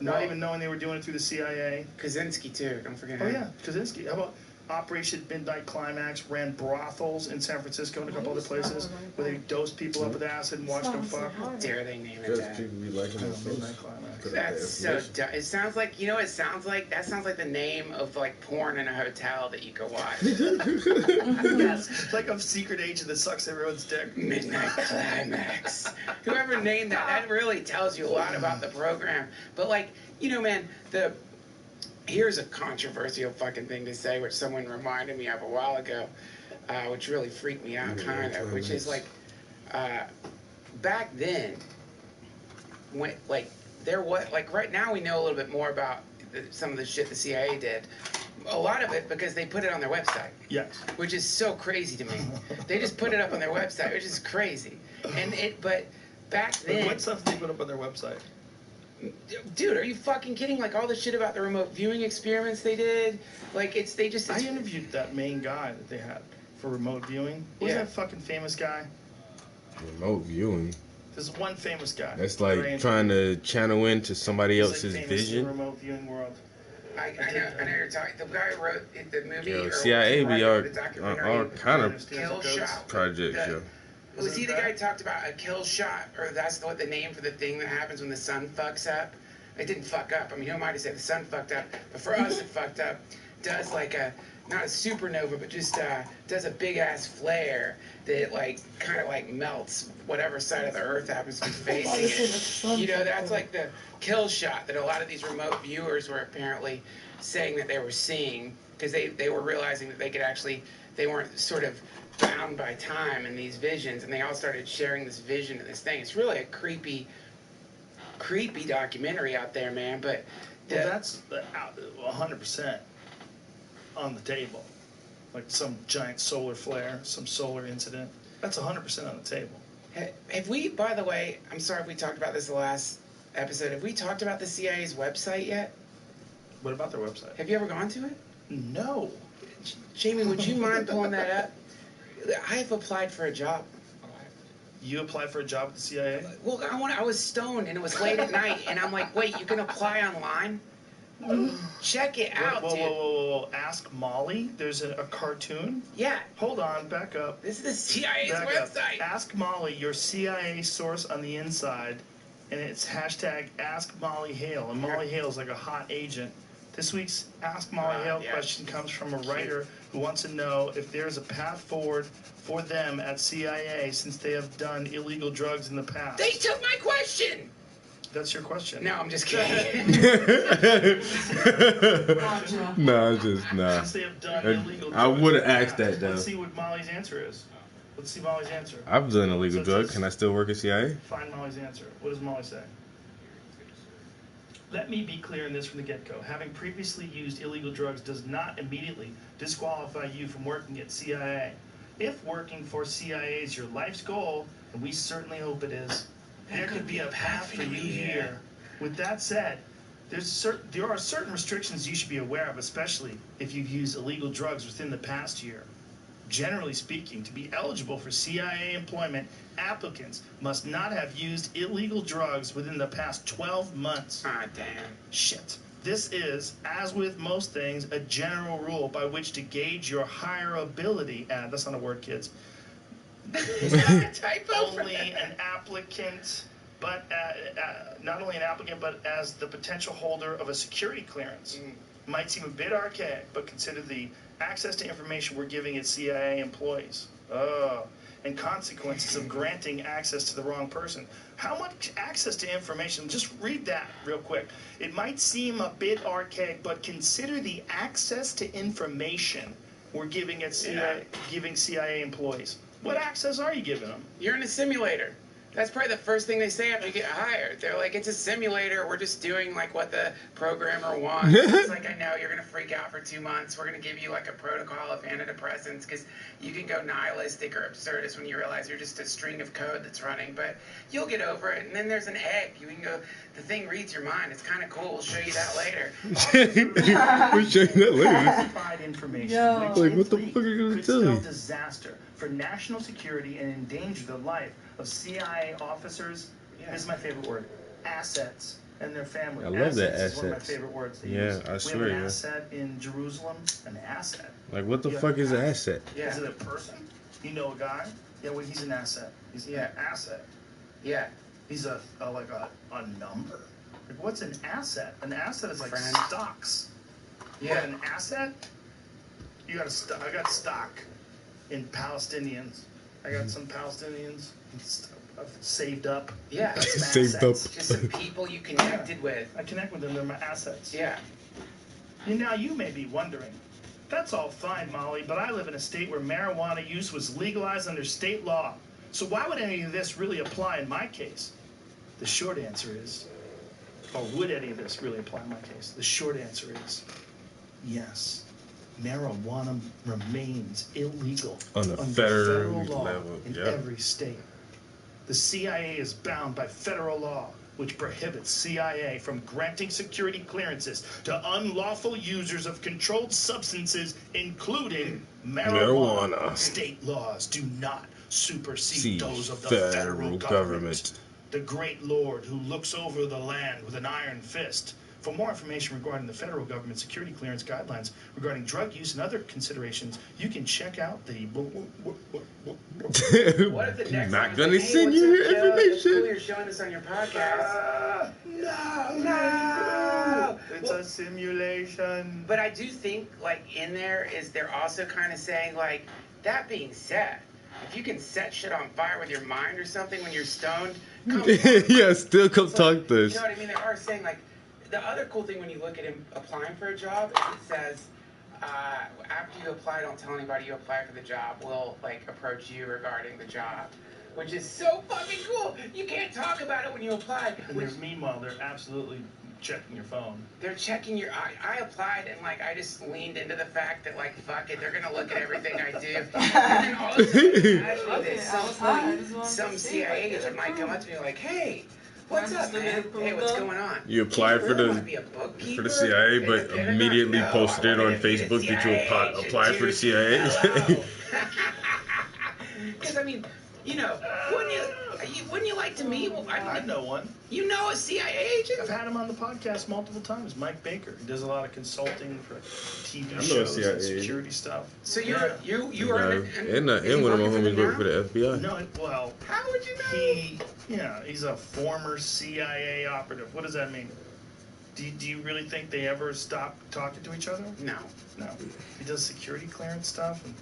not even knowing they were doing it through the CIA. Kaczynski too, don't forget him. him. Oh yeah, Kaczynski. How about Operation Midnight Climax, ran brothels in San Francisco and a couple other places where they dosed people up with acid and watched them fuck. How dare they name it that? Midnight Climax. That's so dumb. It sounds like, you know what it sounds like? That sounds like the name of like porn in a hotel that you go watch. Yes, it's like a secret agent that sucks everyone's dick. Midnight Climax. Whoever named that really tells you a lot about the program. But like, you know, man, here's a controversial fucking thing to say, which someone reminded me of a while ago, which really freaked me out, kind of, which is like, back then, when, like, right now we know a little bit more about some of the shit the CIA did. A lot of it because they put it on their website. Yes. Which is so crazy to me. They just put it up on their website, which is crazy. But back then... What stuff did they put up on their website? Dude, are you fucking kidding? Like all the shit about the remote viewing experiments they did. Like I interviewed that main guy that they had for remote viewing. Who's that fucking famous guy? Remote viewing. There's one famous guy. That's like trying to channel into somebody else's like vision. In the remote viewing world. I know you're talking. The guy who wrote the movie. Yo, CIA be all kind of Kill Shot projects, yo. Was he the guy who talked about a kill shot, or that's what the name for the thing that happens when the sun fucks up? It didn't fuck up. I mean, who am I to say the sun fucked up? But for us, it fucked up. Does like not a supernova, but just does a big ass flare that like kind of like melts whatever side of the Earth happens to be facing it. You know, that's like the kill shot that a lot of these remote viewers were apparently saying that they were seeing, because they were realizing that they weren't sort of bound by time in these visions, and they all started sharing this vision and this thing. It's really a creepy documentary out there, man. But that's 100% on the table. Like some giant solar flare, some solar incident. That's 100% on the table. Have we, by the way, I'm sorry if we talked about this the last episode, have we talked about the CIA's website yet? What about their website? Have you ever gone to it? No. Jamie, would you mind pulling that up? I've applied for a job. You applied for a job at the CIA? Well, I was stoned and it was late at night, and I'm like, wait, you can apply online? Check it out, dude. Whoa. Ask Molly. There's a cartoon? Yeah. Hold on, back up. This is the CIA's website. Ask Molly, your CIA source on the inside, and it's hashtag Ask Molly Hale. And Molly Hale is like a hot agent. This week's Ask Molly Hale question comes from a writer who wants to know if there's a path forward for them at CIA since they have done illegal drugs in the past. They took my question! That's your question. No, I'm just kidding. Nah. Since they have done illegal drugs. I would have asked that, though. Let's see what Molly's answer is. Let's see Molly's answer. I've done illegal drugs. Can I still work at CIA? Find Molly's answer. What does Molly say? Let me be clear in this from the get-go. Having previously used illegal drugs does not immediately disqualify you from working at CIA. If working for CIA is your life's goal, and we certainly hope it is, there could be a path for you here. With that said, there are certain restrictions you should be aware of, especially if you've used illegal drugs within the past year. Generally speaking, to be eligible for CIA employment, applicants must not have used illegal drugs within the past 12 months. Ah, damn. Shit. This is, as with most things, a general rule by which to gauge your hireability. That's not a word, kids. Only an applicant, but not only an applicant, but as the potential holder of a security clearance. Might seem a bit archaic, but consider the access to information we're giving its CIA employees. And consequences of granting access to the wrong person. How much access to information? Just read that real quick. It might seem a bit archaic, but consider the access to information we're giving at CIA employees. What access are you giving them? You're in a simulator. That's probably the first thing they say after you get hired. They're like, it's a simulator. We're just doing like what the programmer wants. It's like, I know you're going to freak out for 2 months. We're going to give you like a protocol of antidepressants because you can go nihilistic or absurdist when you realize you're just a string of code that's running. But you'll get over it. And then there's an egg. You can go, the thing reads your mind. It's kind of cool. We'll show you that later. We'll show you that later. Classified information, which like, what the fuck are you going to tell me? Disaster for national security and endanger the life of CIA officers. This is my favorite word. Assets and their family. I love that, assets. Is one of my assets. favorite words to Yeah, use. I We swear, have an yeah. asset in Jerusalem. An asset. Like, what the You fuck have is an asset? Is it a person? You know a guy? Yeah, well, he's an asset. He's an asset. Yeah. He's like a number. Like, what's an asset? An asset is like Friend. stocks. Yeah. What, an asset? You got I got stock in Palestinians. I got some Palestinians I've saved up. Yeah. Got some Saved assets. up. Just some people you connected with. I connect with them. They're my assets. Yeah. And now you may be wondering, that's all fine, Molly, but I live in a state where marijuana use was legalized under state law. So why would any of this really apply in my case? The short answer is, or would any of this really apply in my case? The short answer is, yes. Marijuana remains illegal On the under federal law level, in yep. every state. The CIA is bound by federal law, which prohibits CIA from granting security clearances to unlawful users of controlled substances, including marijuana. State laws do not supersede those of the federal government. The great Lord who looks over the land with an iron fist. For more information regarding the federal government security clearance guidelines regarding drug use and other considerations, you can check out the... What if the next Not time gonna it's like, send hey, you what's your up, Joe? It's information. cool you're showing us on your podcast. No! It's a simulation. But I do think, like, in there is they're also kind of saying, like, that being said, if you can set shit on fire with your mind or something when you're stoned, come on. Yeah, still come talk to You us. know what I mean? They are saying, like, the other cool thing when you look at him applying for a job is it says, after you apply, don't tell anybody you apply for the job. We'll, like, approach you regarding the job. Which is so fucking cool. You can't talk about it when you apply. And meanwhile, they're absolutely checking your phone. They're checking your... I applied and, like, I just leaned into the fact that, like, fuck it, they're going to look at everything I do. And then all of a sudden, imagine that some CIA agent might come up to me like, hey... What's up, man? Hey, what's going on? You applied for the CIA, but immediately posted it on Facebook that you applied for the CIA. Because I mean, you know, wouldn't you like to meet? I know one. You know a CIA agent? I've had him on the podcast multiple times. Mike Baker. He does a lot of consulting for TV I know a shows CIA and security stuff. So you are And one of my homies work for the FBI. No, well, how would you know? He's a former CIA operative. What does that mean? Do you really think they ever stop talking to each other? No. He does security clearance stuff and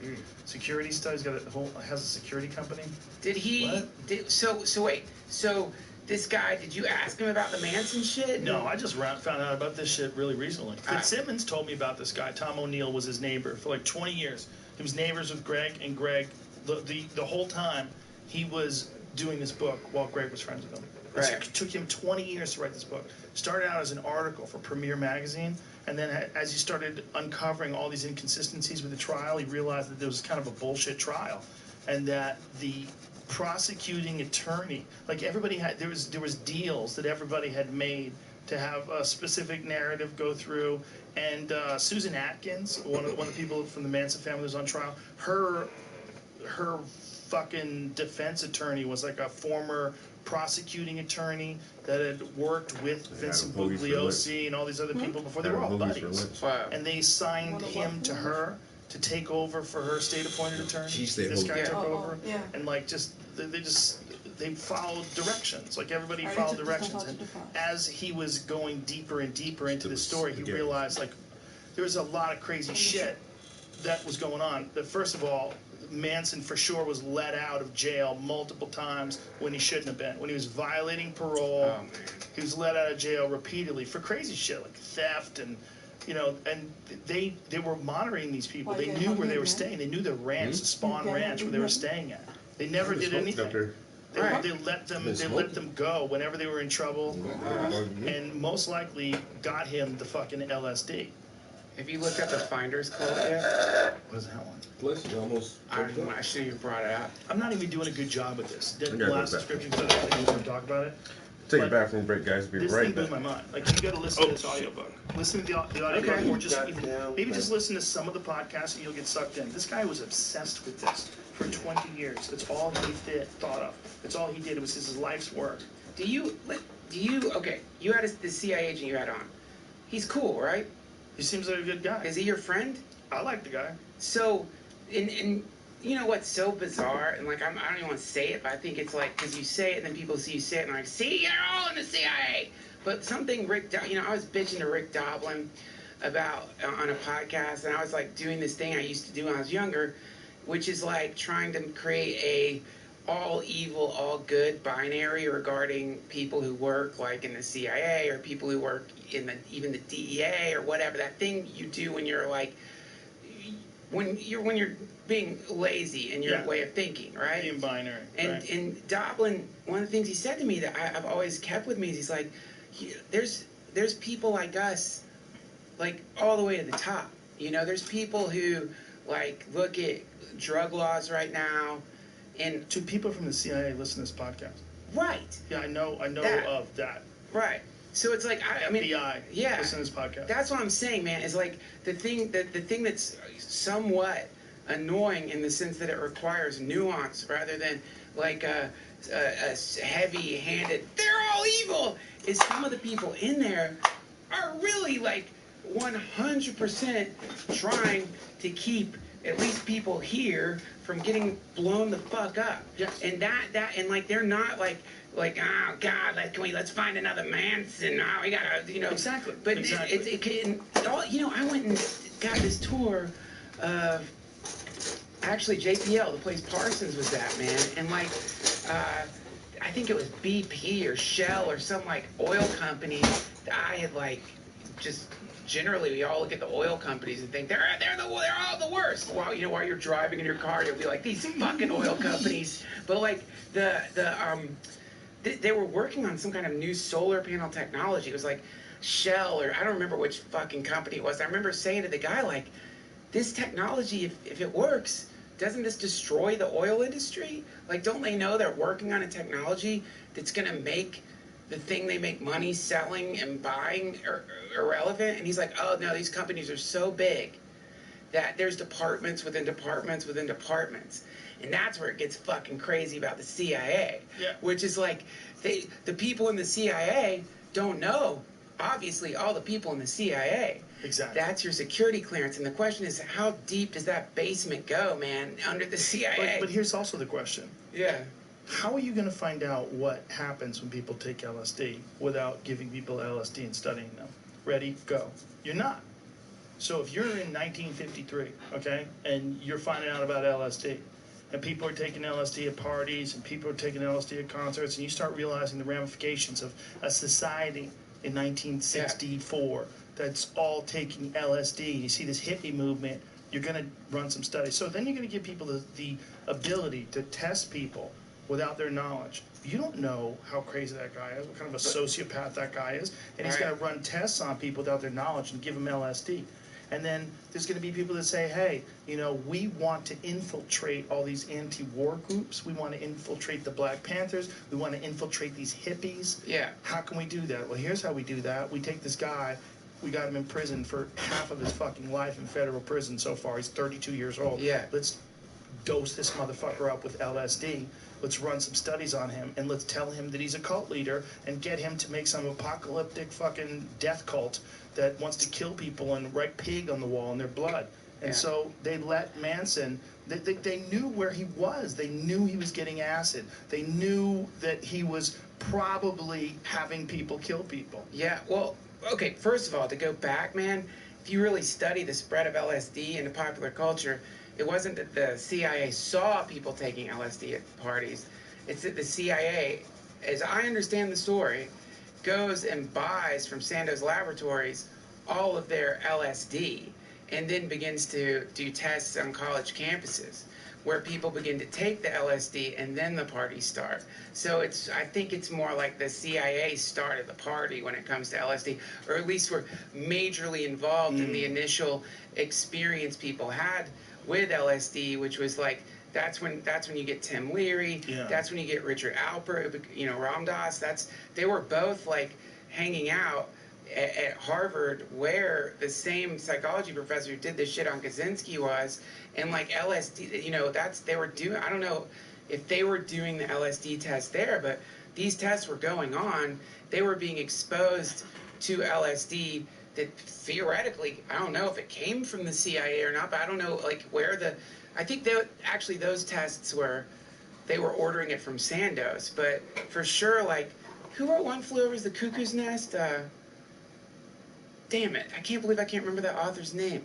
security stuff. He's got has a security company. Did he? What? So wait. So this guy, did you ask him about the Manson shit? No, I just found out about this shit really recently. Fitzsimmons told me about this guy. Tom O'Neill was his neighbor for like 20 years. He was neighbors with Greg, and Greg, the whole time, he was doing this book while Greg was friends with him. Right. It took him 20 years to write this book. Started out as an article for Premiere Magazine, and then as he started uncovering all these inconsistencies with the trial, he realized that there was kind of a bullshit trial, and that the prosecuting attorney. Like everybody had, there was deals that everybody had made to have a specific narrative go through. And Susan Atkins, one of the people from the Manson family was on trial. Her fucking defense attorney was like a former prosecuting attorney that had worked with Vincent Bugliosi and all these other people before. They were all buddies. And they signed him to her to take over for her state-appointed attorney. This guy took over, and like they followed directions. Like everybody followed directions. And as he was going deeper and deeper into the story, he realized like there was a lot of crazy shit that was going on. That first of all, Manson for sure was let out of jail multiple times when he shouldn't have been. When he was violating parole, he was let out of jail repeatedly for crazy shit like theft and. You know, and they were monitoring these people. They knew where they were staying. They knew the ranch, the Spawn Ranch, where they were staying at. They never did anything. They let them go whenever they were in trouble, and most likely got him the fucking LSD. Have you looked at the Finders Code yet? What is that one? Listen, almost. I shouldn't even brought it up. I'm not even doing a good job with this. The last description, because I don't think I was going to talk about it. Take a bathroom break, guys. Be right back. This thing blew my mind. Like, you got to listen to this audiobook. Listen to the audiobook, or just maybe just listen to some of the podcasts and you'll get sucked in. This guy was obsessed with this for 20 years. That's all he thought of. That's all he did. It was his life's work. Okay, you had the CIA agent you had on. He's cool, right? He seems like a good guy. Is he your friend? I like the guy. So, and you know what's so bizarre, and like I don't even want to say it, but I think it's like because you say it and then people see you say it and they're like, see, you're all in the CIA. But something I was bitching to Rick Doblin about on a podcast, and I was like doing this thing I used to do when I was younger, which is like trying to create a all evil, all good binary regarding people who work like in the CIA or people who work in even the DEA or whatever. That thing you do when you're like when you're being lazy in your way of thinking, right? Being binary. And Doblin, one of the things he said to me that I've always kept with me is he's like, there's people like us, like all the way to the top. You know, there's people who like look at drug laws right now, and two people from the CIA listen to this podcast. Right. Yeah, I know of that. Right. So it's like I mean, FBI. Yeah. Listen to this podcast. That's what I'm saying, man. Is like the thing that's somewhat annoying in the sense that it requires nuance rather than like a heavy-handed. They're all evil. Is some of the people in there are really like 100% trying to keep at least people here from getting blown the fuck up. Yes. And and like they're not like oh God, let's find another Manson. Oh, we gotta exactly. But exactly. it can I went and got this tour of actually JPL, the place Parsons was at, man, and like I think it was BP or Shell or some like oil company that I had like just. Generally, we all look at the oil companies and think they're all the worst. While while you're driving in your car, you'll be like these fucking oil companies. But like they were working on some kind of new solar panel technology. It was like Shell or I don't remember which fucking company it was. I remember saying to the guy like, this technology, if it works, doesn't this destroy the oil industry? Like, don't they know they're working on a technology that's gonna make the thing they make money selling and buying irrelevant? And he's like, oh no, these companies are so big that there's departments within departments within departments. And that's where it gets fucking crazy about the CIA. Yeah. Which is like, the people in the CIA don't know, obviously, all the people in the CIA. Exactly. That's your security clearance. And the question is, how deep does that basement go, man, under the CIA? But here's also the question. Yeah. How are you going to find out what happens when people take LSD without giving people LSD and studying them? Ready, go. You're not. So if you're in 1953, okay, and you're finding out about LSD, and people are taking LSD at parties, and people are taking LSD at concerts, and you start realizing the ramifications of a society in 1964 that's all taking LSD, you see this hippie movement, you're going to run some studies. So then you're going to give people the ability to test people without their knowledge. You don't know how crazy that guy is, what kind of a sociopath that guy is, and he's going to run tests on people without their knowledge and give them LSD. And then there's going to be people that say, hey, you know, we want to infiltrate all these anti-war groups. We want to infiltrate the Black Panthers. We want to infiltrate these hippies. Yeah. How can we do that? Well, here's how we do that. We take this guy. We got him in prison for half of his fucking life in federal prison so far. He's 32 years old. Yeah. Let's dose this motherfucker up with LSD. Let's run some studies on him, and let's tell him that he's a cult leader and get him to make some apocalyptic fucking death cult that wants to kill people and write pig on the wall in their blood. And so they let Manson, they knew where he was. They knew he was getting acid. They knew that he was probably having people kill people. Yeah, well, okay, first of all, to go back, man, if you really study the spread of LSD into popular culture, it wasn't that the CIA saw people taking LSD at parties. It's that the CIA, as I understand the story, goes and buys from Sandoz Laboratories all of their LSD and then begins to do tests on college campuses where people begin to take the LSD and then the parties start. So I think it's more like the CIA started the party when it comes to LSD, or at least were majorly involved in the initial experience people had with LSD, which was like, that's when you get Tim Leary, that's when you get Richard Alpert, you know, Ram Dass. They were both like hanging out at Harvard, where the same psychology professor who did this shit on Kaczynski was, and like LSD, you know, they were doing, I don't know if they were doing the LSD test there, but these tests were going on. They were being exposed to LSD that theoretically, I don't know if it came from the CIA or not, but I don't know like where I think actually those tests they were ordering it from Sandoz, but for sure, like, who wrote One Flew Over the Cuckoo's Nest? Damn it, I can't believe I can't remember that author's name.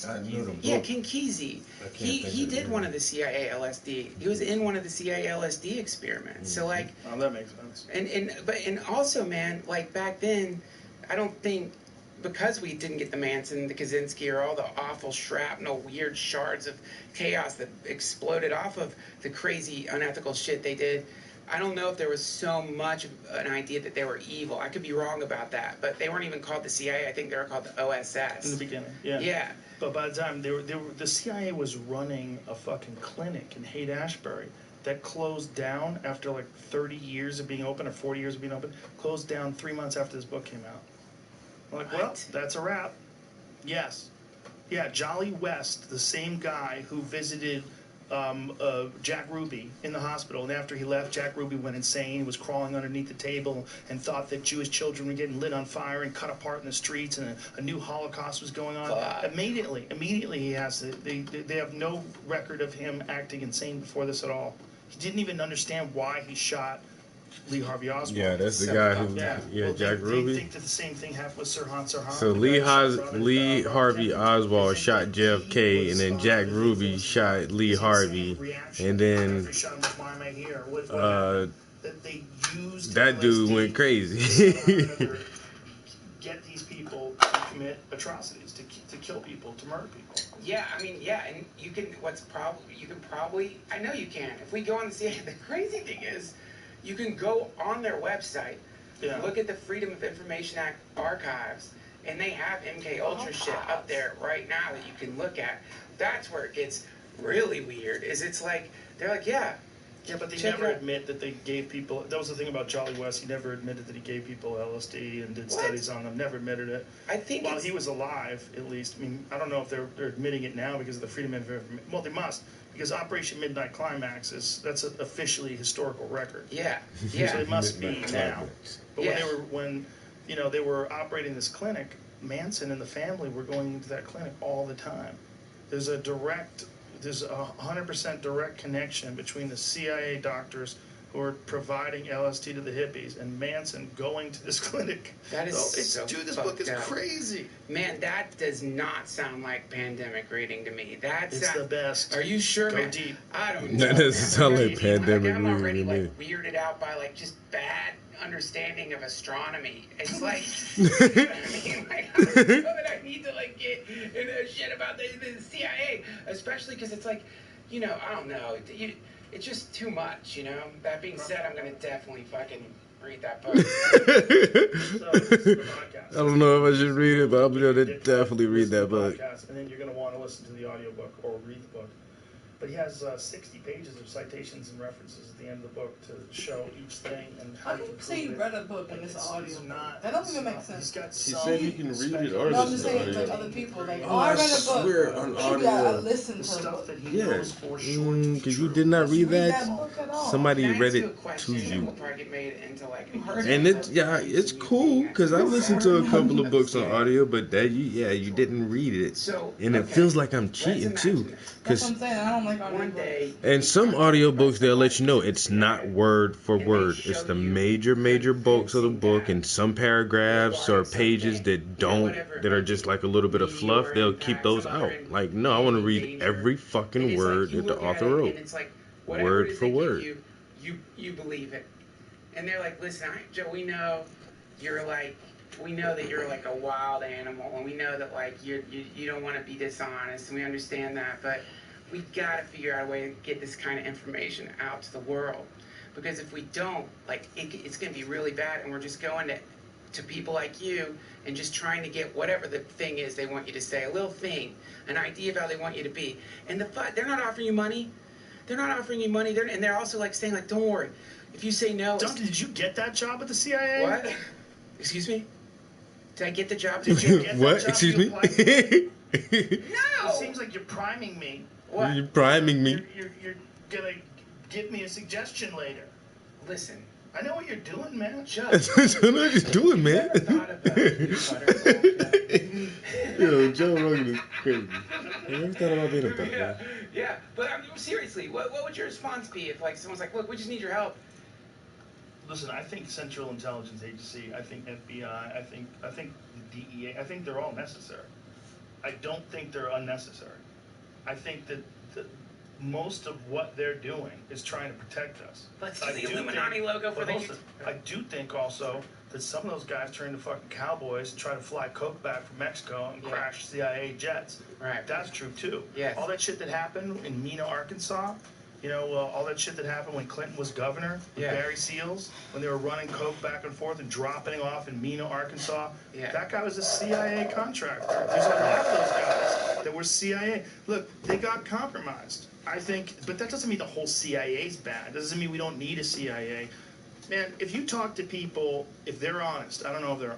I knew the book. Yeah, King Kesey. He did one of the CIA LSD. He was in one of the CIA LSD experiments. So like, oh, that makes sense. And also, man, like back then, I don't think, because we didn't get the Manson, the Kaczynski, or all the awful shrapnel, weird shards of chaos that exploded off of the crazy, unethical shit they did, I don't know if there was so much of an idea that they were evil. I could be wrong about that, but they weren't even called the CIA. I think they were called the OSS. In the beginning, yeah. Yeah. But by the time the CIA was running a fucking clinic in Haight-Ashbury that closed down after like 30 years of being open, or 40 years of being open, closed down 3 months after this book came out. I'm like, well, that's a wrap. Yes. Yeah, Jolly West, the same guy who visited Jack Ruby in the hospital, and after he left, Jack Ruby went insane, was crawling underneath the table, and thought that Jewish children were getting lit on fire and cut apart in the streets, and a new Holocaust was going on. Immediately he has they have no record of him acting insane before this at all. He didn't even understand why he shot Lee Harvey Oswald. Yeah, that's the guy who, well, Jack Ruby. They think that the same thing happened with Sirhan Sirhan. So Lee Harvey Oswald shot JFK, and then Jack Ruby shot Lee Harvey, and then that dude went crazy. Get these people to commit atrocities, to kill people, to murder people. Yeah, I mean, yeah, and you can probably, I know you can. If we go on the CIA, the crazy thing is, you can go on their website, look at the Freedom of Information Act archives, and they have MK Ultra shit up there right now that you can look at. That's where it gets really weird. It's like, they're like, yeah, but they never admit that they gave people. That was the thing about Jolly West. He never admitted that he gave people LSD and did studies on them. Never admitted it. I think while he was alive, at least. I mean, I don't know if they're admitting it now because of the Freedom of Information. Well, they must, because Operation Midnight Climax that's an officially historical record. Yeah. So it must be now. But when they were operating this clinic, Manson and the family were going into that clinic all the time. There's a 100% direct connection between the CIA doctors who are providing LSD to the hippies and Manson going to this clinic. That is dude, this book is crazy. Man, that does not sound like pandemic reading to me. It's the best. Are you sure, Go man? deep. I don't know. That doesn't sound like pandemic I'm already reading to me. Weirded out by just bad understanding of astronomy. It's like, I mean, I don't know that I need to get into shit about the CIA, especially because it's like, I don't know. It's just too much, That being said, I'm gonna definitely fucking read that book. So, this is the podcast. podcast. I don't know if I should read it, but I'm gonna Dick definitely read listen to that book. the podcast, and then you're going to want to listen to the audiobook or read the book. But he has 60 pages of citations and references at the end of the book to show each thing and how How can you say you read a book and it's an audio? That doesn't even make sense. He's got He some said you can read it or No, I'm listen just to saying, audio. like other people, like, Oh, I I read a book. swear, on Should be a audio. listen the to a stuff book. that he Yeah, knows for sure. because you did not read Read that. that book at all. Somebody Can I read ask you a it to question? you. We'll probably get made into like And it's cool because I've listened to a couple of books on audio, but that you didn't read it, So, and it okay, feels like I'm let's cheating imagine too. this. That's what Because I'm saying. I don't like One audio. day, in some audiobooks they'll let you know it's not word for word. It's the major bulks of the book, and some paragraphs or pages that are just like a little bit of fluff. They'll keep those out. Like, no, I want to read every fucking word that the author and wrote, it's like, whatever word it is for they give word. you believe it. And they're like, listen, Joe, we know that you're like a wild animal, and we know that like you don't want to be dishonest, and we understand that, but we gotta figure out a way to get this kind of information out to the world, because if we don't, like it's gonna be really bad, and we're just going to people like you and just trying to get whatever the thing is they want you to say, a little thing, an idea of how they want you to be, and they're not offering you money. They're not offering you money. And they're also like saying like, don't worry, if you say no. Duncan, did you get that job at the CIA? What? Excuse me? Did I get the job? Did you get What? that job? Excuse You me? applied for? It No. seems like you're priming me. What? You're priming me. You're gonna give me a suggestion later. Listen. I know what you're doing, man. Judge. I know what you're doing, man. Yo, Joe Rogan is crazy. I never thought about being a thought, man. Yeah, but seriously, what would your response be if like someone's like, look, we just need your help? Listen, I think Central Intelligence Agency, I think FBI, I think the DEA, I think they're all necessary. I don't think they're unnecessary. I think that most of what they're doing is trying to protect us. Let's do the Illuminati logo for the YouTube. I do think also that some of those guys turn into fucking cowboys and try to fly coke back from Mexico and crash CIA jets. Right. That's true too. Yes. All that shit that happened in Mena, Arkansas, all that shit that happened when Clinton was governor, with Barry Seals, when they were running coke back and forth and dropping it off in Mena, Arkansas. Yeah. That guy was a CIA contractor. There's a lot of those guys that were CIA. Look, they got compromised. I think, but that doesn't mean the whole CIA's bad. It doesn't mean we don't need a CIA. Man, if you talk to people, if they're honest, I don't know if they're,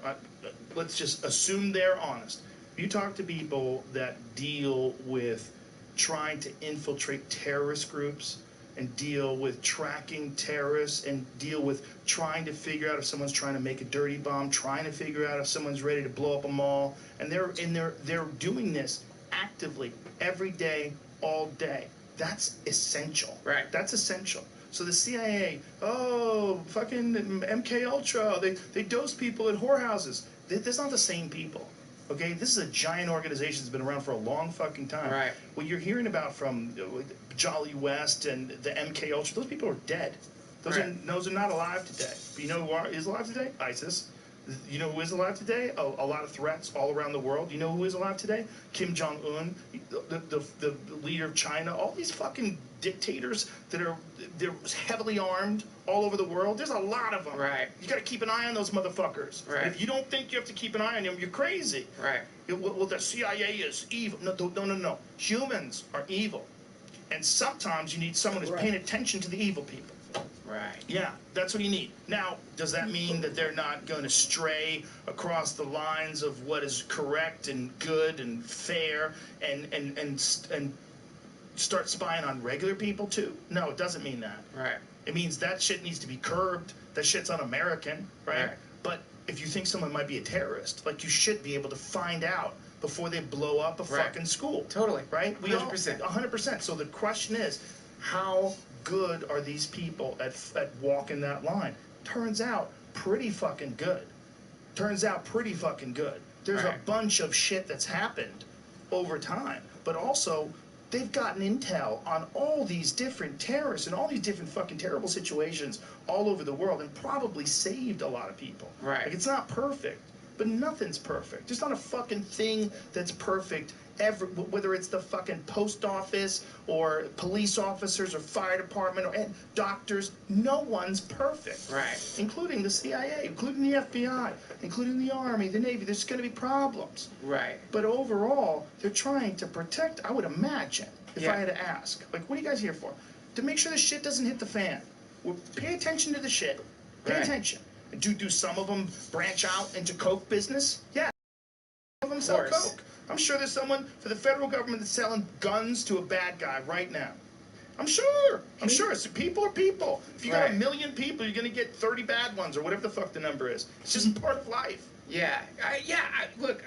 let's just assume they're honest. If you talk to people that deal with trying to infiltrate terrorist groups and deal with tracking terrorists and deal with trying to figure out if someone's trying to make a dirty bomb, trying to figure out if someone's ready to blow up a mall, and they're doing this actively every day, all day. That's essential. Right. That's essential. So the CIA, fucking MK Ultra, they dose people at whorehouses. That's not the same people. Okay, this is a giant organization that's been around for a long fucking time. Right. What you're hearing about from Jolly West and the MK Ultra, those people are dead. Those are not alive today. But you know who is alive today? ISIS. You know who is alive today? A lot of threats all around the world. You know who is alive today? Kim Jong-un, the leader of China. All these fucking dictators they're heavily armed all over the world. There's a lot of them. Right. You got to keep an eye on those motherfuckers. Right. If you don't think you have to keep an eye on them, you're crazy. Right. Well, the CIA is evil. No. Humans are evil. And sometimes you need someone who's paying attention to the evil people. Right. Yeah, that's what you need. Now, does that mean that they're not going to stray across the lines of what is correct and good and fair and start spying on regular people too? No, it doesn't mean that. Right. It means that shit needs to be curbed. That shit's un-American, right? But if you think someone might be a terrorist, like, you should be able to find out before they blow up a fucking school. Totally. Right? 100%. 100%. So the question is, how good are these people at walking that line? Turns out pretty fucking good. There's a bunch of shit that's happened over time, but also they've gotten intel on all these different terrorists and all these different fucking terrible situations all over the world and probably saved a lot of people. Right. Like, it's not perfect, but nothing's perfect. There's not a fucking thing that's perfect. Whether it's the fucking post office or police officers or fire department or doctors, no one's perfect. Right. Including the CIA, including the FBI, including the Army, the Navy. There's going to be problems. Right. But overall, they're trying to protect, I would imagine, if I had to ask. Like, what are you guys here for? To make sure the shit doesn't hit the fan. Well, pay attention to the shit. Pay attention. Do some of them branch out into coke business? Yeah. Some of them sell coke. I'm sure there's someone for the federal government that's selling guns to a bad guy right now. I'm sure. So people are people. If you got 1 million people, you're going to get 30 bad ones or whatever the fuck the number is. It's just part of life. Yeah. Look,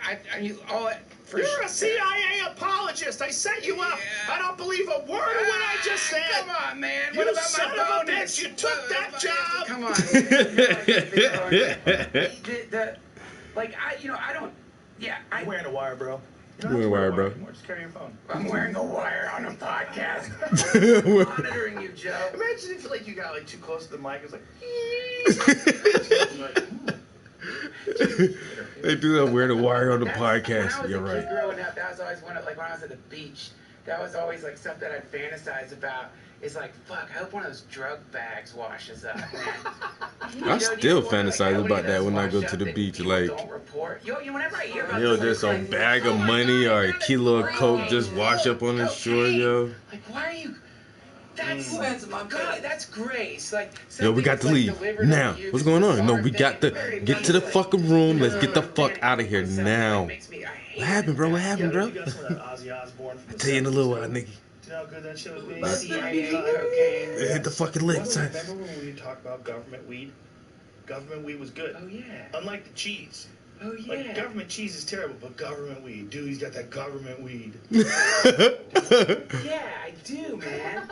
You're a CIA apologist. I set you up. I don't believe a word of what I just said. Come on, man. You What about son my of a bonus? bitch. You took that job. Come on. I don't. Yeah, I'm wearing a wire, bro. You wearing a wire, bro? Just carry your phone. I'm wearing a wire on a podcast. Monitoring you, Joe. Imagine if you got too close to the mic. It's They do that wearing a wire on the podcast. When I You're was a right. kid growing up, that was always when I was at the beach. That was always something I'd fantasize about. It's fuck, I hope one of those drug bags washes up, man. I still fantasize about that when I go to the beach. Don't report. Whenever I hear about Just a bag of money or a kilo of coke just wash up on the shore, yo. Why are you? That's God. That's grace. Yo, we got to leave now. What's going on? No, we got to get to the fucking room. Let's get the fuck out of here now. What happened, bro? What happened, bro? I'll tell you in a little while, nigga. You know how good that shit would be? CIA, cocaine. Hit the fucking lick, son. Remember when we talked about government weed? Government weed was good. Oh, yeah. Unlike the cheese. Oh, yeah. Government cheese is terrible, but government weed. Dude, he's got that government weed. Yeah, I do, man.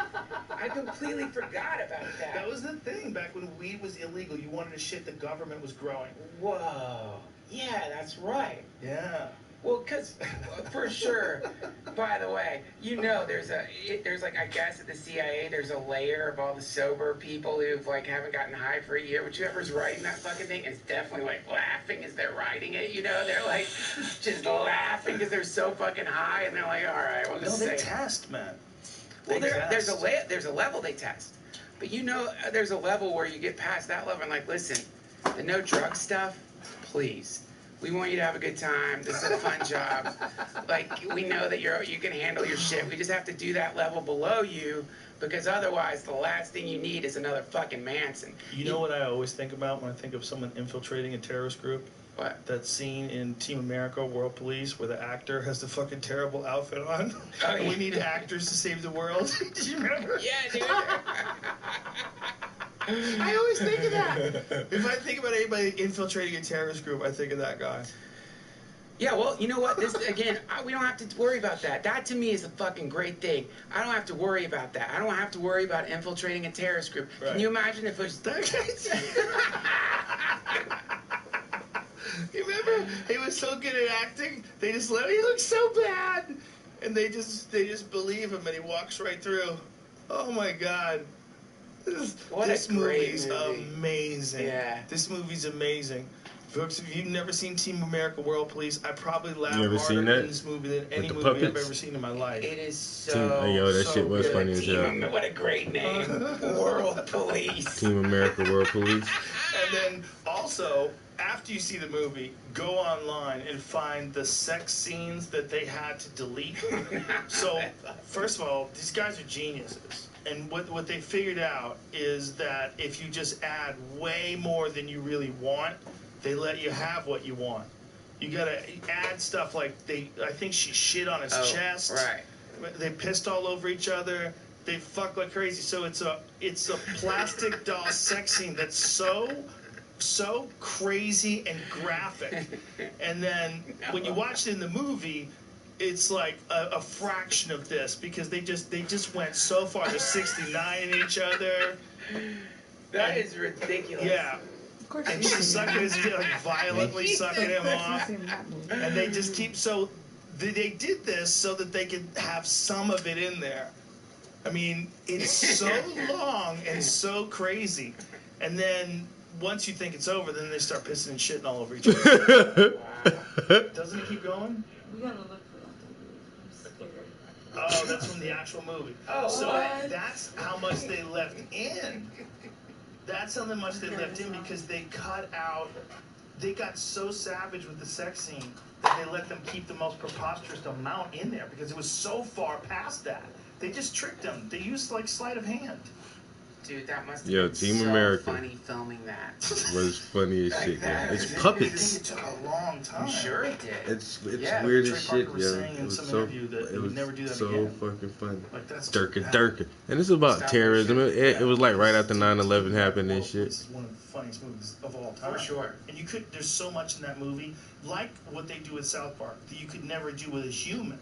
I completely forgot about that. That was the thing. Back when weed was illegal, you wanted to shit the government was growing. Whoa. Yeah, that's right. Yeah. Well, because, for sure, by the way, there's I guess at the CIA, there's a layer of all the sober people who've, haven't gotten high for a year, but whoever's writing that fucking thing is definitely, laughing as they're writing it, They're, just laughing because they're so fucking high, and they're like, all right, we'll just say they test, man. Well, there's a level they test. But there's a level where you get past that level and listen, the no drug stuff, please. We want you to have a good time. This is a fun job. We know that you can handle your shit. We just have to do that level below you because otherwise the last thing you need is another fucking Manson. You know what I always think about when I think of someone infiltrating a terrorist group? What? That scene in Team America, World Police, where the actor has the fucking terrible outfit on. Oh, and we need actors to save the world. Did you remember? Yeah, dude. I always think of that. If I think about anybody infiltrating a terrorist group, I think of that guy. Yeah, well, you know what? This again, we don't have to worry about that. That to me is a fucking great thing. I don't have to worry about that. I don't have to worry about infiltrating a terrorist group. Right. Can you imagine if it was that You remember? He was so good at acting. They just let him. He looks so bad, and they just believe him, and he walks right through. Oh my God. This movie's amazing. Yeah. This movie's amazing. Folks, if you've never seen Team America World Police, I probably laughed harder in this movie than any movie I've ever seen in my life. It is so that shit was funny as hell. What a great name. World Police. Team America World Police. And then also, after you see the movie, go online and find the sex scenes that they had to delete. So, first of all, these guys are geniuses. And what they figured out is that if you just add way more than you really want, they let you have what you want. You gotta add stuff I think she shit on his chest. Right. They pissed all over each other. They fucked like crazy. So it's a plastic doll sex scene that's so crazy and graphic. And then when you watch it in the movie, it's like a fraction of this because they just went so far. They're 69 in each other. That is ridiculous. Yeah. And she's sucking his dick, violently sucking him off. And they just keep they did this so that they could have some of it in there. I mean, it's so long and so crazy. And then once you think it's over, then they start pissing and shitting all over each other. Doesn't it keep going? We gotta look for that. I'm scared. Oh, that's from the actual movie. Oh, so what? that's how much they left in. That's how much they left in because they cut out. They got so savage with the sex scene that they let them keep the most preposterous amount in there because it was so far past that. They just tricked them. They used like sleight of hand. Dude, that must have Yo, been Team so America funny filming that. was funny as shit, man. It's It puppets. took a long time. I'm sure it did. It's Yeah, weird Trey as Parker shit, was yo. saying in It was some so interview that they would never do that so again. fucking funny. Like that's Durka. And this is about Stop terrorism. bullshit. It was like right after 9/11 happened and shit. This is one of the funniest movies of all time. For sure. And you could. There's so much in that movie, like what they do with South Park, that you could never do with a human.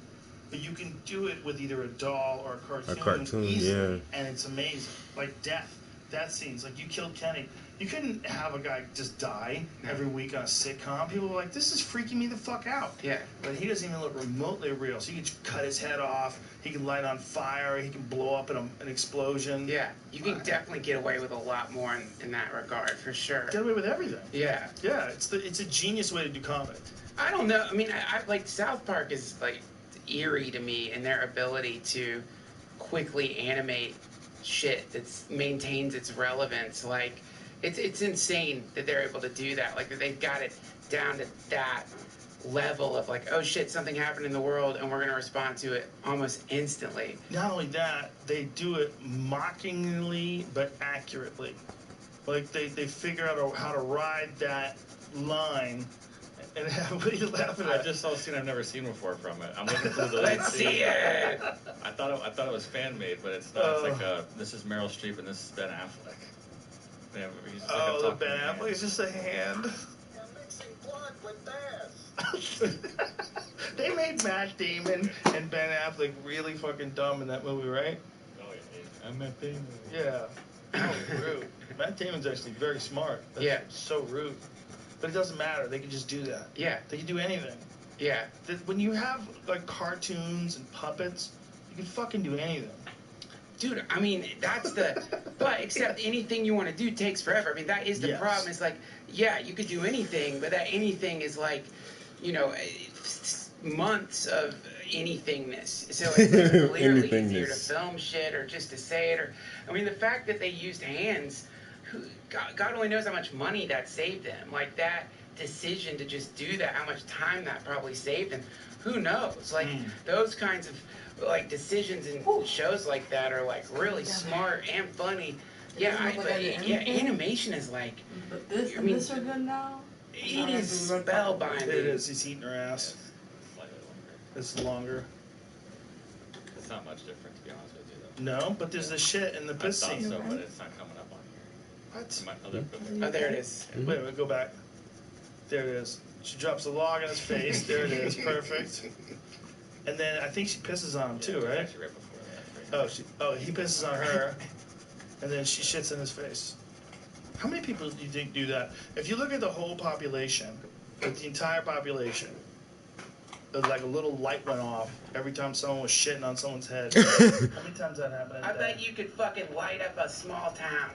But you can do it with either a doll or a cartoon. Easily, yeah. And it's amazing. Like death. That scene's like you killed Kenny. You couldn't have a guy just die every week on a sitcom. People were like, this is freaking me the fuck out. Yeah. But he doesn't even look remotely real. So you can cut his head off. He can light on fire. He can blow up in an explosion. Yeah, you can definitely get away with a lot more in that regard, for sure. Get away with everything. Yeah. Yeah, it's a genius way to do comedy. I don't know. I mean, I like South Park is like eerie to me in their ability to quickly animate shit that maintains its relevance. Like, it's insane that they're able to do that. Like, that they've got it down to that level of like, oh shit, something happened in the world and we're gonna respond to it almost instantly. Not only that, they do it mockingly but accurately. Like they figure out how to ride that line. And what are you laughing at? I just saw a scene I've never seen before from it. I'm looking through the Let's see it. I thought it was fan made, but it's not. It's like this is Meryl Streep and this is Ben Affleck. Yeah, he's just like a the talking Ben hand. Affleck is just a hand. They made Matt Damon and Ben Affleck really fucking dumb in that movie, right? Oh yeah, I'm Matt Damon. Yeah. That was rude. Matt Damon's actually very smart. That's so rude. But it doesn't matter. They can just do that. Yeah. They can do anything. Yeah. When you have like cartoons and puppets, you can fucking do anything. Dude, I mean, that's the... But except anything you want to do takes forever. I mean, that is the problem. It's like, yeah, you could do anything, but that anything is like, you know, months of anythingness. So it's clearly easier to film shit or just to say it. Or I mean, the fact that they used hands... God only knows how much money that saved them. Like, that decision to just do that, how much time that probably saved them. Who knows? Like, those kinds of, like, decisions in shows like that are, like, really smart and funny. Yeah, animation is, like... But this and this are good now? It is spellbinding. It is. He's eating her ass. It's longer. It's not much different, to be honest with you, though. No, but there's the shit in the piss I thought scene. so, but it's not coming up on here. What? Oh, there it is. Wait, go back. There it is. She drops a log in his face. There it is. Perfect. And then I think she pisses on him too, right? Actually, right before that. Oh, he pisses on her, and then she shits in his face. How many people do you think do that? If you look at the whole population, like the entire population, like a little light went off every time someone was shitting on someone's head. How many times that happened? I bet you could fucking light up a small town.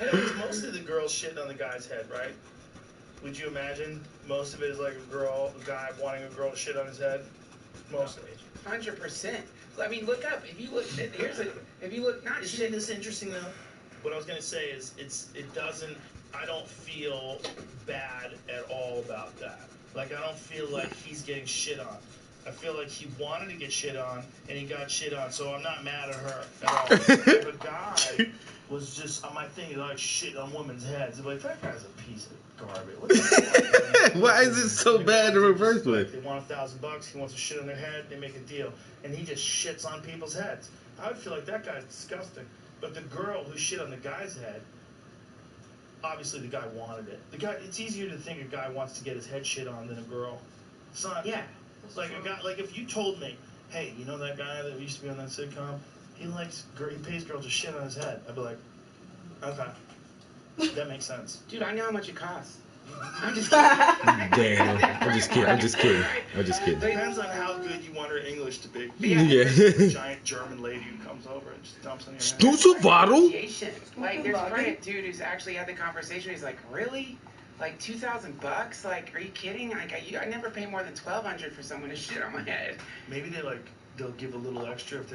It's mostly the girl shitting on the guy's head, right? Would you imagine most of it is like a guy wanting a girl to shit on his head? Mostly. 100%. I mean, look up. If you look, not shit. Isn't this interesting though? What I was gonna say is, I don't feel bad at all about that. Like, I don't feel like he's getting shit on. I feel like he wanted to get shit on, and he got shit on, so I'm not mad at her at all. If a guy was just, on my thing, is like shit on women's heads, I'm like, that guy's a piece of garbage. What the fuck? Why is it so bad to reverse with? They want $1,000, he wants to shit on their head, they make a deal, and he just shits on people's heads. I would feel like that guy's disgusting. But the girl who shit on the guy's head, obviously the guy wanted it. It's easier to think a guy wants to get his head shit on than a girl. It's not. Yeah. Like a guy, like if you told me, hey, you know that guy that used to be on that sitcom? He pays girls to shit on his head. I'd be like, okay, that makes sense. Dude, I know how much it costs. I'm just kidding. Damn. I'm just kidding. Depends on how good you want her English to be. Yeah. A giant German lady who comes over and just dumps on your head. Appreciation. Like, there's probably a dude who's actually had the conversation. He's like, really? Like $2,000? Like, are you kidding? Like, I never pay more than $1,200 for someone to shit on my head. Maybe they'll give a little extra if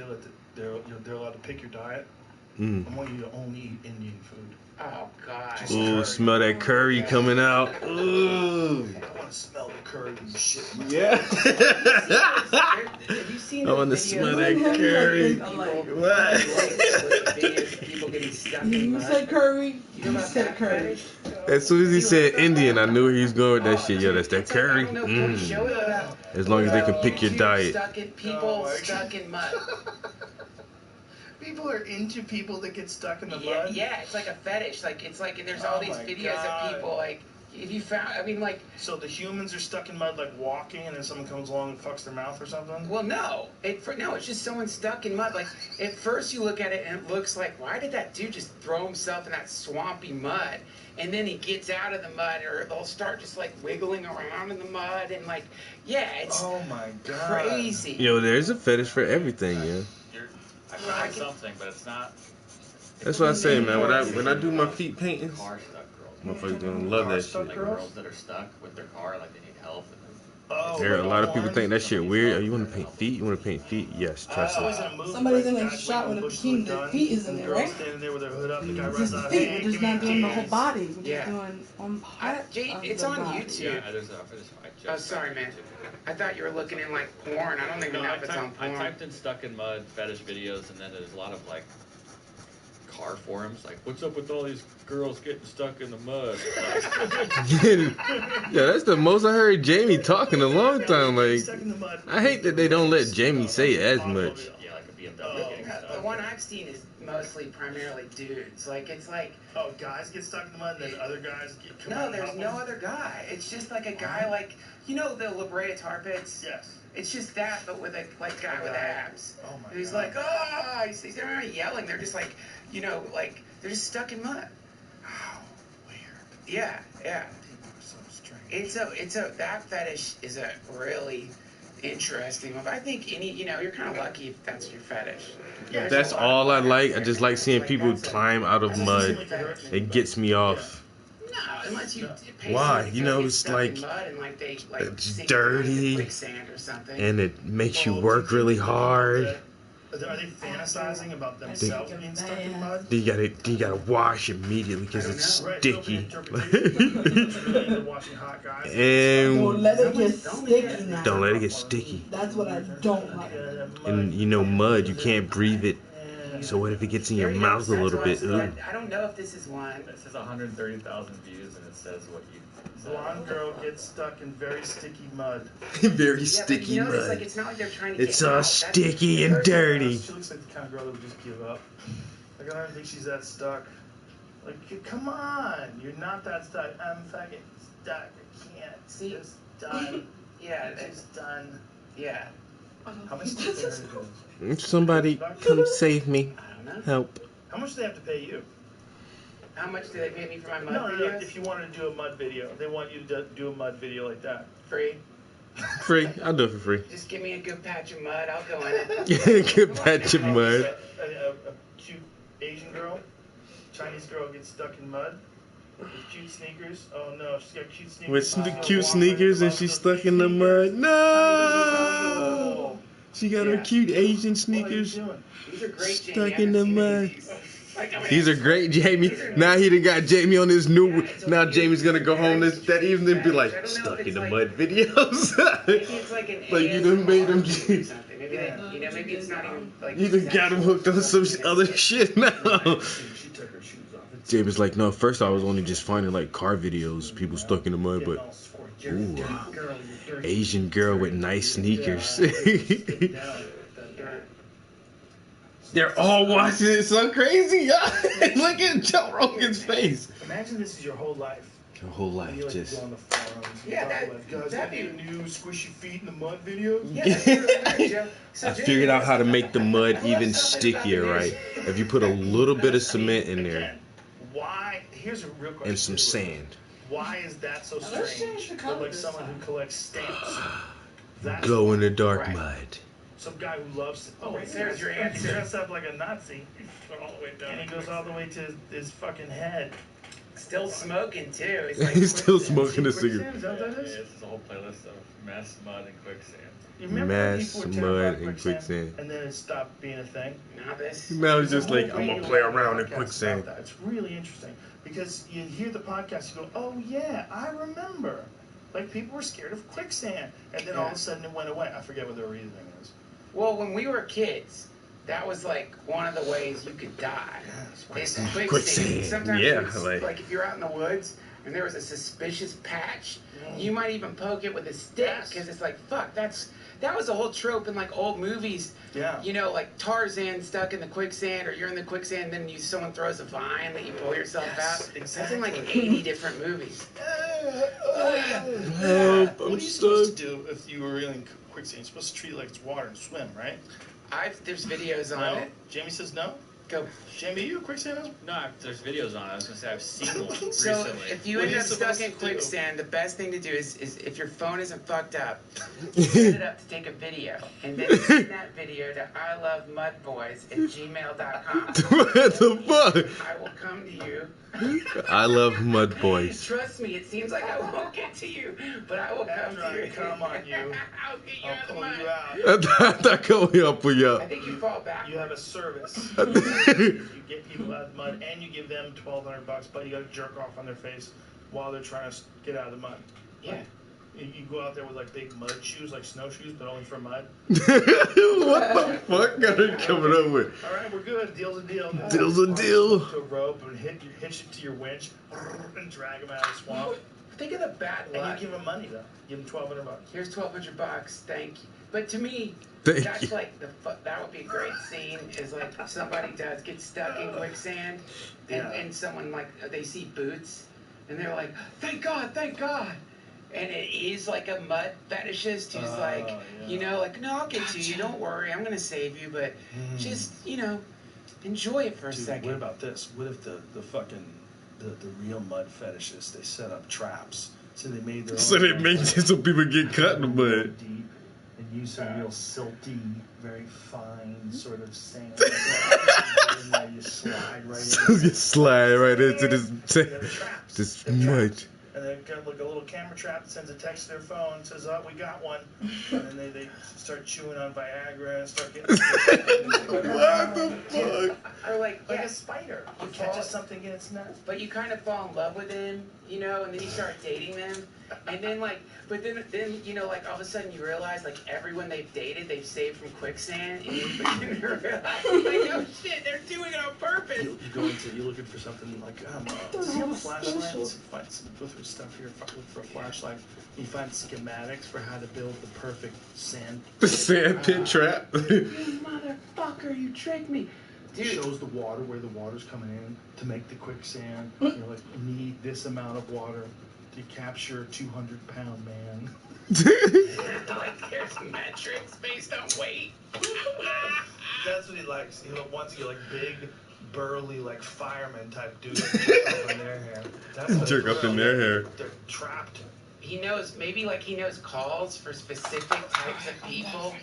they're allowed to pick your diet. I want you to only eat Indian food. Oh God. Ooh, smell that curry coming out. Ooh. I want to smell the curry and shit. Yeah. Have you seen I want to smell that curry. What? People getting stuck in You mud. said curry. You said curry. As soon as he said Indian, I knew he was going with that shit. Yo, that's that curry. As long as they can pick your diet. People stuck in mud. People are into people that get stuck in the mud. Yeah, it's like a fetish. Like it's like, and there's all these videos of people like. If you found, I mean, like. So the humans are stuck in mud, like walking, and then someone comes along and fucks their mouth or something. Well, no, it's just someone stuck in mud. Like at first you look at it and it looks like, why did that dude just throw himself in that swampy mud? And then he gets out of the mud, or they'll start just like wiggling around in the mud, and like, yeah, it's oh my God, crazy. Yo, there's a fetish for everything, yeah. I tried something, but it's not. That's what I say, man. When I do my feet paintings, motherfuckers gonna love that shit. Like girls that are stuck with their car, like they need help. There are a lot of people think that shit weird. Oh, you want to paint feet? You want to paint feet? Yes, trust me. Somebody's in a shot with a bikini. Their feet is in there, right? Standing there with their hood up. The guy Just runs out. feet. Hey, We're just not doing the whole body. We're just doing one part. It's of on the body. YouTube. Yeah, Oh, sorry, man. I thought you were looking in like porn. I don't even know if it's on porn. I typed in stuck in mud fetish videos, and then there's a lot of like car forums, like what's up with all these girls getting stuck in the mud? Yeah, that's the most I heard Jamie talk in a long time. Like, I hate that they don't let Jamie say it as much. Yeah, like a BMW getting stuck. The one I've seen is mostly primarily dudes. Like it's like guys get stuck in the mud, and then other guys get. No, there's no other guy. It's just like a guy like the La Brea Tar Pits. Yes. It's just that, but with a guy with abs. Oh my He's God. like, he's not yelling. They're just like, like they're just stuck in mud. Oh, weird. Yeah. People are so strange. That fetish is a really interesting one. But I think you're kind of lucky if that's your fetish. Yeah, That's all I like. I just like seeing people climb out of mud. It gets me off. No, unless you pay Why? somebody You to know, get it's stuck like in mud and like they it's sink dirty, into quicksand or something. and it makes you work really hard. Are they fantasizing about themselves being stuck in mud? You gotta wash immediately because it's sticky. And Don't let it get sticky now. don't let it get sticky. That's what I don't like. And mud, you can't breathe it. So what if it gets in your mouth a little bit? Ooh. I don't know if this is one. This is 130,000 views, and it says what you. Blonde girl gets stuck in very sticky mud. Very sticky mud. Like, it's not like they're trying to It's get all out. sticky and dirty. She looks like the kind of girl that would just give up. Like, I don't think she's that stuck. Like, come on, you're not that stuck. I'm fucking stuck. I can't. See? Just done. Yeah, Just done. Yeah. How much do they have to do? Somebody come save me. I don't know. Help. How much do they have to pay you? How much do they pay me for my mud No, videos? if you wanted to do a mud video, they want you to do a mud video like that. Free. Free. I'll do it for free. Just give me a good patch of mud. I'll go in it. Good patch of mud. A cute Asian girl, Chinese girl gets stuck in mud with cute sneakers. Oh no, she's got cute sneakers. With cute sneakers and she's stuck in the mud. No! She got her cute Asian sneakers These are great, stuck in the mud. These are great, Jamie. Now he done got Jamie on his new. Now Jamie's gonna go home that evening and be like, stuck in the mud videos. Maybe it's like an Like you done made him. Maybe maybe it's not even like. You done got him hooked on some other shit now. Jamie's like, no, first I was only just finding like car videos, people stuck in the mud, but ooh, Asian girl with nice sneakers. They're all watching it so crazy. Look at Joe Rogan's face. Imagine this is your whole life. Your whole life You like just. go on the forums. Yeah, guys, that'd any be- new squishy feet in the mud video. Yeah, that's really weird, Joe. So I figured out how to make the mud even stickier, right? If you put a little bit of cement in there Why? Here's a real question. and some sand. Why is that so Now, let's strange? change the But color like this someone time. who collects stamps. That's Glow in the dark Right. mud. some guy who loves. Oh, Right there's your He's answer. dressed up like a Nazi, All the way down. and he goes all the way to his fucking head. Still smoking too. It's like He's still quicksand. smoking a Quicksand, cigarette. is that what that Yeah, is? this is a whole playlist of mass mud and quicksand. You remember when Mass people were mud terrified of and quicksand. and then it stopped being a thing? Now this. Now it's just There's a like, whole I'm gonna radio play around in podcast quicksand. about that. It's really interesting because you hear the podcast, you go, "Oh yeah, I remember." Like people were scared of quicksand, and then all of a sudden it went away. I forget what the reasoning is. Well, when we were kids, that was like one of the ways you could die. Is quicksand. Quicksand, Sometimes yeah, it's like- if you're out in the woods and there was a suspicious patch, you might even poke it with a stick because it's like, fuck, that was a whole trope in like old movies. Yeah. You know, like Tarzan stuck in the quicksand, or you're in the quicksand, and then someone throws a vine that you pull yourself out. That's in like 80 different movies. What are you supposed to do if you were really in quicksand? You're supposed to treat it like it's water and swim, right? There's videos on No? it. Jamie says no. Go. Jamie, you a quicksand husband? No, there's videos on it. I was gonna say I've seen one So recently. if you What end are you up stuck supposed in to do? quicksand, the best thing to do is if your phone isn't fucked up, set it up to take a video, and then send that video to ilovemudboys@gmail.com. What the fuck? I will come to you. I love mud boys. Trust me, it seems like I won't get to you, but I will come After to I you. come on you, I'll get you I'll out of the pull mud. you out. I thought coming up for you. I think you fall back. You have a service. You get people out of the mud, and you give them $1,200, but you got to jerk off on their face while they're trying to get out of the mud. Yeah. You go out there with like big mud shoes, like snowshoes, but only for mud. What the fuck are you coming up with? All right, we're good. Deal's a deal. Deal's a deal. To a rope and hitch it to your winch and drag them out of the swamp. Think of the bad And luck. you give them money though. Give them $1,200. Here's $1,200. Thank you. But to me, Thank that's you. like that would be a great scene. Is like if somebody does get stuck in quicksand, and someone like they see boots, and they're like, "Thank God, thank God." And it is like a mud fetishist who's like, you know, like, "No, I'll get to you. Don't worry. I'm gonna save you, but just, you know, enjoy it for a Dude, second." what about this? What if the fucking the real mud fetishists, they set up traps, so they made their own. So they make it so people get cut in the mud. Deep, and use some real silty, very fine sort of sand. And then you slide right So in. you slide right into this mud. And they've got like a little camera trap that sends a text to their phone, says, "Oh, we got one," and then they start chewing on Viagra and start getting. What the fuck? Or like a spider. You It catches fall- something in its nut. But you kind of fall in love with him, you know, and then you start dating them, and then like, but then you know, like all of a sudden you realize like everyone they've dated they've saved from quicksand, and you begin to realize like, oh shit, they're doing it on purpose. You go into, you're looking for something like, does he have a flashlight? Let's find some, go through stuff here, look for a flashlight. You find schematics for how to build the perfect sand. The sand pit trap. You motherfucker, you tricked me. Dude. Shows the water, where the water's coming in to make the quicksand. You know, like, you need this amount of water to capture a 200-pound man. Like there's metrics based on weight. That's what he likes. He wants to get like big, burly, like fireman type dudes up in their hair. That's what Jerk up in their hair. They're trapped. He knows, maybe like he knows calls for specific types of people.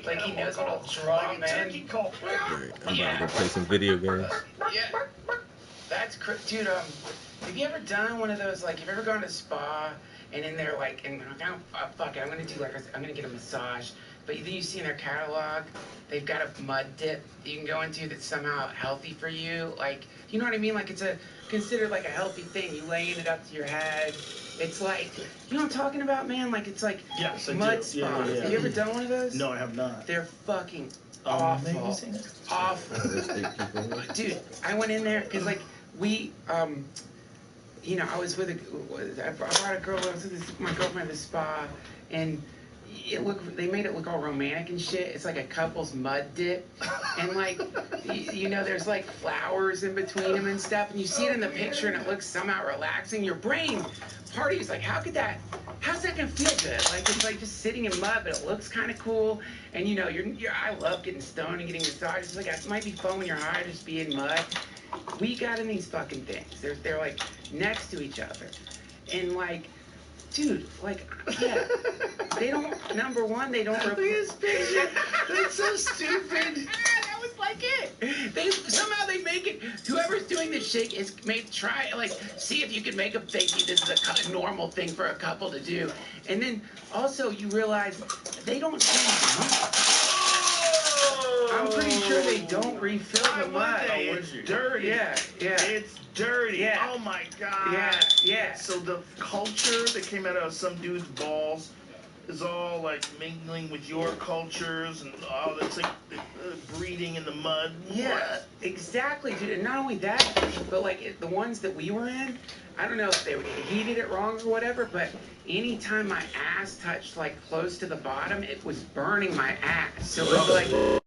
Like he knows what'll draw Like a men. turkey call. I'm about to go play some video games. Yeah. That's dude. Have you ever done one of those? Like, have you ever gone to a spa and in there like, and fuck it, I'm gonna do like, I'm gonna get a massage. But then you see in their catalog, they've got a mud dip that you can go into that's somehow healthy for you. Like, you know what I mean? Like it's considered like a healthy thing. You laying it up to your head. It's like, you know what I'm talking about, man? Like it's like Yes, I mud do. spas. Yeah. Have you ever done one of those? No, I have not. They're fucking awful. Amazing. Awful. Dude, I went in there because like we, you know, I was with I brought a girl over to my girlfriend at the spa, and they made it look all romantic and shit. It's like a couple's mud dip, and like, you know, there's like flowers in between them and stuff, and you see it in the picture, and it looks somehow relaxing. Your brain parties like, how's that gonna feel good? Like it's like just sitting in mud, but it looks kind of cool, and you know, I love getting stoned and getting massages. Like it might be fun when you're high to just be in mud. We got in these fucking things. They're like next to each other. And like, dude, like, yeah, they don't. Number one, they don't. That's so stupid. That was like it. They somehow they make it. Whoever's doing this shit is try like see if you can make them think this is a normal thing for a couple to do. And then also you realize they don't I'm pretty sure they don't refill the mud. It's dirty. Yeah. It's dirty. Yeah. Oh my god. Yeah. So the culture that came out of some dude's balls is all like mingling with your cultures and all that's like breeding in the mud. Yeah, What? exactly, dude. And not only that, but like the ones that we were in, I don't know if they heated it wrong or whatever, but anytime my ass touched like close to the bottom, it was burning my ass. So it was like